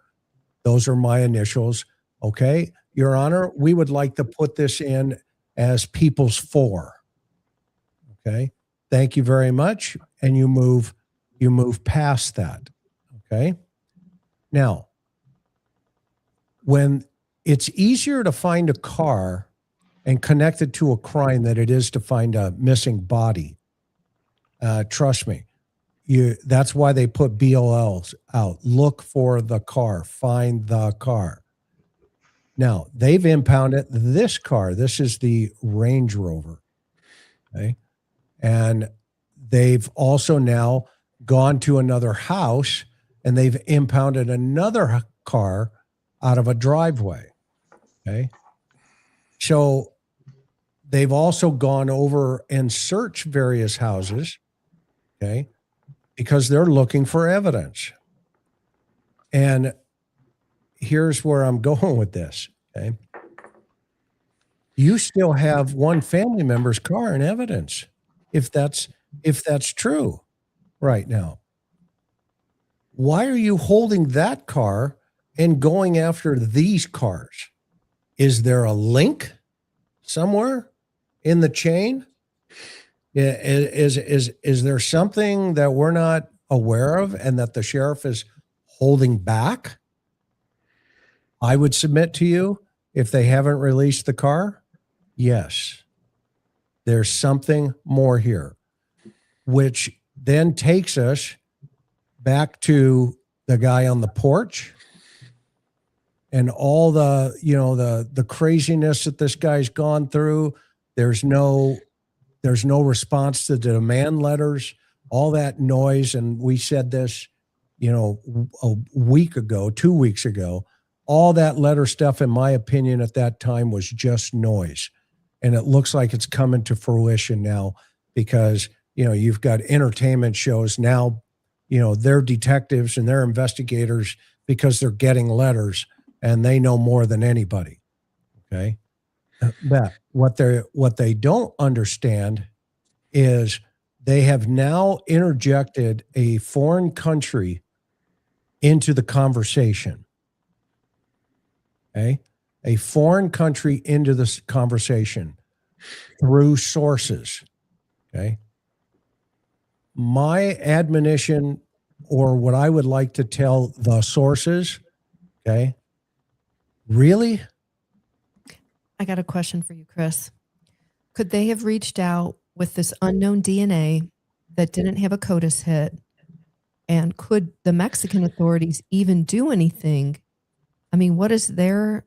Those are my initials. Okay, Your Honor, we would like to put this in as People's 4. Okay, thank you very much. And you move past that. Okay. Now, when it's easier to find a car and connect it to a crime than it is to find a missing body, trust me, that's why they put BLLs out. Look for the car, find the car. Now, they've impounded this car. This is the Range Rover. Okay. And they've also now gone to another house and they've impounded another car out of a driveway. Okay. So they've also gone over and searched various houses, okay, because they're looking for evidence. And here's where I'm going with this, okay? You still have one family member's car in evidence, if that's true right now. Why are you holding that car and going after these cars? Is there a link somewhere in the chain? Is there something that we're not aware of and that the sheriff is holding back? I would submit to you, if they haven't released the car, yes, there's something more here, which then takes us back to the guy on the porch and all the, the craziness that this guy's gone through. There's no response to the demand letters, all that noise. And we said this, a week ago, 2 weeks ago, all that letter stuff, in my opinion, at that time was just noise. And it looks like it's coming to fruition now because, you've got entertainment shows now, they're detectives and they're investigators because they're getting letters and they know more than anybody. Okay. But what they don't understand is they have now interjected a foreign country into the conversation. Okay. A foreign country into this conversation through sources. Okay. My admonition, or what I would like to tell the sources, okay, really? I got a question for you, Chris. Could they have reached out with this unknown DNA that didn't have a CODIS hit? And could the Mexican authorities even do anything? I mean, what is their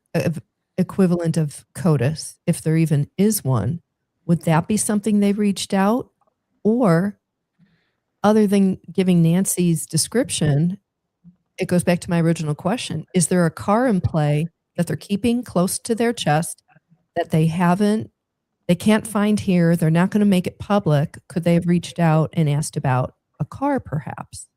equivalent of CODIS, if there even is one? Would that be something they reached out? Or other than giving Nancy's description, it goes back to my original question. Is there a car in play that they're keeping close to their chest that they can't find here? They're not going to make it public. Could they have reached out and asked about a car perhaps?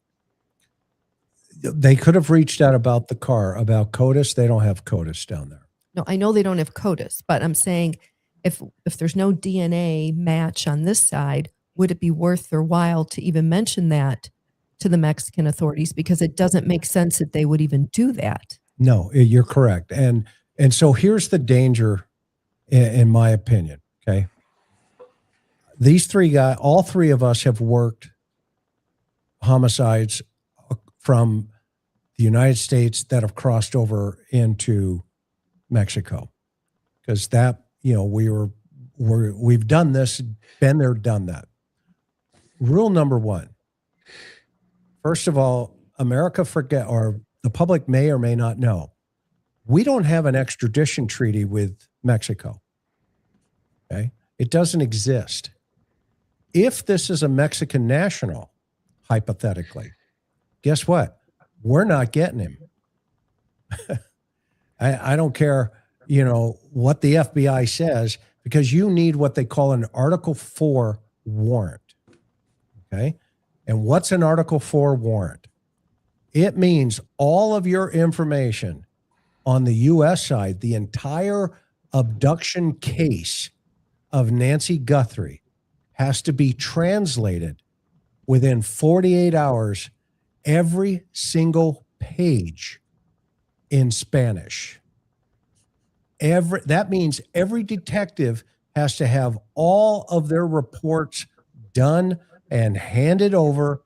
They could have reached out about the car, about CODIS. They don't have CODIS down there. No, I know they don't have CODIS, but I'm saying if there's no DNA match on this side, would it be worth their while to even mention that to the Mexican authorities? Because it doesn't make sense that they would even do that. No, you're correct. And so here's the danger, in my opinion. Okay. These three guys, all three of us have worked homicides from the United States that have crossed over into Mexico. Because that, we've done this, been there, done that. Rule number one, first of all, America or the public may or may not know, we don't have an extradition treaty with Mexico. Okay. It doesn't exist. If this is a Mexican national, hypothetically, guess what? We're not getting him. I don't care, what the FBI says, because you need what they call an Article 4 warrant. Okay. And what's an Article 4 warrant? It means all of your information on the U.S. side, the entire abduction case of Nancy Guthrie, has to be translated within 48 hours, every single page in Spanish. That means every detective has to have all of their reports done and handed over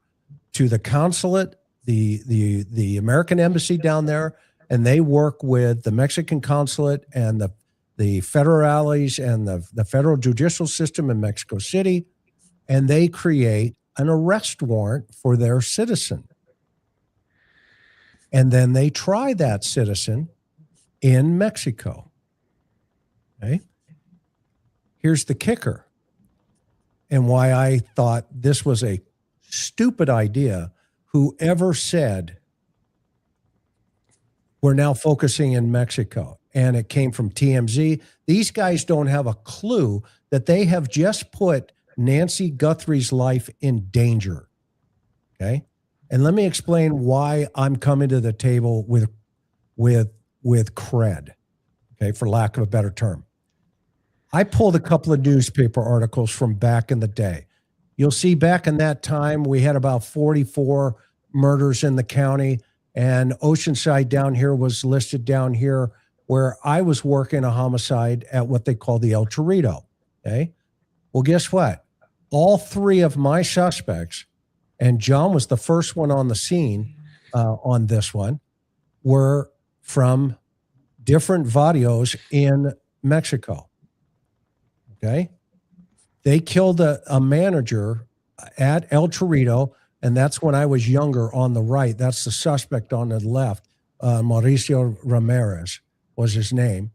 to the consulate, the American embassy down there, and they work with the Mexican consulate and the federales and the federal judicial system in Mexico City, and they create an arrest warrant for their citizen. And then they try that citizen in Mexico. Okay? Here's the kicker, and why I thought this was a stupid idea. Whoever said we're now focusing in Mexico, and it came from TMZ. These guys don't have a clue that they have just put Nancy Guthrie's life in danger. Okay. And let me explain why I'm coming to the table with cred. Okay. For lack of a better term. I pulled a couple of newspaper articles from back in the day. You'll see back in that time, we had about 44 murders in the county, and Oceanside down here was listed down here where I was working a homicide at what they call the El Torito. Okay. Well, guess what? All three of my suspects, and John was the first one on the scene on this one, were from different vadios in Mexico. Okay. They killed a manager at El Torito, and that's when I was younger on the right. That's the suspect on the left. Mauricio Ramirez was his name.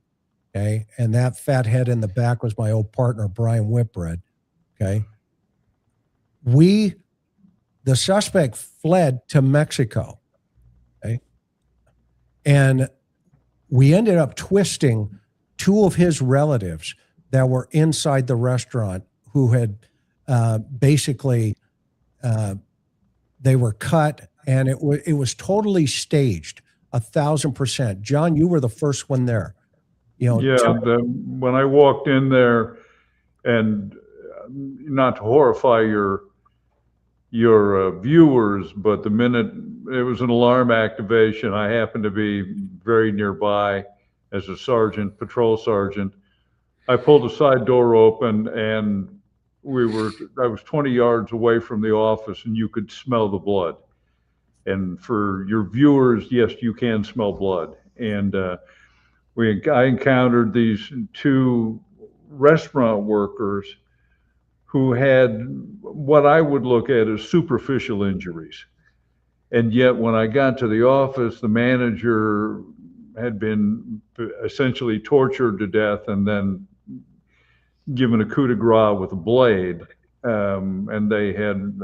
Okay. And that fat head in the back was my old partner, Brian Whitbread. Okay. The suspect fled to Mexico. Okay. And we ended up twisting two of his relatives that were inside the restaurant who had basically, they were cut, and it was totally staged, 1,000%. John, you were the first one there. You know, yeah, when I walked in there, and not to horrify your viewers, but the minute it was an alarm activation, I happened to be very nearby as a sergeant, patrol sergeant. I pulled the side door open, and I was 20 yards away from the office, and you could smell the blood. And for your viewers, yes, you can smell blood. And I encountered these two restaurant workers who had what I would look at as superficial injuries. And yet when I got to the office, the manager had been essentially tortured to death and then given a coup de grace with a blade. And they had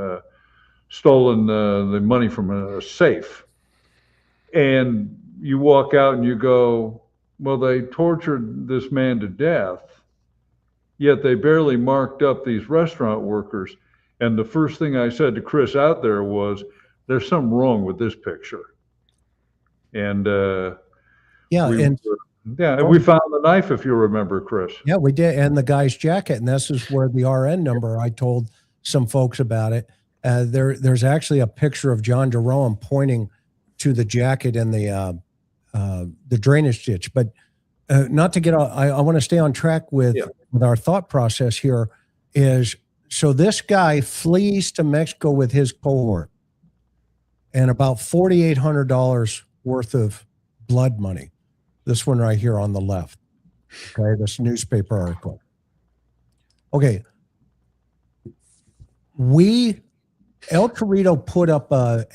stolen the money from a safe. And you walk out and you go, well, they tortured this man to death, yet they barely marked up these restaurant workers. And the first thing I said to Chris out there was, there's something wrong with this picture. And we found the knife, if you remember, Chris. Yeah, we did. And the guy's jacket. And this is where the RN number, I told some folks about it. There's actually a picture of John Jerome pointing to the jacket in the drainage ditch. But not to get out, I want to stay on track with our thought process here is, so this guy flees to Mexico with his cohort and about $4,800 worth of blood money. This one right here on the left. Okay, this newspaper article. Okay. El Torito put up a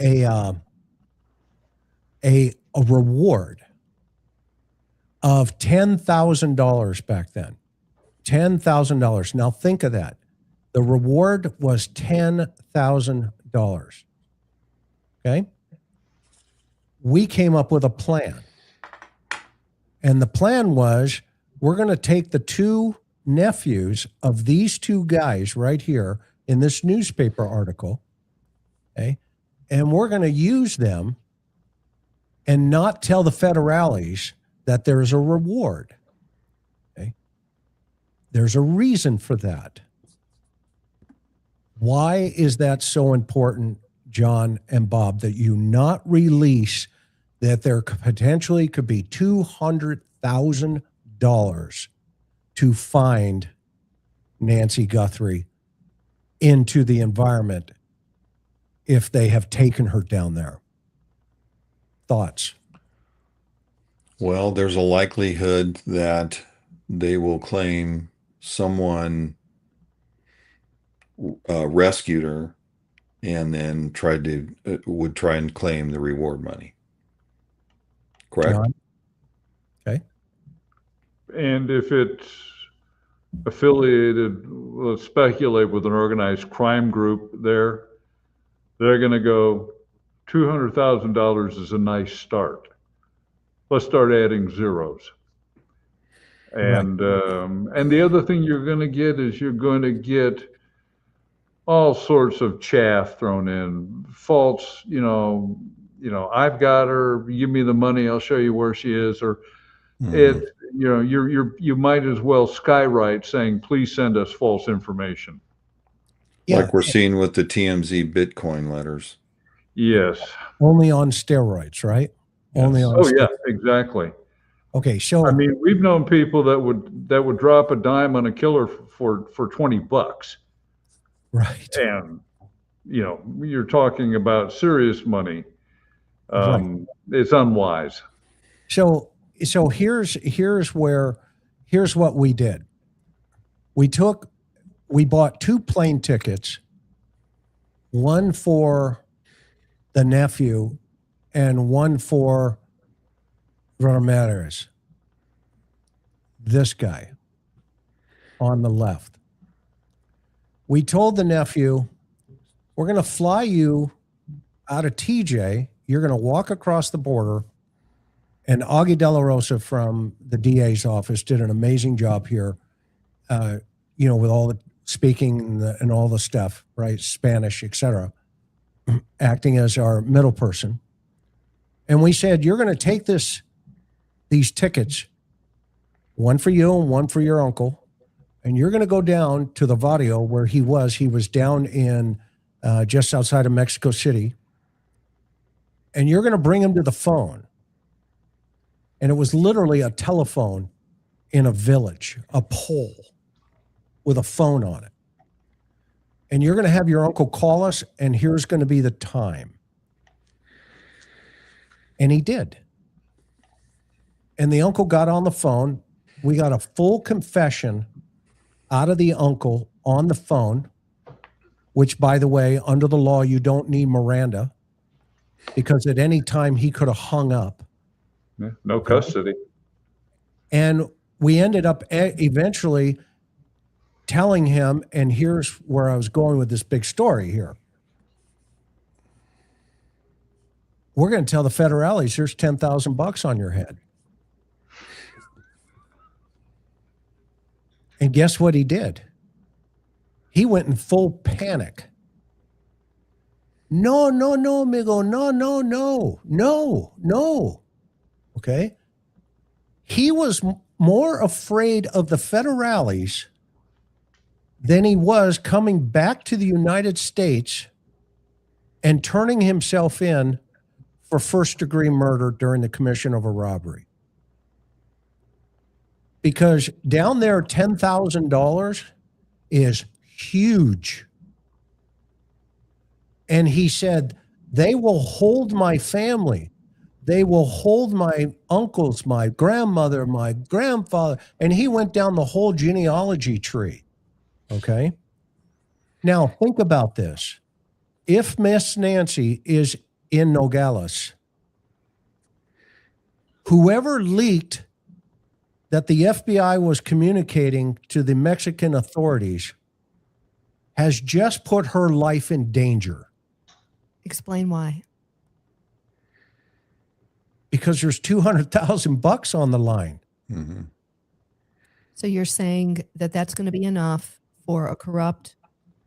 reward of $10,000 back then. $10,000. Now think of that. The reward was $10,000. Okay. We came up with a plan. And the plan was, we're going to take the two nephews of these two guys right here in this newspaper article. Okay. And we're going to use them and not tell the federales that there's a reward. Okay. There's a reason for that. Why is that so important, John and Bob, that you not release that there potentially could be $200,000 to find Nancy Guthrie into the environment if they have taken her down there? Thoughts? Well, there's a likelihood that they will claim someone rescued her and then would try and claim the reward money. Correct? John? Okay. And if it's affiliated, let's speculate, with an organized crime group there, they're going to go, $200,000 is a nice start. Let's start adding zeros. And the other thing you're going to get is you're going to get all sorts of chaff thrown in, false, I've got her, give me the money, I'll show you where she is, or it, you might as well skywrite saying, please send us false information. Yeah. Like we're seeing with the TMZ Bitcoin letters. Yes. Only on steroids, right? Yes. Only on Oh yeah, exactly. Okay, so I mean, we've known people that would drop a dime on a killer for $20. right. And you're talking about serious money. Right. It's unwise. So here's what we did. We bought 2 plane tickets, one for the nephew and one for Ramirez. This guy on the left. We told the nephew, we're going to fly you out of TJ. You're going to walk across the border. And Augie De La Rosa from the DA's office did an amazing job here, with all the speaking and all the stuff, right? Spanish, etc., acting as our middle person. And we said, you're going to take these tickets, one for you and one for your uncle, and you're going to go down to the Vadio where he was. He was down in just outside of Mexico City. And you're going to bring him to the phone. And it was literally a telephone in a village, a pole with a phone on it. And you're going to have your uncle call us, and here's going to be the time. And he did. And the uncle got on the phone. We got a full confession out of the uncle on the phone, which, by the way, under the law, you don't need Miranda, because at any time he could have hung up. Yeah, no custody. And we ended up eventually telling him, and here's where I was going with this big story here. We're going to tell the federales, here's $10,000 on your head. And guess what he did? He went in full panic. No, amigo. No. Okay. He was more afraid of the federales than he was coming back to the United States and turning himself in for first-degree murder during the commission of a robbery. Because down there, $10,000 is huge. And he said, they will hold my family. They will hold my uncles, my grandmother, my grandfather. And he went down the whole genealogy tree. Okay. Now think about this. If Miss Nancy is in Nogales, whoever leaked that the FBI was communicating to the Mexican authorities has just put her life in danger. Explain why. Because there's $200,000 on the line. Mm-hmm. So you're saying that that's going to be enough for a corrupt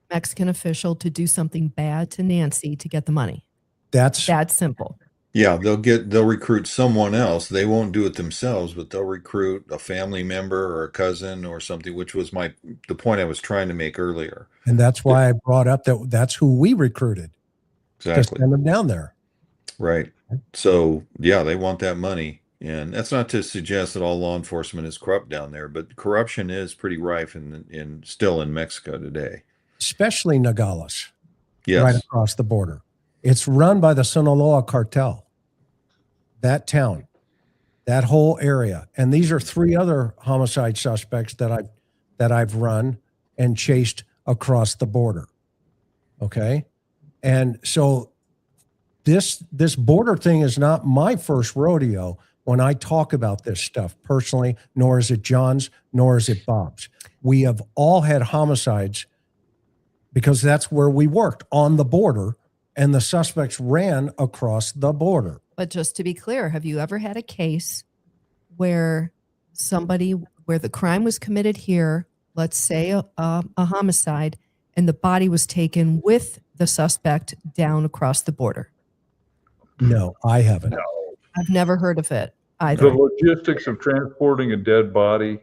Mexican official to do something bad to Nancy to get the money? That's simple. Yeah, they'll recruit someone else. They won't do it themselves, but they'll recruit a family member or a cousin or something, which was the point I was trying to make earlier. And that's why I brought up that's who we recruited. Exactly. To send them down there. Right. So yeah, they want that money. And that's not to suggest that all law enforcement is corrupt down there, but corruption is pretty rife still in Mexico today. Especially Nogales. Yes. Right across the border. It's run by the Sinaloa cartel. That town, that whole area. And these are 3 other homicide suspects that I've run and chased across the border. Okay? And so this border thing is not my first rodeo when I talk about this stuff personally, nor is it John's, nor is it Bob's. We have all had homicides because that's where we worked, on the border, and the suspects ran across the border. But just to be clear, have you ever had a case where somebody where the crime was committed here, let's say a homicide, and the body was taken with the suspect down across the border? No, I haven't. I've never heard of it The either. logistics of transporting a dead body,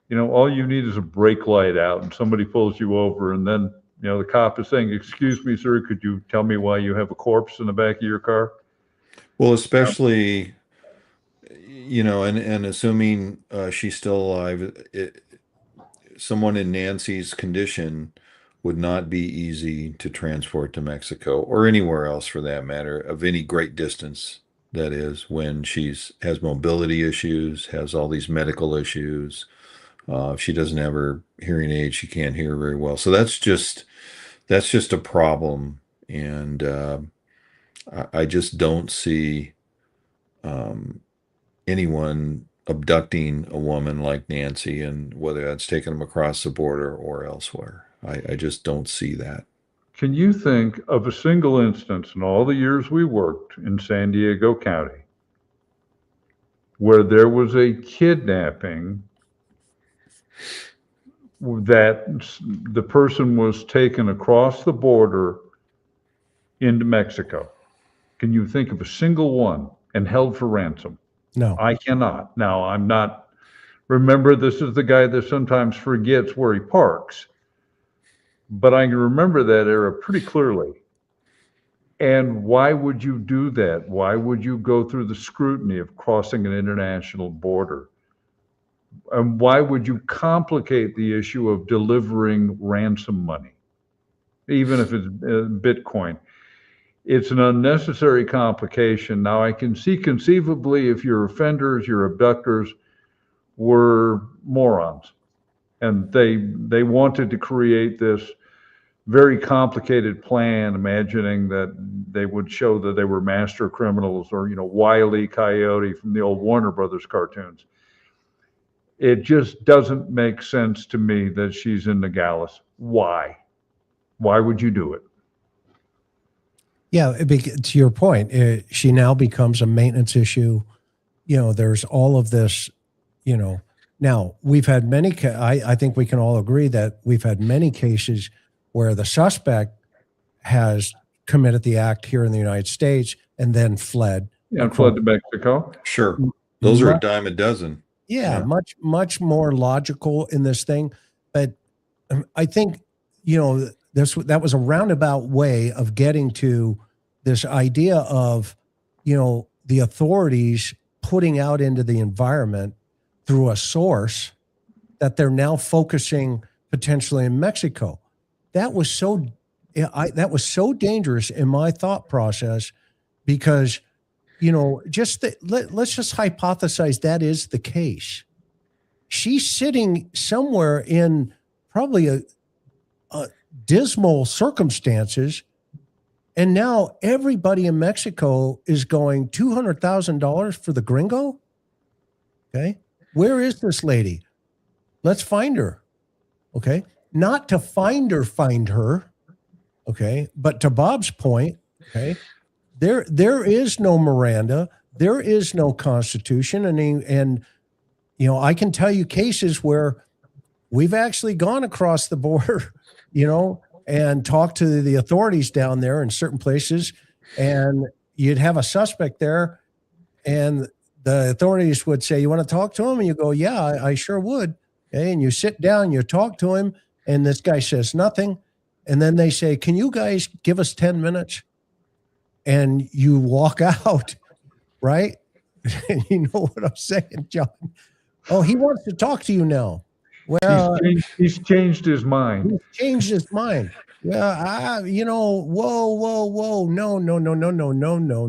you know, all you need is a brake light out and somebody pulls you over, and then, you know, the cop is saying, "Excuse me, sir, could you tell me why you have a corpse in the back of your car?" Well, especially, you know, and assuming she's still alive, someone in Nancy's condition would not be easy to transport to Mexico or anywhere else for that matter, of any great distance. That is, when has mobility issues, has all these medical issues. If she doesn't have her hearing aid, she can't hear very well. So that's just a problem, and I just don't see anyone abducting a woman like Nancy, and whether that's taking them across the border or elsewhere. I just don't see that. Can you think of a single instance in all the years we worked in San Diego County where there was a kidnapping that the person was taken across the border into Mexico? Can you think of a single one and held for ransom? No. I cannot. Now, I'm not, remember, this is the guy that sometimes forgets where he parks, but I can remember that era pretty clearly. And why would you do that? Why would you go through the scrutiny of crossing an international border? And why would you complicate the issue of delivering ransom money, even if it's Bitcoin? It's an unnecessary complication. Now, I can see conceivably if your offenders, your abductors were morons and they wanted to create this very complicated plan, imagining that they would show that they were master criminals, or, you know, Wile E. Coyote from the old Warner Brothers cartoons. It just doesn't make sense to me that she's in Nogales. Why? Why would you do it? Yeah, to your point, she now becomes a maintenance issue. You know, there's all of this, you know. Now, we've had many, I think we can all agree that we've had many cases where the suspect has committed the act here in the United States and then fled. Yeah, and fled to Mexico. Sure. Those are a dime a dozen. Yeah, much more logical in this thing. But I think, you know, that was a roundabout way of getting to this idea of, you know, the authorities putting out into the environment through a source that they're now focusing potentially in Mexico. That was so dangerous in my thought process, because, you know, let's just hypothesize that is the case. She's sitting somewhere in probably a dismal circumstances, and now everybody in Mexico is going $200,000 for the gringo. Okay, where is this lady? Let's find her. Okay, not to find her. Okay, but to Bob's point, okay, there is no Miranda, there is no Constitution, and you know, I can tell you cases where we've actually gone across the border, you know, and talked to the authorities down there in certain places, and you'd have a suspect there, and the authorities would say, "You want to talk to him?" And you go, "Yeah, I sure would." Okay, and you sit down, you talk to him, and this guy says nothing. And then they say, "Can you guys give us 10 minutes? And you walk out, right? And you know what I'm saying, John? Oh, he wants to talk to you now. Well, he's changed his mind. He's changed his mind. Well, you know, whoa.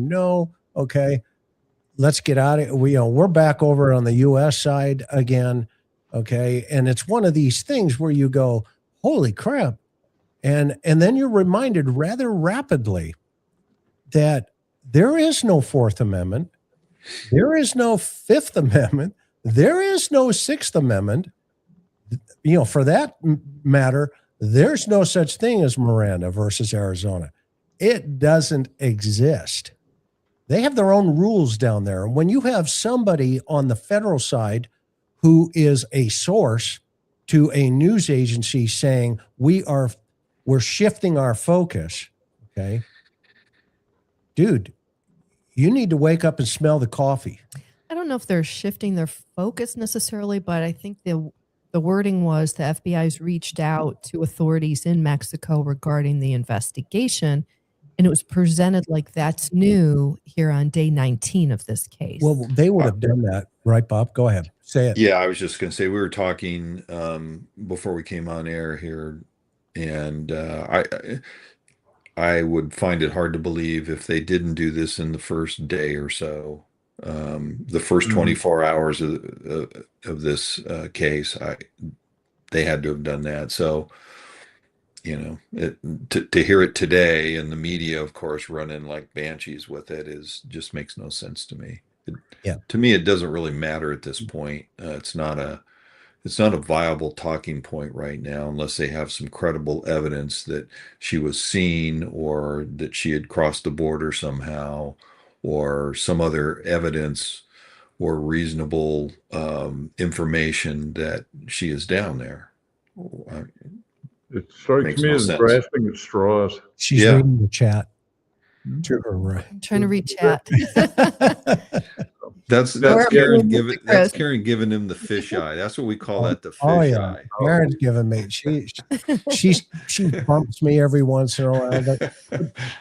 No. Okay, let's get out of it. We're back over on the U.S. side again. Okay, and it's one of these things where you go, holy crap. And then you're reminded rather rapidly that there is no Fourth Amendment. There is no Fifth Amendment. There is no Sixth Amendment. You know, for that matter, there's no such thing as Miranda versus Arizona. It doesn't exist. They have their own rules down there. And when you have somebody on the federal side who is a source to a news agency saying we're shifting our focus. Okay. Dude, you need to wake up and smell the coffee. I don't know if they're shifting their focus necessarily, but I think the wording was the FBI's reached out to authorities in Mexico regarding the investigation, and it was presented like that's new here on day 19 of this case. Well, they would have done that, right, Bob? Go ahead. Say it. Yeah, I was just going to say, we were talking before we came on air here, and I would find it hard to believe if they didn't do this in the first day or so. The first 24 hours of this case, they had to have done that. So, you know, to hear it today and the media, of course, running like banshees with it just makes no sense to me. To me, it doesn't really matter at this point. It's not a viable talking point right now, unless they have some credible evidence that she was seen or that she had crossed the border somehow, or some other evidence or reasonable information that she is down there. It strikes me as grasping at straws. She's reading the chat. I'm trying to read chat. That's Karen giving him the fish eye. That's what we call that, the fish eye. Karen's giving me she bumps me every once in a while. But,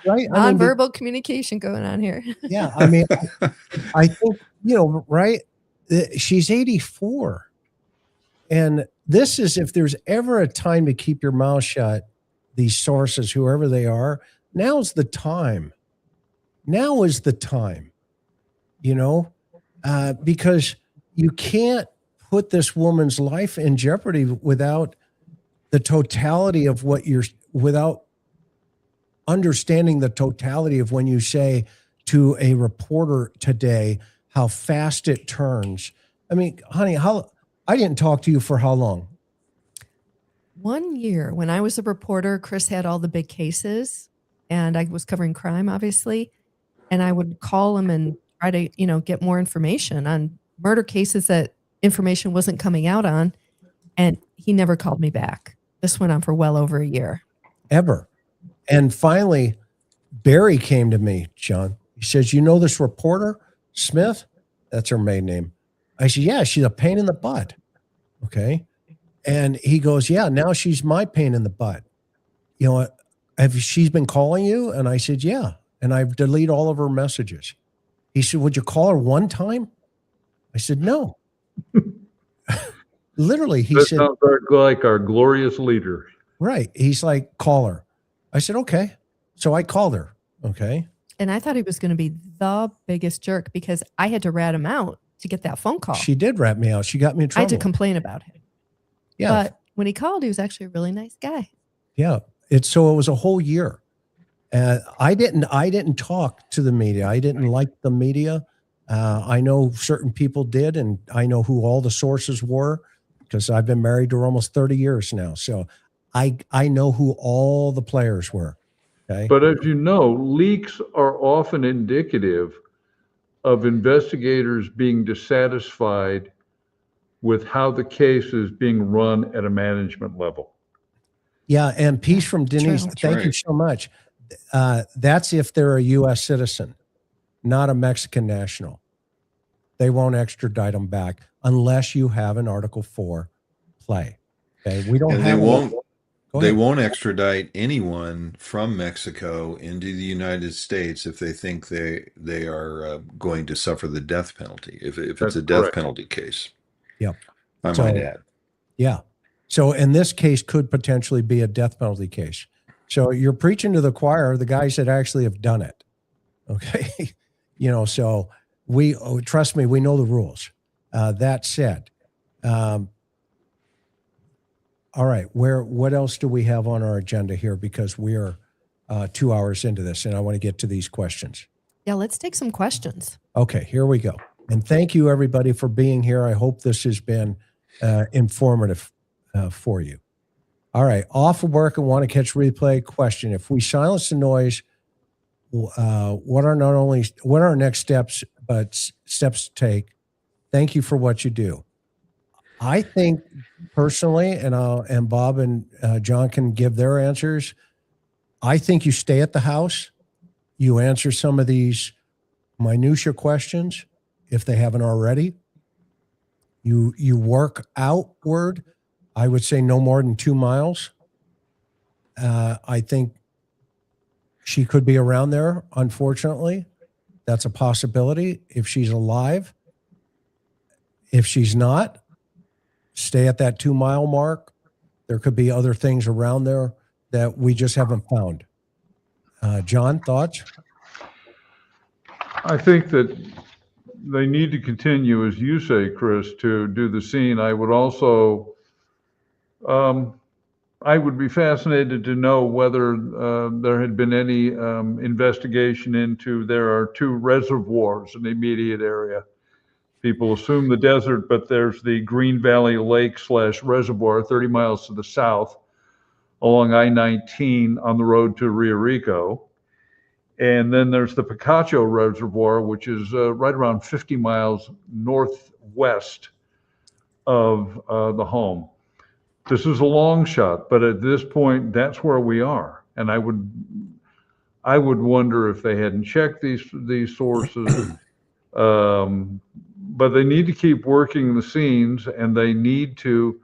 right? Non-verbal communication going on here. Yeah, I mean, I think, you know, right? She's 84. And this is, if there's ever a time to keep your mouth shut, these sources, whoever they are, now's the time. Now is the time, you know, because you can't put this woman's life in jeopardy without the totality of without understanding the totality of when you say to a reporter today how fast it turns. I mean, honey, I didn't talk to you for how long? 1 year. When I was a reporter, Chris had all the big cases and I was covering crime, obviously. And I would call him and try to, you know, get more information on murder cases that information wasn't coming out on. And he never called me back. This went on for well over a year. Ever. And finally, Barry came to me, John. He says, you know this reporter, Smith? That's her maiden name. I said, yeah, she's a pain in the butt. Okay. And he goes, yeah, now she's my pain in the butt. You know, she's been calling you? And I said, yeah. And I've deleted all of her messages. He said, would you call her one time? I said, no. Literally, he said. That sounds like our glorious leader. Right. He's like, call her. I said, okay. So I called her. Okay. And I thought he was going to be the biggest jerk because I had to rat him out to get that phone call. She did rat me out. She got me in trouble. I had to complain about him. Yeah. But when he called, he was actually a really nice guy. Yeah. So it was a whole year. I didn't talk to the media. I didn't like the media. I know certain people did, and I know who all the sources were because I've been married to her almost 30 years now. So I know who all the players were. Okay. But as you know, leaks are often indicative of investigators being dissatisfied with how the case is being run at a management level. Yeah. And piece from Denise. Thank you so much. That's if they're a U.S. citizen, not a Mexican national. They won't extradite them back unless you have an Article 4 play. Okay. We don't have. They won't extradite anyone from Mexico into the United States if they think they are going to suffer the death penalty. If it's a death penalty case. Yep. I might add. Yeah. So in this case could potentially be a death penalty case. So you're preaching to the choir, the guys that actually have done it. Okay. You know, so trust me, we know the rules. That said, all right, what else do we have on our agenda here? Because we are 2 hours into this and I want to get to these questions. Yeah, let's take some questions. Okay, here we go. And thank you everybody for being here. I hope this has been informative for you. All right, off of work and want to catch replay question. If we silence the noise, what are our next steps, but steps to take? Thank you for what you do. I think personally, and Bob and John can give their answers. I think you stay at the house, you answer some of these minutia questions if they haven't already. You work outward. I would say no more than 2 miles. I think she could be around there. Unfortunately, that's a possibility if she's alive. If she's not, stay at that 2 mile mark. There could be other things around there that we just haven't found. John, thoughts? I think that they need to continue, as you say, Chris, to do the scene. I would also, I would be fascinated to know whether there had been any investigation into, there are 2 reservoirs in the immediate area. People assume the desert, but there's the Green Valley Lake / reservoir 30 miles to the south along I-19 on the road to Rio Rico. And then there's the Picacho Reservoir, which is right around 50 miles northwest of the home. This is a long shot, but at this point, that's where we are. And I would wonder if they hadn't checked these sources. But they need to keep working the scenes, and they need to.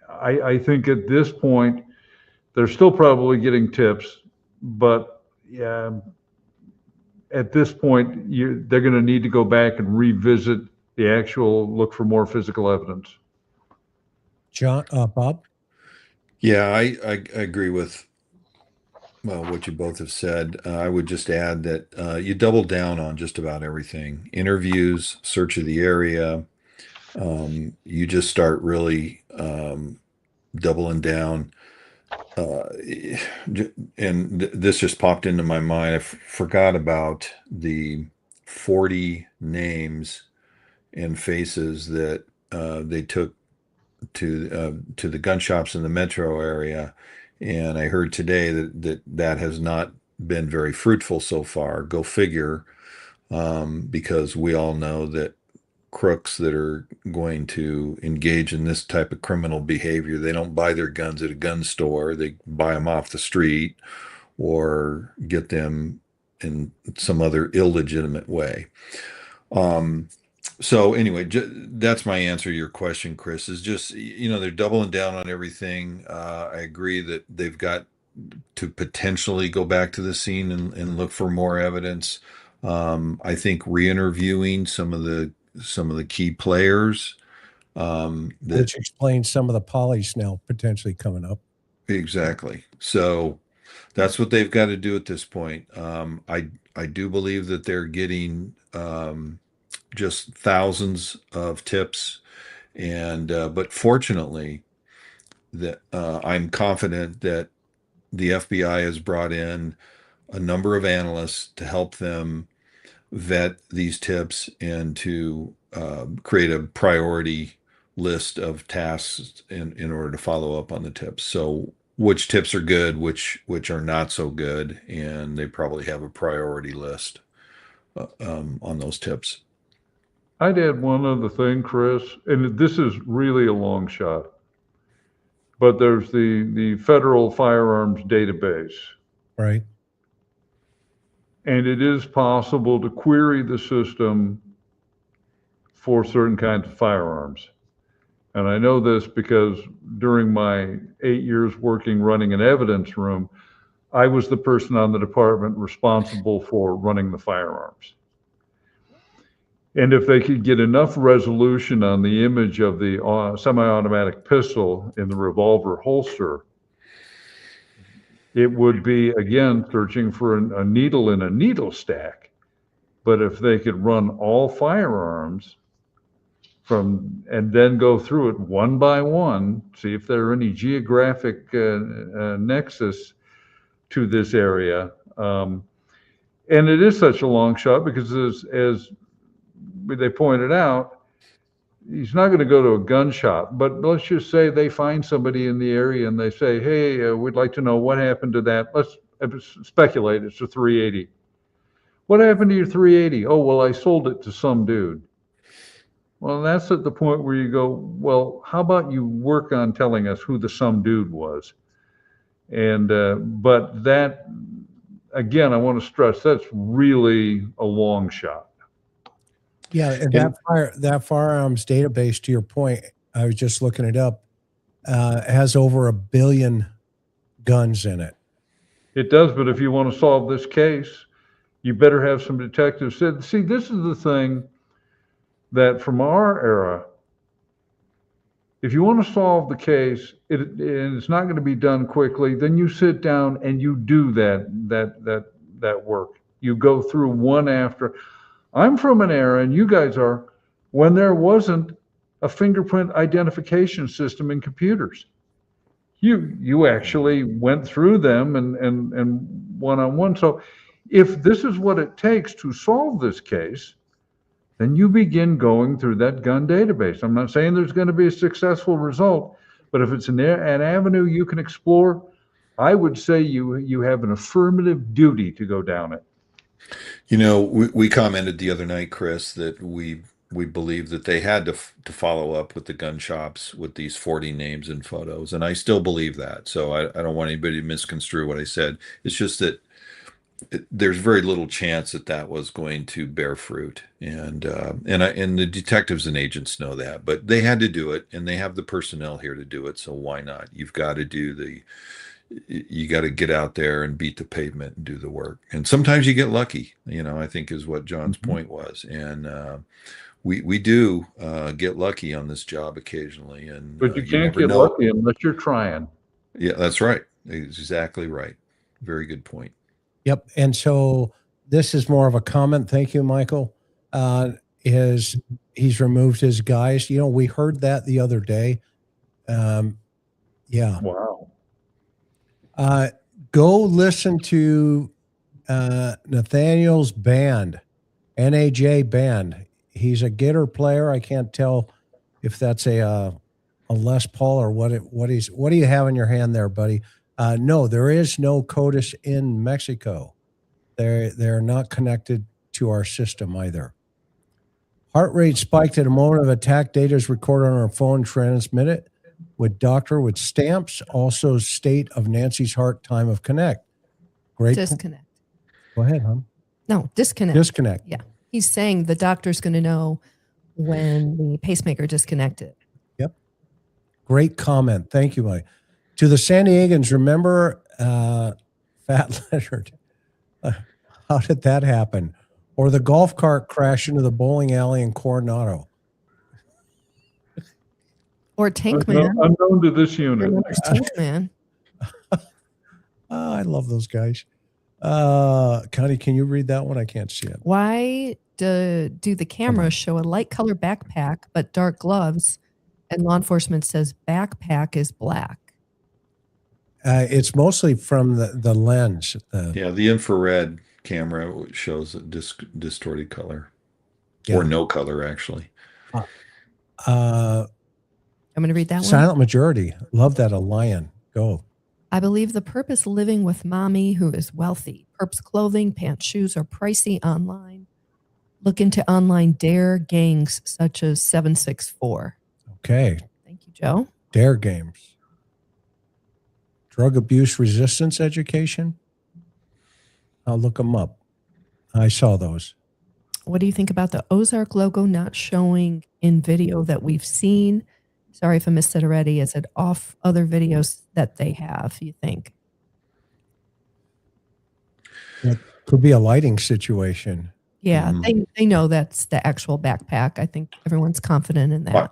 I think at this point, they're still probably getting tips, but yeah, at this point, they're going to need to go back and revisit the actual, look for more physical evidence. John, Bob? Yeah, I agree with what you both have said. I would just add that you double down on just about everything. Interviews, search of the area. You just start really doubling down. And this just popped into my mind. I forgot about the 40 names and faces that they took to the gun shops in the metro area. And I heard today that has not been very fruitful so far. Go figure, because we all know that crooks that are going to engage in this type of criminal behavior, they don't buy their guns at a gun store. They buy them off the street or get them in some other illegitimate way. So anyway, that's my answer to your question, Chris, is just, they're doubling down on everything. I agree that they've got to potentially go back to the scene and look for more evidence. I think re-interviewing some of the key players. Which explains some of the polys now potentially coming up. Exactly. So that's what they've got to do at this point. I do believe that they're getting just thousands of tips, and but fortunately, that I'm confident that the FBI has brought in a number of analysts to help them vet these tips and to create a priority list of tasks in order to follow up on the tips. So which tips are good, which are not so good, and they probably have a priority list on those tips. I'd add one other thing, Chris, and this is really a long shot, but there's the federal firearms database. Right. And it is possible to query the system for certain kinds of firearms. And I know this because during my 8 years running an evidence room, I was the person on the department responsible for running the firearms. And if they could get enough resolution on the image of the semi-automatic pistol in the revolver holster, it would be, again, searching for a needle in a needle stack. But if they could run all firearms and then go through it one by one, see if there are any geographic nexus to this area. And it is such a long shot because as they pointed out, he's not going to go to a gun shop, but let's just say they find somebody in the area and they say, hey, we'd like to know what happened to that. Let's speculate it's a 380. What happened to your 380? Oh, well, I sold it to some dude. Well, that's at the point where you go, well, how about you work on telling us who the some dude was? And, but that, again, I want to stress, that's really a long shot. Yeah, and that firearms database, to your point, I was just looking it up, has over 1 billion guns in it. It does, but if you want to solve this case, you better have some detectives. See, this is the thing that from our era, if you want to solve the case, and it's not going to be done quickly, then you sit down and you do that work. You go through one after. I'm from an era, and you guys are, when there wasn't a fingerprint identification system in computers. You actually went through them and one-on-one. So if this is what it takes to solve this case, then you begin going through that gun database. I'm not saying there's going to be a successful result, but if it's an avenue you can explore, I would say you have an affirmative duty to go down it. You know, we commented the other night, Chris, that we believe that they had to follow up with the gun shops with these 40 names and photos, and I still believe that. So I don't want anybody to misconstrue what I said. It's just that there's very little chance that was going to bear fruit, and the detectives and agents know that, but they had to do it, and they have the personnel here to do it. So why not? You got to get out there and beat the pavement and do the work. And sometimes you get lucky, I think is what John's point was. And we do get lucky on this job occasionally. And but you can't get lucky unless you're trying. Yeah, that's right. Exactly right. Very good point. Yep. And so this is more of a comment. Thank you, Michael. He's removed his guys. We heard that the other day. Yeah. Wow. Go listen to Nathaniel's band, NAJ band. He's a guitar player. I can't tell if that's a Les Paul or what do you have in your hand there, buddy? No, there is no CODIS in Mexico. They're not connected to our system either. Heart rate spiked at a moment of attack. Data is recorded on our phone, transmitted with doctor with stamps. Also state of Nancy's heart, time of connect. Great. Disconnect. Go ahead, hon. No, disconnect. Disconnect. Yeah. He's saying the doctor's going to know when the pacemaker disconnected. Yep. Great comment. Thank you, Mike. To the San Diegans, remember Fat Leonard? How did that happen? Or the golf cart crash into the bowling alley in Coronado? Or Tank Man. Unknown to this unit. Tank Man. I love those guys. Connie, can you read that one? I can't see it. Why do the cameras show a light color backpack but dark gloves, and law enforcement says backpack is black? It's mostly from the lens. The infrared camera shows a distorted color, or no color, actually. I'm going to read that one. Silent majority. Love that. A lion. Go. I believe the perp is living with mommy who is wealthy. Perp's clothing, pants, shoes are pricey online. Look into online dare gangs such as 764. Okay. Thank you, Joe. Dare games. Drug abuse resistance education. I'll look them up. I saw those. What do you think about the Ozark logo not showing in video that we've seen? Sorry if I missed it already. Is it off other videos that they have, you think? It could be a lighting situation. Yeah, they know that's the actual backpack. I think everyone's confident in that.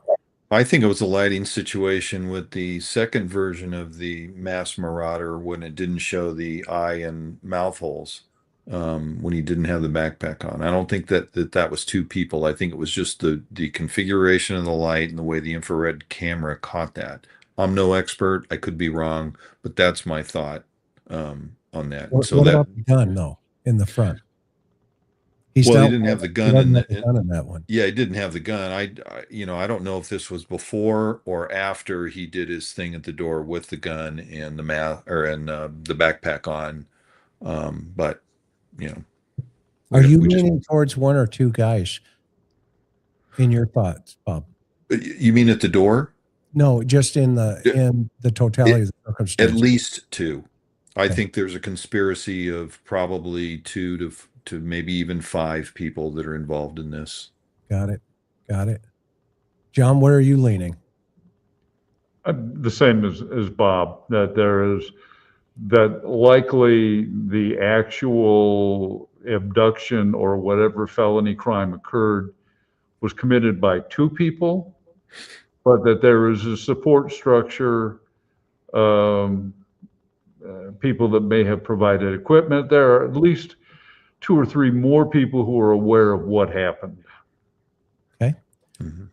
I think it was a lighting situation with the second version of the Mass Marauder when it didn't show the eye and mouth holes, when he didn't have the backpack on. I don't think that was two people. I think it was just the configuration of the light and the way the infrared camera caught that. I'm no expert. I could be wrong, but that's my thought on that. What about the gun, though, in the front? He didn't have the gun in that one. Yeah, he didn't have the gun. I don't know if this was before or after he did his thing at the door with the gun and the the backpack on. But are you leaning towards one or two guys? in your thoughts, Bob? You mean at the door? No, just in the totality of the At circumstances. least two. I Okay. think there's a conspiracy of probably 2 to maybe even 5 people that are involved in this. Got it. Got it. John, where are you leaning? The same as Bob, that there is, that likely the actual abduction or whatever felony crime occurred was committed by 2 people, but that there is a support structure, people that may have provided equipment. There are at least 2 or 3 more people who are aware of what happened. Okay. Mm-hmm.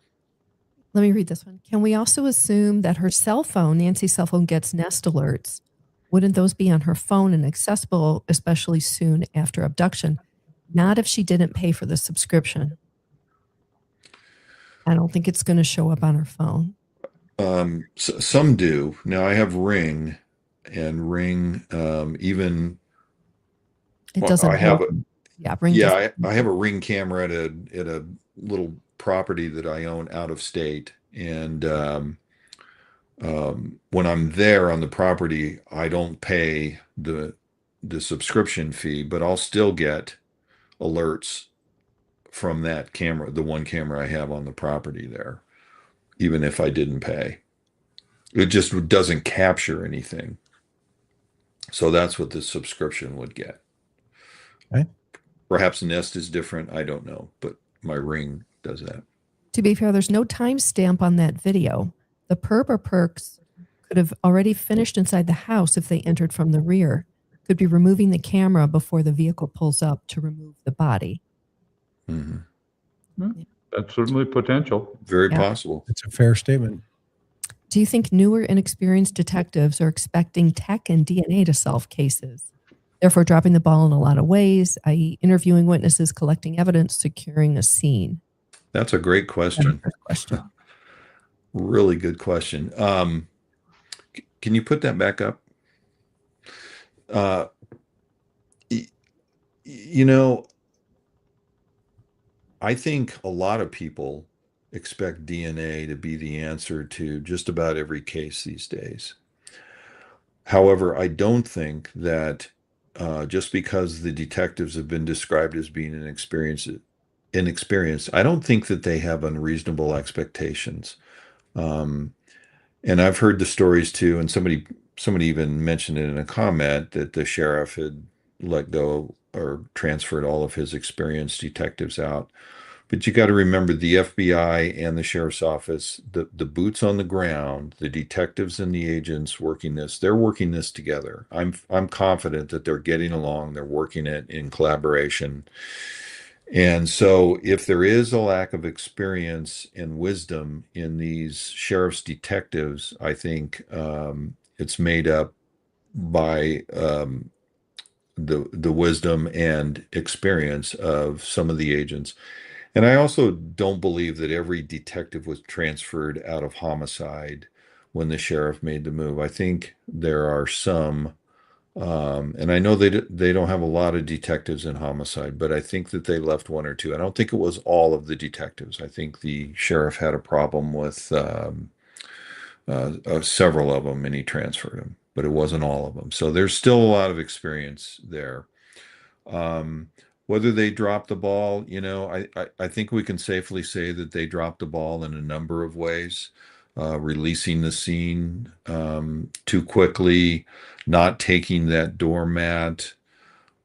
Let me read this one. Can we also assume that her cell phone, Nancy's cell phone, gets Nest alerts? Wouldn't those be on her phone and accessible, especially soon after abduction? Not if she didn't pay for the subscription. I don't think it's going to show up on her phone. Some do. Now I have Ring, and Ring even. It doesn't. I have Ring. Yeah, I have a Ring camera at a little property that I own out of state, and when I'm there on the property, I don't pay the subscription fee, but I'll still get alerts from that camera, the one camera I have on the property there, even if I didn't pay. It just doesn't capture anything. So that's what the subscription would get. Okay. Perhaps Nest is different. I don't know, but my Ring does that. To be fair, there's no timestamp on that video. The perp or perks could have already finished inside the house if they entered from the rear. Could be removing the camera before the vehicle pulls up to remove the body. Mm-hmm. That's certainly potential. Very possible. It's a fair statement. Do you think newer, inexperienced detectives are expecting tech and DNA to solve cases, therefore dropping the ball in a lot of ways, i.e. interviewing witnesses, collecting evidence, securing a scene? That's a great question. Question. Really good question. Can you put that back up? You know, I think a lot of people expect DNA to be the answer to just about every case these days. However, I don't think that just because the detectives have been described as being inexperienced, I don't think that they have unreasonable expectations. And I've heard the stories too, and somebody even mentioned it in a comment that the sheriff had let go or transferred all of his experienced detectives out. But you got to remember the FBI and the sheriff's office, the boots on the ground, the detectives and the agents working this, they're working this together. I'm confident that they're getting along, they're working it in collaboration. And so if there is a lack of experience and wisdom in these sheriff's detectives, I think it's made up by the wisdom and experience of some of the agents. And I also don't believe that every detective was transferred out of homicide when the sheriff made the move. I think there are some, and I know they don't have a lot of detectives in homicide, but I think that they left 1 or 2. I don't think it was all of the detectives. I think the sheriff had a problem with several of them, and he transferred them, but it wasn't all of them. So there's still a lot of experience there. Whether they dropped the ball, you know, I think we can safely say that they dropped the ball in a number of ways. Releasing the scene too quickly, not taking that doormat.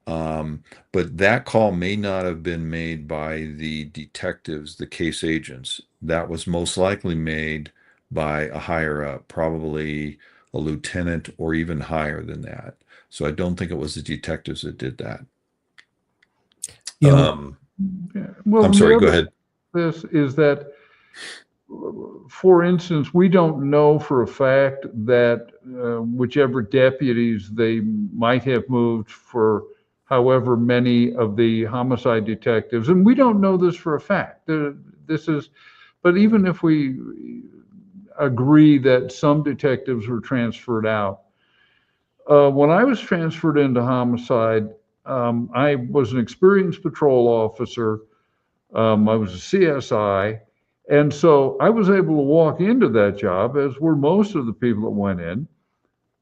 But that call may not have been made by the detectives, the case agents. That was most likely made by a higher up, probably a lieutenant or even higher than that. So I don't think it was the detectives that did that. Well, I'm sorry, go ahead. This is that, for instance, we don't know for a fact that whichever deputies they might have moved for however many of the homicide detectives, and we don't know this for a fact. But even if we agree that some detectives were transferred out, when I was transferred into homicide, I was an experienced patrol officer. I was a CSI. And so I was able to walk into that job, as were most of the people that went in,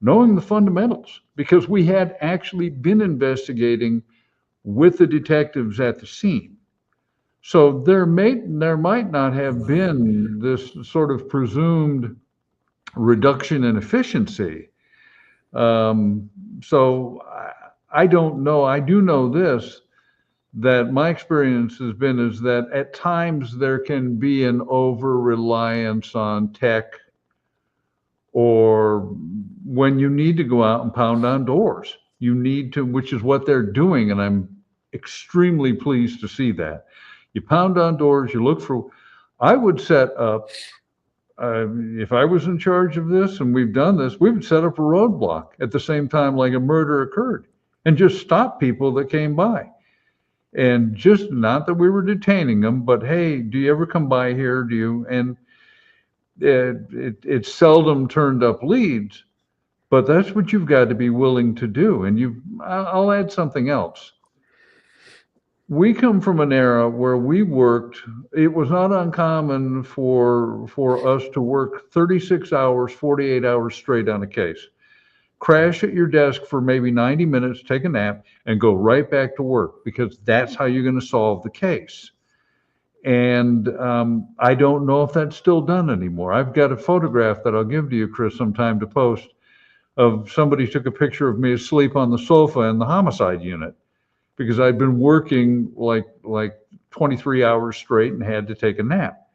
knowing the fundamentals, because we had actually been investigating with the detectives at the scene. So there might not have been this sort of presumed reduction in efficiency. So I don't know. I do know this, that my experience has been is that at times there can be an over-reliance on tech, or when you need to go out and pound on doors, you need to, which is what they're doing. And I'm extremely pleased to see that. You pound on doors, you look for, I would set up, if I was in charge of this and we've done this, we would set up a roadblock at the same time like a murder occurred and just stop people that came by. And just, not that we were detaining them, but hey, do you ever come by here? Do you? And it seldom turned up leads, but that's what you've got to be willing to do. And I'll add something else. We come from an era where we worked, it was not uncommon for us to work 36 hours, 48 hours straight on a case. Crash at your desk for maybe 90 minutes, take a nap, and go right back to work, because that's how you're going to solve the case. And I don't know if that's still done anymore. I've got a photograph that I'll give to you, Chris, sometime to post, of somebody took a picture of me asleep on the sofa in the homicide unit, because I'd been working like 23 hours straight and had to take a nap.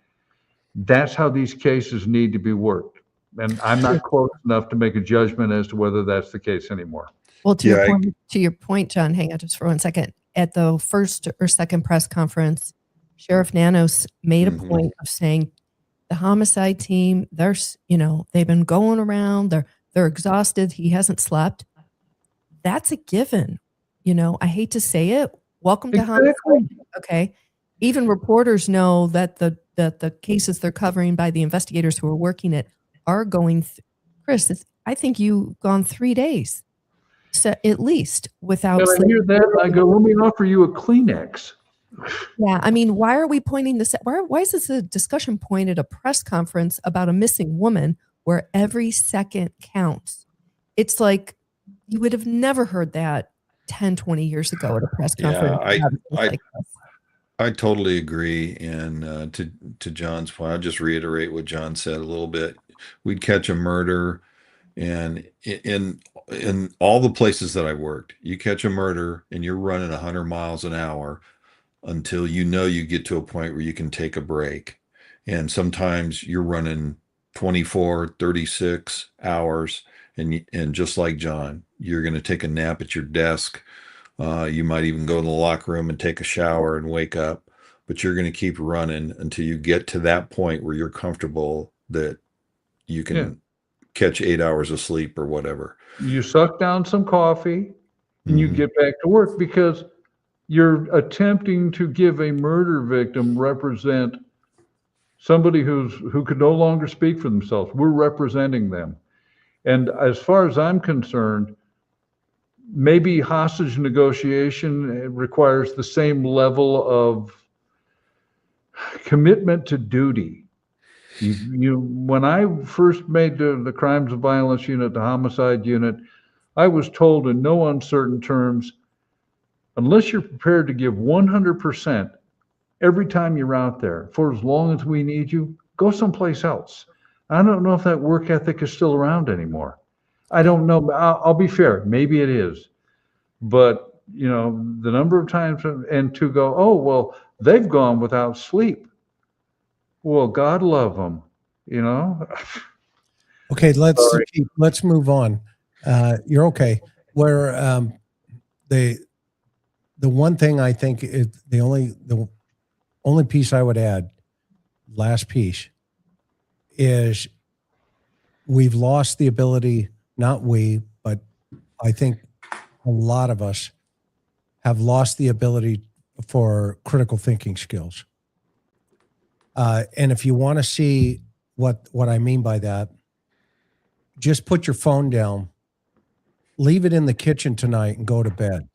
That's how these cases need to be worked. And I'm not close enough to make a judgment as to whether that's the case anymore. Well, to your point, John, hang on just for 1 second. At the first or second press conference, Sheriff Nanos made a point of saying the homicide team, they've been going around, they're exhausted, he hasn't slept. That's a given. I hate to say it. Welcome to homicide. Okay. Even reporters know that the cases they're covering by the investigators who are working it are going. Chris, I think you've gone 3 days, so at least, without sleep. I hear that, and I go, let me offer you a Kleenex. Yeah, I mean, why are we pointing this? Why is this a discussion point at a press conference about a missing woman where every second counts? It's like you would have never heard that 10, 20 years ago at a press conference. Yeah, I totally agree. And to John's point, I'll just reiterate what John said a little bit. We'd catch a murder, and in all the places that I worked, you catch a murder and you're running 100 miles an hour until you get to a point where you can take a break. And sometimes you're running 24, 36 hours. And just like John, you're going to take a nap at your desk. You might even go in the locker room and take a shower and wake up, but you're going to keep running until you get to that point where you're comfortable that you can catch 8 hours of sleep or whatever. You suck down some coffee and you get back to work, because you're attempting to give a murder victim represent somebody who could no longer speak for themselves. We're representing them. And as far as I'm concerned, maybe hostage negotiation requires the same level of commitment to duty. When I first made the crimes of violence unit, the homicide unit, I was told in no uncertain terms, unless you're prepared to give 100% every time you're out there, for as long as we need you, go someplace else. I don't know if that work ethic is still around anymore. I don't know. I'll be fair. Maybe it is. But, the number of times, and to go, oh, well, they've gone without sleep. Well, God love them, Okay, let's move on. You're okay. Where the one thing I think is the only piece I would add, last piece, is we've lost the ability, not we, but I think a lot of us have lost the ability for critical thinking skills. And if you want to see what I mean by that, just put your phone down, leave it in the kitchen tonight, and go to bed.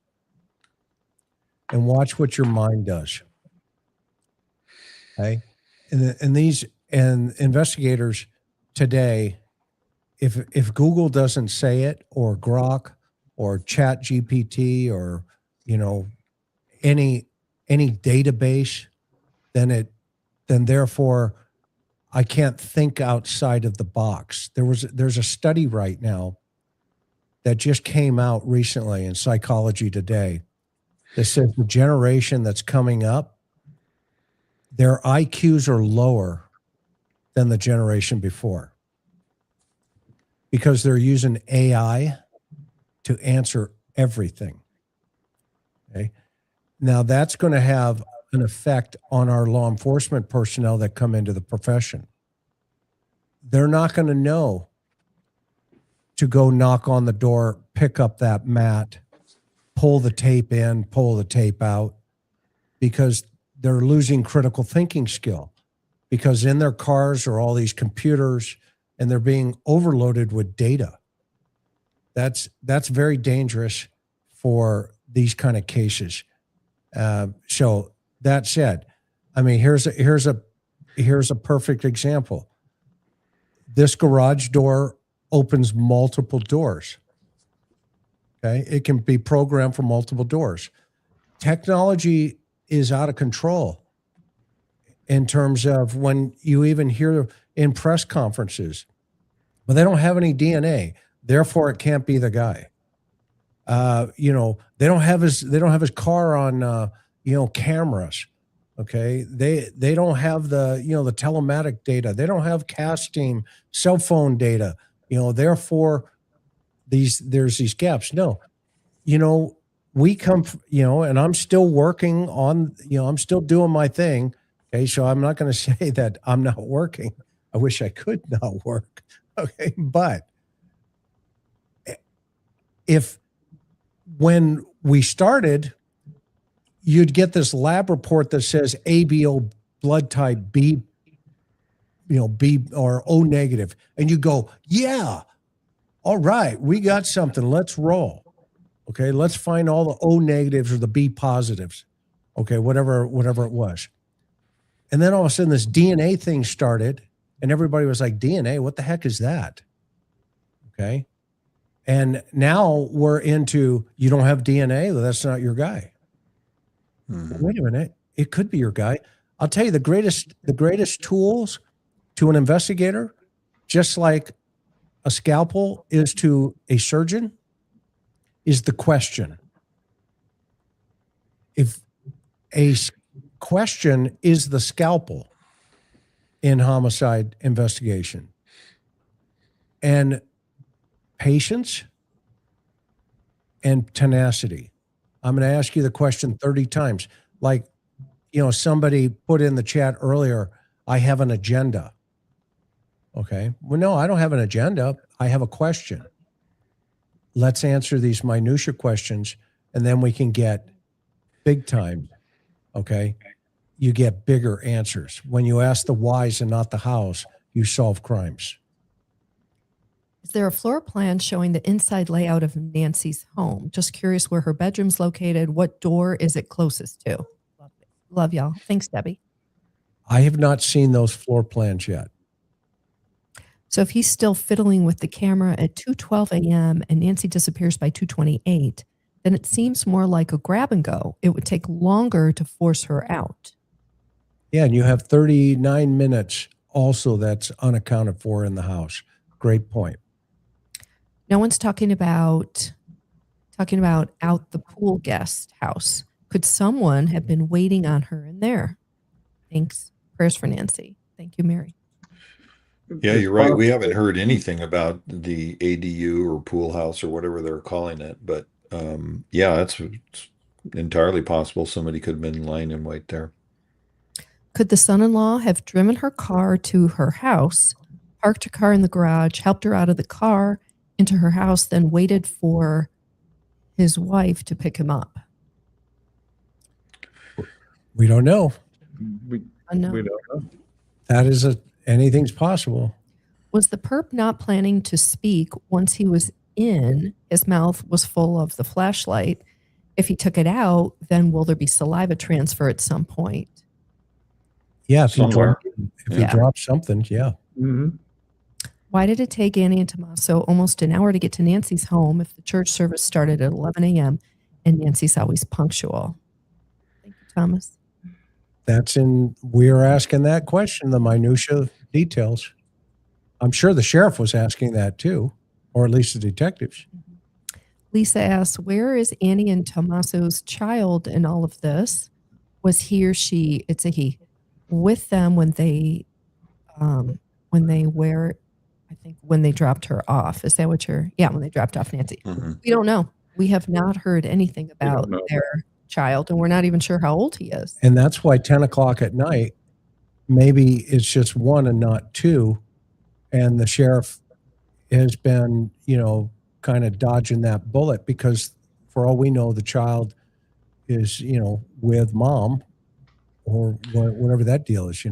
And watch what your mind does. Okay. And these and investigators today, if Google doesn't say it, or Grok or Chat GPT, or any database, then therefore I can't think outside of the box. There's a study right now that just came out recently in Psychology Today that says the generation that's coming up, their IQs are lower than the generation before because they're using AI to answer everything. Okay. Now that's going to have an effect on our law enforcement personnel that come into the profession. They're not going to know to go knock on the door, pick up that mat, pull the tape in, pull the tape out, because they're losing critical thinking skill, because in their cars are all these computers and they're being overloaded with data. That's very dangerous for these kind of cases. So that said, I mean, here's a perfect example. This garage door opens multiple doors. Okay. It can be programmed for multiple doors. Technology is out of control in terms of when you even hear in press conferences, but they don't have any DNA. Therefore, it can't be the guy. They don't have his car on, cameras. Okay. They don't have the telematic data. They don't have CAS team cell phone data, therefore there's these gaps. No, we come, and I'm still working on, I'm still doing my thing. Okay. So I'm not going to say that I'm not working. I wish I could not work. Okay. But when we started, you'd get this lab report that says ABO blood type B, B or O negative. And you go, yeah, all right, we got something. Let's roll. Okay. Let's find all the O negatives or the B positives. Okay. Whatever it was. And then all of a sudden this DNA thing started and everybody was like, DNA, what the heck is that? Okay. And now we're into, you don't have DNA, well, that's not your guy. Mm-hmm. Wait a minute. It could be your guy. I'll tell you the greatest tools to an investigator, just like a scalpel is to a surgeon, is the question. If a question is the scalpel in homicide investigation, and patience and tenacity. I'm going to ask you the question 30 times. Like, somebody put in the chat earlier, I have an agenda. Okay. Well, no, I don't have an agenda. I have a question. Let's answer these minutia questions, and then we can get big time. Okay. You get bigger answers. When you ask the whys and not the hows, you solve crimes. Is there a floor plan showing the inside layout of Nancy's home? Just curious where her bedroom's located. What door is it closest to? Love y'all. Thanks, Debbie. I have not seen those floor plans yet. So if he's still fiddling with the camera at 2:12 a.m. and Nancy disappears by 2:28, then it seems more like a grab and go. It would take longer to force her out. Yeah, and you have 39 minutes also that's unaccounted for in the house. Great point. No one's talking about out the pool guest house. Could someone have been waiting on her in there? Thanks. Prayers for Nancy. Thank you, Mary. Yeah, you're right. We haven't heard anything about the ADU or pool house or whatever they're calling it. But yeah, it's entirely possible somebody could have been lying in wait there. Could the son-in-law have driven her car to her house, parked her car in the garage, helped her out of the car into her house, then waited for his wife to pick him up? We don't know. We don't know. That is anything's possible. Was the perp not planning to speak once he was in? His mouth was full of the flashlight. If he took it out, then will there be saliva transfer at some point? Yeah, if somewhere. you drop something, yeah. Mhm. Why did it take Annie and Tommaso almost an hour to get to Nancy's home if the church service started at 11 a.m. and Nancy's always punctual? Thank you, Thomas. We're asking that question, the minutia details. I'm sure the sheriff was asking that too, or at least the detectives. Lisa asks, where is Annie and Tommaso's child in all of this? Was he or she, it's a he, with them when they dropped her off? Is that what when they dropped off Nancy. Mhm. We don't know. We have not heard anything about know. their child, and we're not even sure how old he is. And that's why 10 o'clock at night, maybe it's just one and not two. And the sheriff has been, kind of dodging that bullet because for all we know, the child is, with mom or whatever that deal is,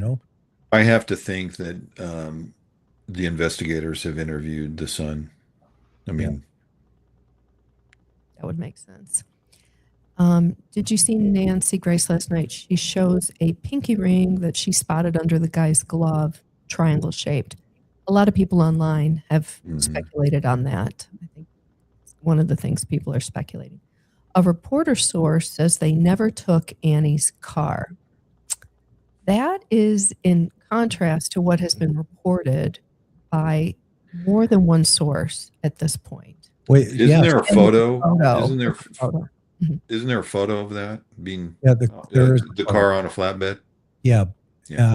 I have to think that the investigators have interviewed the son. I mean, That would make sense. Did you see Nancy Grace last night? She shows a pinky ring that she spotted under the guy's glove, triangle shaped. A lot of people online have speculated on that. I think it's one of the things people are speculating. A reporter source says they never took Annie's car. That is in contrast to what has been reported by more than one source at this point. Wait, isn't there a photo? Photo. Isn't there? Photo. Isn't there a photo of that being? Yeah, there is the car on a flatbed. Yeah, Yeah.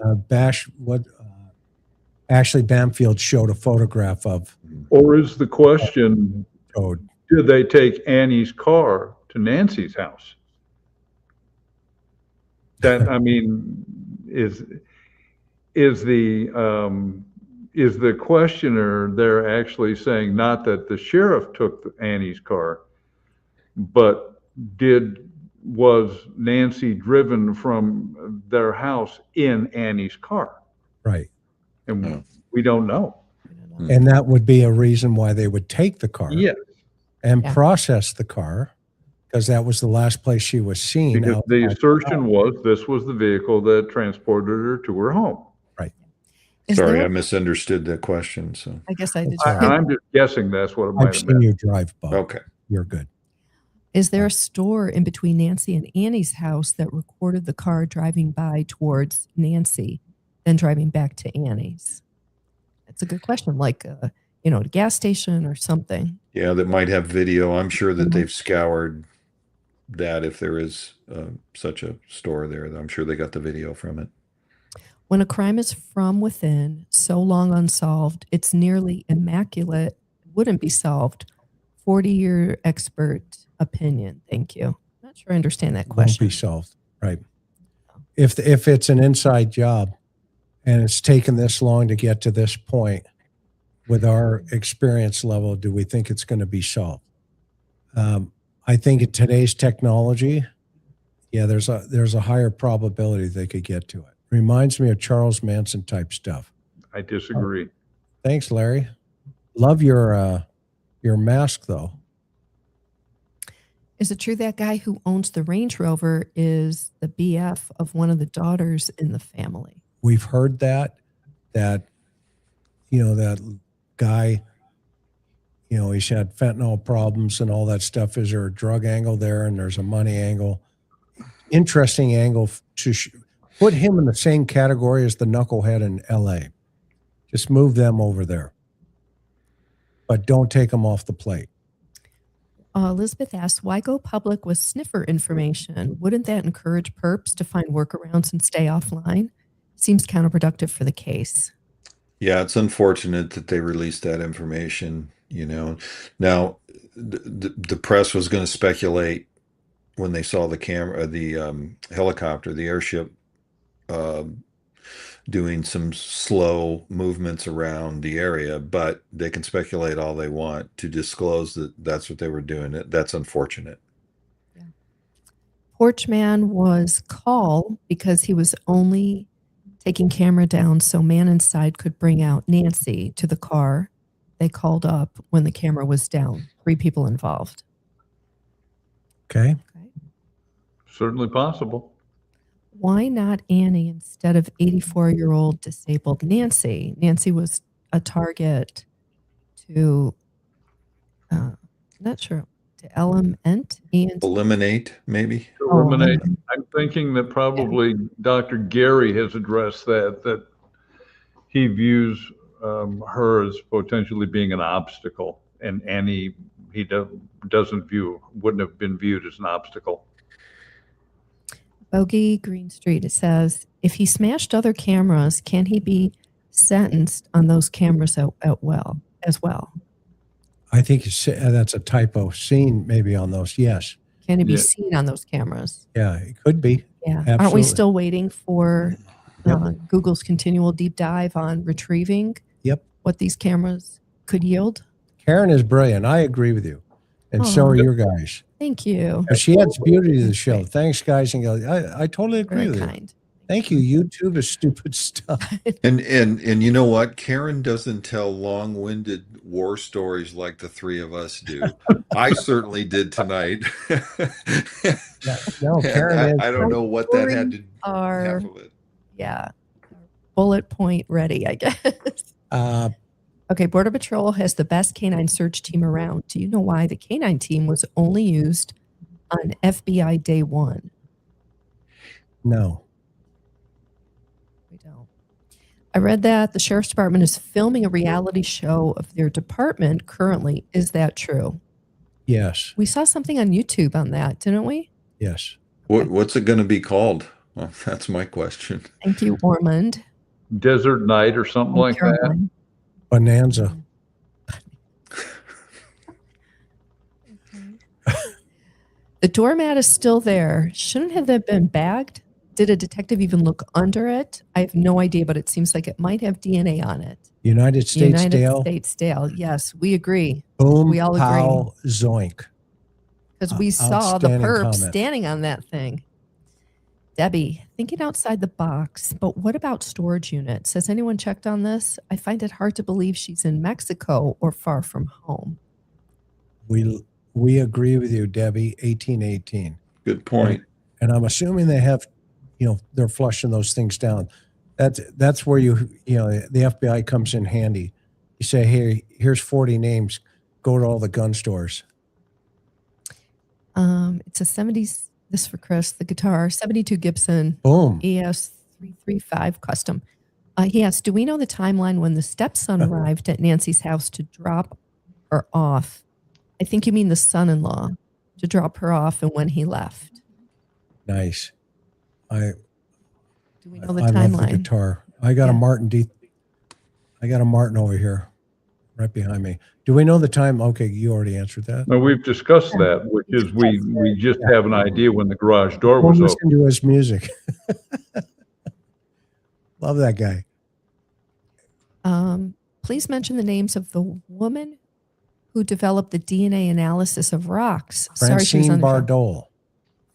Ashley Bamfield showed a photograph of. Or is the question, Toad. did they take Annie's car to Nancy's house? That, I mean, is the questioner there actually saying not that the sheriff took Annie's car, but was Nancy driven from their house in Annie's car? Right. And we don't know. And that would be a reason why they would take the car. Yes. And process the car because that was the last place she was seen. Because the assertion was this was the vehicle that transported her to her home. Right. Sorry, I misunderstood the question. So I guess I did. I'm just guessing that's what it might I've have seen been. you drive, Bob. okay. You're good. Is there a store in between Nancy and Annie's house that recorded the car driving by towards Nancy, then driving back to Annie's? That's a good question. Like, a gas station or something. Yeah, that might have video. I'm sure that they've scoured that if there is such a store there. I'm sure they got the video from it. When a crime is from within, so long unsolved, it's nearly immaculate, wouldn't be solved. 40-year expert opinion. Thank you. Not sure I understand that question. Won't be solved. Right. If it's an inside job and it's taken this long to get to this point, with our experience level, do we think it's going to be solved? I think in today's technology, there's a higher probability they could get to it. Reminds me of Charles Manson type stuff. I disagree. Thanks, Larry. Love your mask though. Is it true that guy who owns the Range Rover is the BF of one of the daughters in the family? We've heard that guy, he's had fentanyl problems and all that stuff. Is there a drug angle there and there's a money angle? Interesting angle to put him in the same category as the knucklehead in LA. Just move them over there. But don't take them off the plate. Elizabeth asks, why go public with sniffer information? Wouldn't that encourage perps to find workarounds and stay offline? Seems counterproductive for the case. Yeah, it's unfortunate that they released that information. Now the press was going to speculate when they saw the helicopter, the airship, doing some slow movements around the area, but they can speculate all they want. To disclose that that's what they were doing, that's unfortunate. Yeah. Porchman was called because he was only taking camera down so man inside could bring out Nancy to the car. They called up when the camera was down. 3 people involved. Okay. Certainly possible. Why not Annie instead of 84-year-old disabled Nancy? Nancy was a target to, not sure, to eliminate, maybe. Eliminate. I'm thinking that probably Dr. Gary has addressed that he views her as potentially being an obstacle, and Annie he wouldn't have been viewed as an obstacle. Bogey Green Street, it says, if he smashed other cameras, can he be sentenced on those cameras as well? I think that's a typo. Seen maybe on those. Yes. Can he be seen on those cameras? Yeah, it could be. Yeah. Absolutely. Aren't we still waiting for Google's continual deep dive on retrieving what these cameras could yield? Karen is brilliant. I agree with you. And so are your guys. Thank you. She adds beauty to the show. Thanks, guys. And I totally agree with you. Thank you. YouTube is stupid stuff. And you know what? Karen doesn't tell long-winded war stories like the three of us do. I certainly did tonight. No, Karen I don't know what that had to half of it. Yeah. Bullet point ready, I guess. Okay, Border Patrol has the best canine search team around. Do you know why the canine team was only used on FBI day one? No. We don't. I read that the Sheriff's Department is filming a reality show of their department currently. Is that true? Yes. We saw something on YouTube on that, didn't we? Yes. What's it going to be called? Well, that's my question. Thank you, Ormond. Desert Night or something like that. Bonanza. The doormat is still there. Shouldn't have that been bagged? Did a detective even look under it? I have no idea, but it seems like it might have DNA on it. United States Dale. United States Dale. Yes, we agree. Boom, we all pow, agree. zoink. Because we saw the perp standing on that thing. Debbie, thinking outside the box, but what about storage units? Has anyone checked on this? I find it hard to believe she's in Mexico or far from home. We agree with you, Debbie. 1818. Good point. And I'm assuming they have, they're flushing those things down. That's where the FBI comes in handy. You say, hey, here's 40 names. Go to all the gun stores. It's a 70s. This for Chris, the guitar, 72 Gibson. Boom. ES 335 custom. He asked, do we know the timeline when the stepson arrived at Nancy's house to drop her off? I think you mean the son-in-law, to drop her off and when he left. Nice. Do we know the I timeline? love the guitar. I got a Martin I got a Martin over here, right behind me. Do we know the time? Okay, you already answered that. No, we've discussed that, which is we just have an idea when the garage door was open. Listen to his music. Love that guy. Please mention the names of the woman who developed the DNA analysis of rocks. Francine Bardole.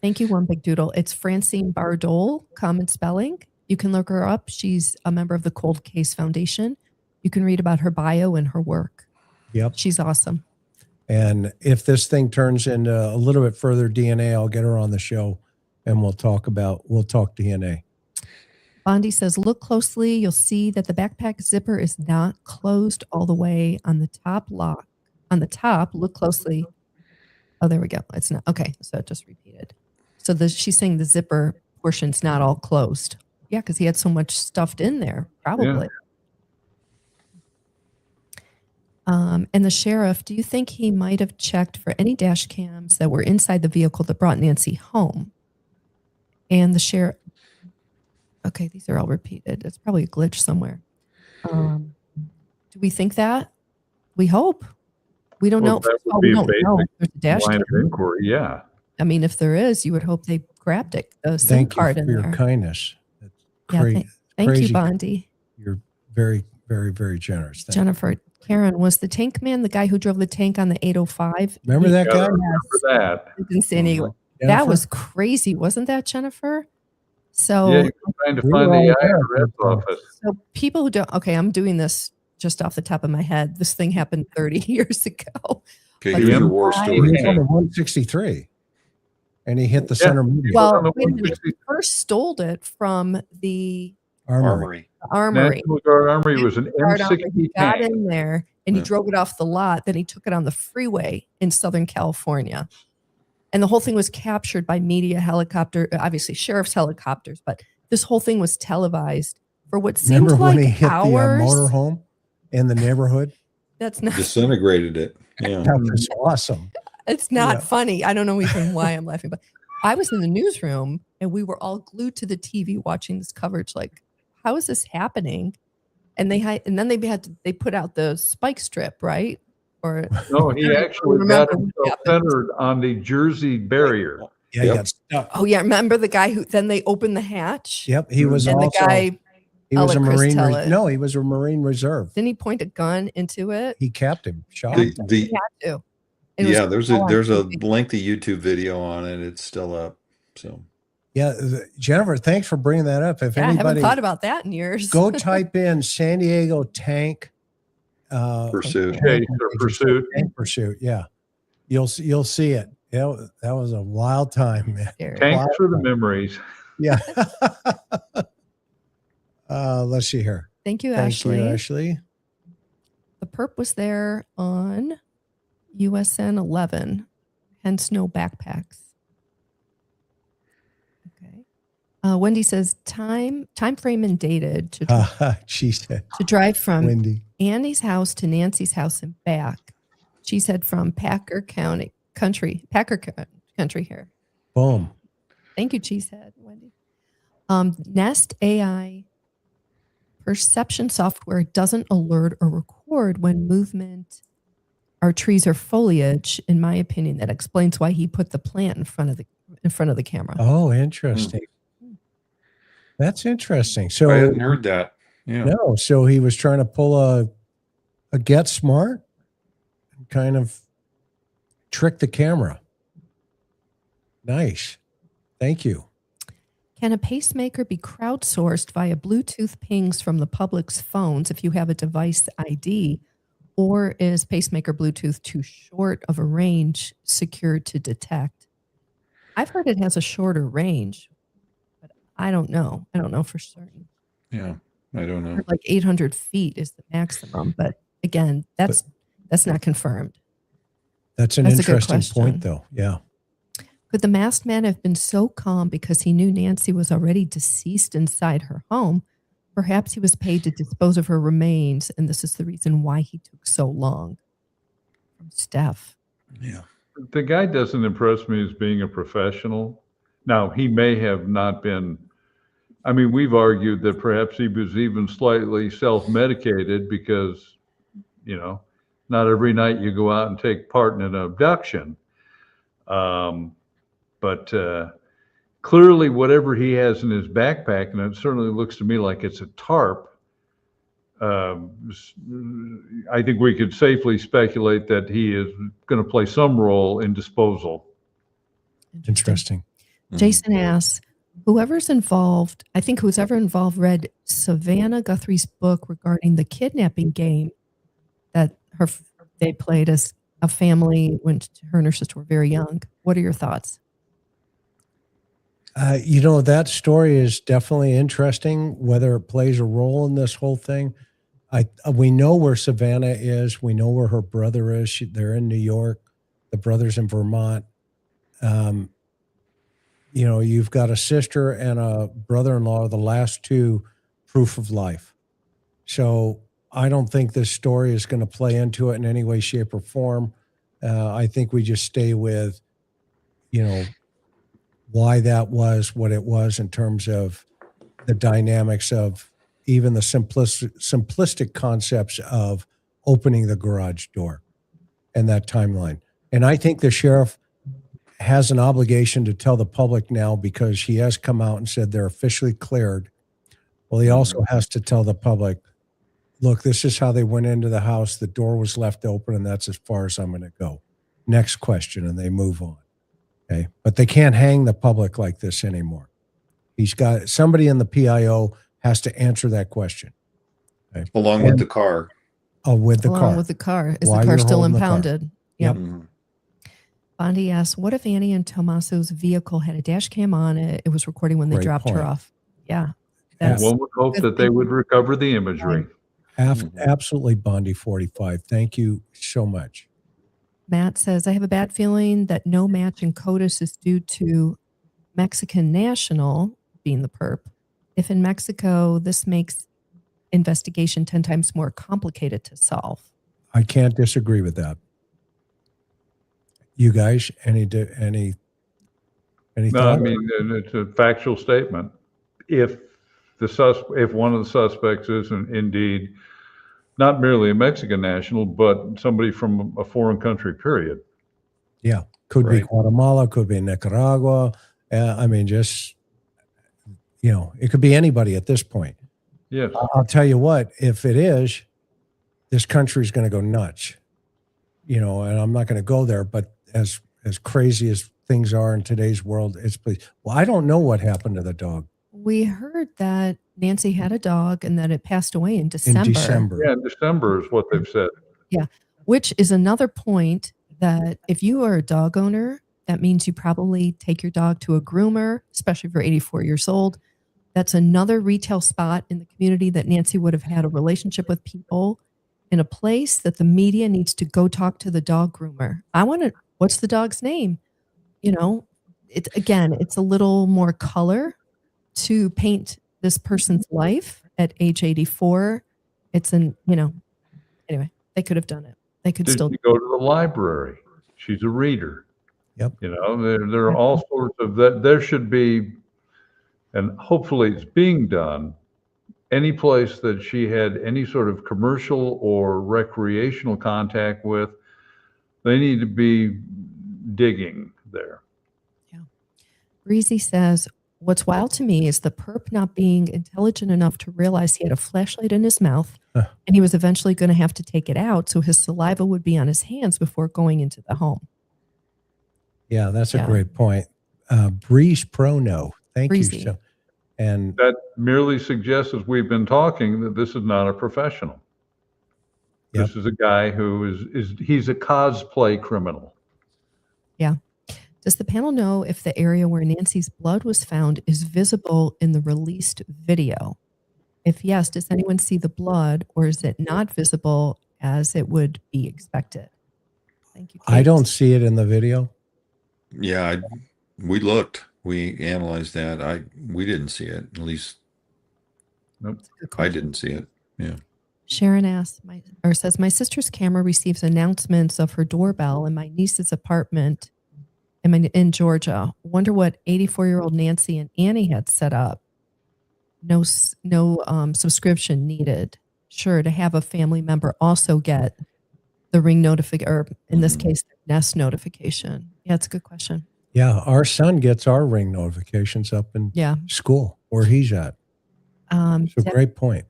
Thank you, One Big Doodle. It's Francine Bardole, common spelling. You can look her up. She's a member of the Cold Case Foundation. You can read about her bio and her work. Yep. She's awesome. And if this thing turns into a little bit further DNA, I'll get her on the show and we'll talk DNA. Bondi says, look closely. You'll see that the backpack zipper is not closed all the way on the top lock. On the top, look closely. Oh, there we go. It's not. Okay. So it just repeated. So she's saying the zipper portion's not all closed. Yeah, because he had so much stuffed in there, probably. Yeah. And the sheriff, do you think he might have checked for any dash cams that were inside the vehicle that brought Nancy home? And the sheriff, okay, these are all repeated. It's probably a glitch somewhere. Do we think that? We hope. We don't know. We don't know if there's a dash line cam. of inquiry, yeah. I mean, if there is, you would hope they grabbed it. The SIM card in there. Thank you for your kindness. Yeah, thank you, Bondi. You're very, very, very generous. Jennifer, Karen, was the tank man the guy who drove the tank on the 805? Remember that guy? Remember that. In San Diego. That was crazy, wasn't that, Jennifer? So yeah, you're trying to find the IRS office. So people who don't, okay, I'm doing this just off the top of my head. This thing happened 30 years ago. Okay, here's your war story. He's on the 163. and he hit the center median. Well, wait a minute. He first stole it from the Armory. armory. National Guard Armory was an M60 He got tank. in there and he drove it off the lot. Then he took it on the freeway in Southern California. And the whole thing was captured by media helicopter, obviously sheriff's helicopters, but this whole thing was televised for what seemed Remember like when he hit hours. the motorhome in the neighborhood? That's not Disintegrated it. Yeah. That was awesome. It's not funny. I don't know even why I'm laughing, but I was in the newsroom and we were all glued to the TV watching this coverage. Like, how is this happening? And then they put out the spike strip, right? Or No, he actually got himself centered on the Jersey barrier. Yeah, he got stuck. Oh yeah, remember the guy who then they opened the hatch? Yep, he was and also the guy. he was a Chris Marine. tell it. No, he was a Marine Reserve. Didn't he point a gun into it? He capped him, shot The, him. the, He had to. It was yeah, there's a TV. lengthy YouTube video on it. It's still up. So Yeah, Jennifer, thanks for bringing that up. If Yeah, I haven't anybody thought about that in years. go type in San Diego tank Pursuit. Chase or pursuit. Tank pursuit. Yeah, you'll see it. Yeah, that was a wild time, man. Tanks for the memories. Yeah. Let's see here. Thank you, Thank Ashley. you, Ashley. The perp was there on USN 11, hence no backpacks. Okay. Wendy says time frame and dated to She said drive from Wendy. Annie's house to Nancy's house and back. She said from Packer Country here. Boom. Thank you, Cheesehead, Wendy. Nest AI perception software doesn't alert or record when movement or trees or foliage. In my opinion, that explains why he put the plant in front of the camera. Oh, interesting. That's interesting. So I hadn't heard that. Yeah. no, so he was trying to pull a get smart and kind of trick the camera. Nice. Thank you. Can a pacemaker be crowdsourced via Bluetooth pings from the public's phones if you have a device ID? Or is pacemaker Bluetooth too short of a range secured to detect? I've heard it has a shorter range, but I don't know. I don't know for certain. Yeah. I don't know. Like 800 feet is the maximum, but again, that's not confirmed. That's an That's a good interesting question. point, though. Yeah. Could the masked man have been so calm because he knew Nancy was already deceased inside her home? Perhaps he was paid to dispose of her remains, and this is the reason why he took so long. From Steph. Yeah. The guy doesn't impress me as being a professional. Now, he may have not been. I mean, we've argued that perhaps he was even slightly self-medicated because, not every night you go out and take part in an abduction. But clearly, whatever he has in his backpack, and it certainly looks to me like it's a tarp, I think we could safely speculate that he is going to play some role in disposal. Interesting. Jason asks, whoever's involved read Savannah Guthrie's book regarding the kidnapping game that they played as a family when her and her sister were very young. What are your thoughts? That story is definitely interesting, whether it plays a role in this whole thing. We know where Savannah is. We know where her brother is. They're in New York. The brother's in Vermont. You've got a sister and a brother-in-law, the last two proof of life. So I don't think this story is going to play into it in any way, shape, or form. I think we just stay with, why that was what it was in terms of the dynamics of even the simplistic concepts of opening the garage door and that timeline. And I think the sheriff has an obligation to tell the public now because he has come out and said they're officially cleared. Well, he also has to tell the public, look, this is how they went into the house. The door was left open, and that's as far as I'm going to go. Next question, and they move on. Okay, but they can't hang the public like this anymore. He's got somebody in the PIO has to answer that question. Okay? Along with the car. Oh, with the car. Along with the car. Is While the car you're still holding the car. impounded? Yep. Bondi asks, what if Annie and Tommaso's vehicle had a dash cam on it? It was recording when they Great dropped her point. off. Yeah. One would hope good that they thing. would recover the imagery. Absolutely, Bondi 45. Thank you so much. Matt says, I have a bad feeling that no match in CODIS is due to Mexican national being the perp. If in Mexico, this makes investigation 10 times more complicated to solve. I can't disagree with that. You guys, any No, I thoughts? mean, it's a factual statement. If one of the suspects is indeed not merely a Mexican national, but somebody from a foreign country, period. Yeah, could be Right. Guatemala, could be Nicaragua. I mean, just, it could be anybody at this point. Yes. I'll tell you what, if it is, this country's going to go nuts, and I'm not going to go there, but as crazy as things are in today's world, well, I don't know what happened to the dog. We heard that Nancy had a dog and that it passed away in December. In December. Yeah, December is what they've said. Yeah, which is another point that if you are a dog owner, that means you probably take your dog to a groomer, especially if you're 84 years old. That's another retail spot in the community that Nancy would have had a relationship with people in a place that the media needs to go talk to the dog groomer. What's the dog's name? It's a little more color to paint this person's life at age 84. Anyway, they could have done it. They could Did still she go to the library? She's a reader. Yep. There are all sorts of that. There should be, and hopefully it's being done, any place that she had any sort of commercial or recreational contact with, they need to be digging there. Yeah. Breezy says, what's wild to me is the perp not being intelligent enough to realize he had a flashlight in his mouth and he was eventually going to have to take it out. So his saliva would be on his hands before going into the home. Yeah, that's a great point. Breeze Prono. Thank Breezy. you. And that merely suggests, as we've been talking, that this is not a professional. Yep. This is a guy who he's a cosplay criminal. Yeah. Does the panel know if the area where Nancy's blood was found is visible in the released video? If yes, does anyone see the blood, or is it not visible as it would be expected? Thank you, Kate. I don't see it in the video. Yeah, we looked. We analyzed that. We didn't see it. At least Nope. I didn't see it. Yeah. Sharon says, my sister's camera receives announcements of her doorbell in my niece's apartment in Georgia. Wonder what 84-year-old Nancy and Annie had set up. No subscription needed. Sure, to have a family member also get the ring notification, or in this case, the Nest notification. Yeah, it's a good question. Yeah, our son gets our ring notifications up in school where he's at. It's a great point.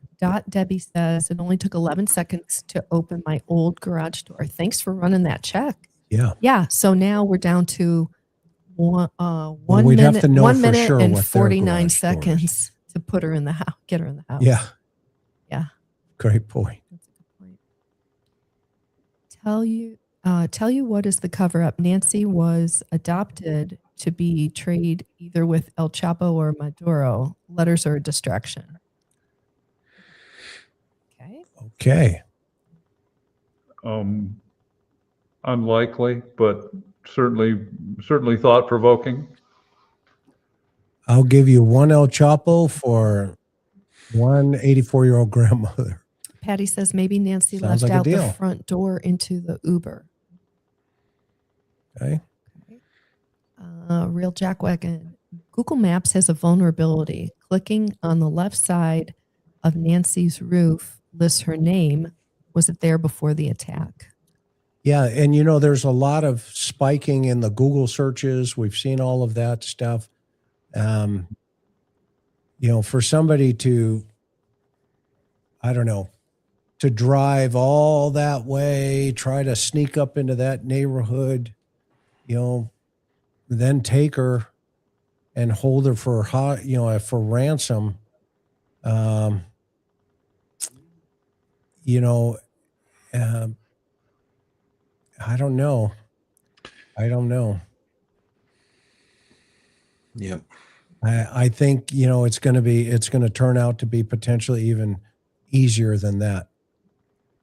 Debbie says, it only took 11 seconds to open my old garage door. Thanks for running that check. Yeah. Yeah. So now we're down to one we'd minute, have to know 1 for minute sure and what their 49 garage door is. seconds to put her in the house, get her in the house. Yeah. Yeah. Great point. That's a good point. Tell you what is the cover up. Nancy was adopted to be traded either with El Chapo or Maduro. Letters are a distraction. Okay. Unlikely, but certainly thought-provoking. I'll give you one El Chapo for one 84-year-old grandmother. Patty says maybe Nancy Sounds left like a out deal. the front door into the Uber. Okay. Real Jackwagon. Google Maps has a vulnerability. Clicking on the left side of Nancy's roof lists her name. Was it there before the attack? Yeah, and there's a lot of spiking in the Google searches. We've seen all of that stuff. For somebody to, I don't know, to drive all that way, try to sneak up into that neighborhood, then take her and hold her for ransom. I don't know. I don't know. Yep. I think, it's going to turn out to be potentially even easier than that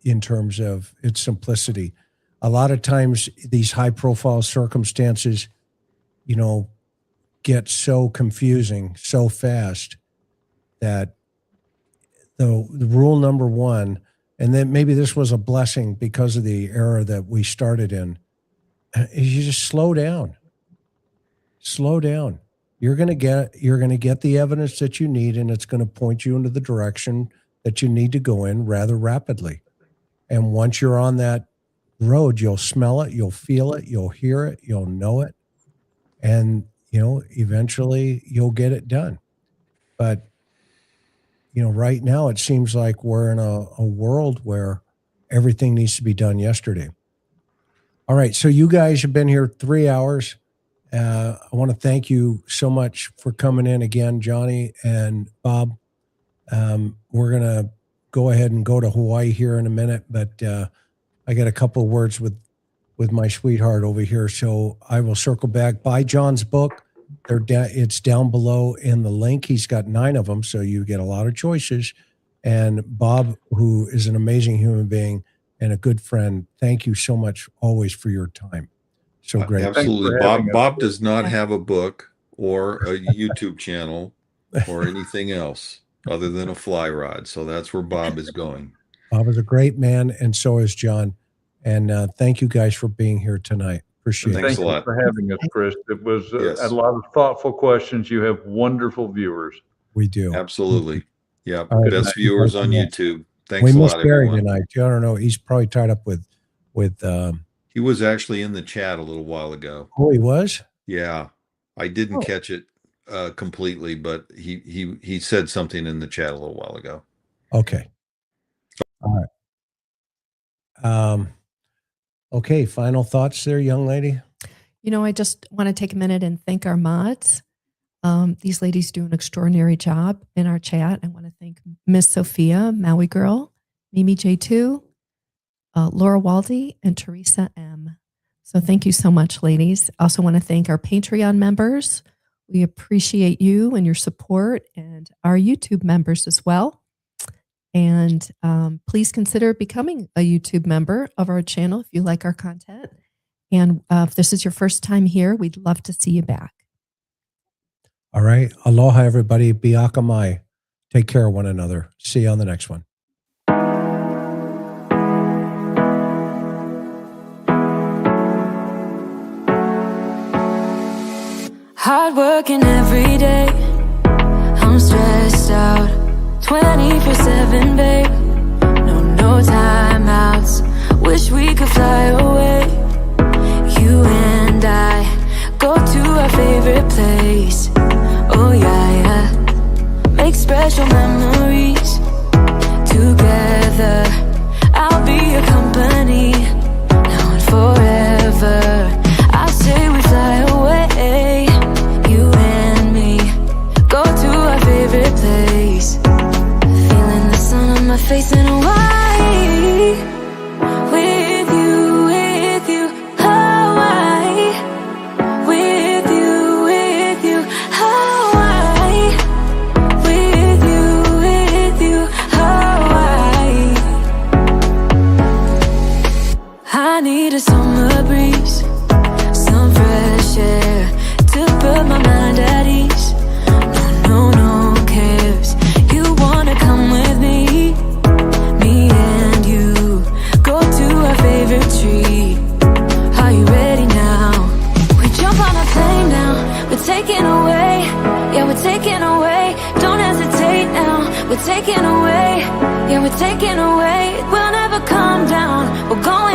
in terms of its simplicity. A lot of times these high profile circumstances, get so confusing so fast that the rule number one, and then maybe this was a blessing because of the era that we started in, is you just slow down. Slow down. You're going to get the evidence that you need, and it's going to point you into the direction that you need to go in rather rapidly. And once you're on that road, you'll smell it, you'll feel it, you'll hear it, you'll know it. And, eventually you'll get it done. But, right now it seems like we're in a world where everything needs to be done yesterday. All right. So you guys have been here 3 hours. I want to thank you so much for coming in again, Johnny and Bob. We're going to go ahead and go to Hawaii here in a minute, but I got a couple of words with my sweetheart over here. So I will circle back. Buy John's book. It's down below in the link. He's got 9 of them, so you get a lot of choices. And Bob, who is an amazing human being and a good friend, thank you so much always for your time. So great. Absolutely. Bob does not have a book or a YouTube channel or anything else other than a fly rod. So that's where Bob is going. Bob is a great man, and so is John. And thank you guys for being here tonight. Appreciate it. Thanks a lot. Thank you for having us, Chris. It was Yes. a lot of thoughtful questions. You have wonderful viewers. We do. Absolutely. Yeah. Right. Best viewers on YouTube. Thanks We a missed lot, Barry everyone. tonight. I don't know. He's probably tied up with He was actually in the chat a little while ago. oh, he was? Yeah. I didn't catch it completely, but he said something in the chat a little while ago. Okay. All right. Okay. Final thoughts there, young lady? I just want to take a minute and thank our mods. These ladies do an extraordinary job in our chat. I want to thank Miss Sophia, Maui Girl, Mimi J2, Laura Waldy, and Teresa M. So thank you so much, ladies. Also want to thank our Patreon members. We appreciate you and your support, and our YouTube members as well. And please consider becoming a YouTube member of our channel if you like our content. And if this is your first time here, we'd love to see you back. All right. Aloha, everybody. Biaka mai. Take care of one another. See you on the next one. Hard working every day, I'm stressed out 24/7, babe. No timeouts, wish we could fly away. You and I go to our favorite place. Oh yeah, make special memories together. I'll be your company now and forever. I say we fly away, you and me, go to our favorite place. Feeling the sun on my face in Hawaii. With you, Hawaii. With you, Hawaii. With you, Hawaii. I need a summer breeze, some fresh air to put my mind at ease. No cares. You wanna come with me? Me and you go to our favorite tree. Are you ready now? We jump on a plane now. We're taking away. Yeah, we're taking away. Don't hesitate now. We're taking away. Yeah, we're taking away. We'll never come down. We're going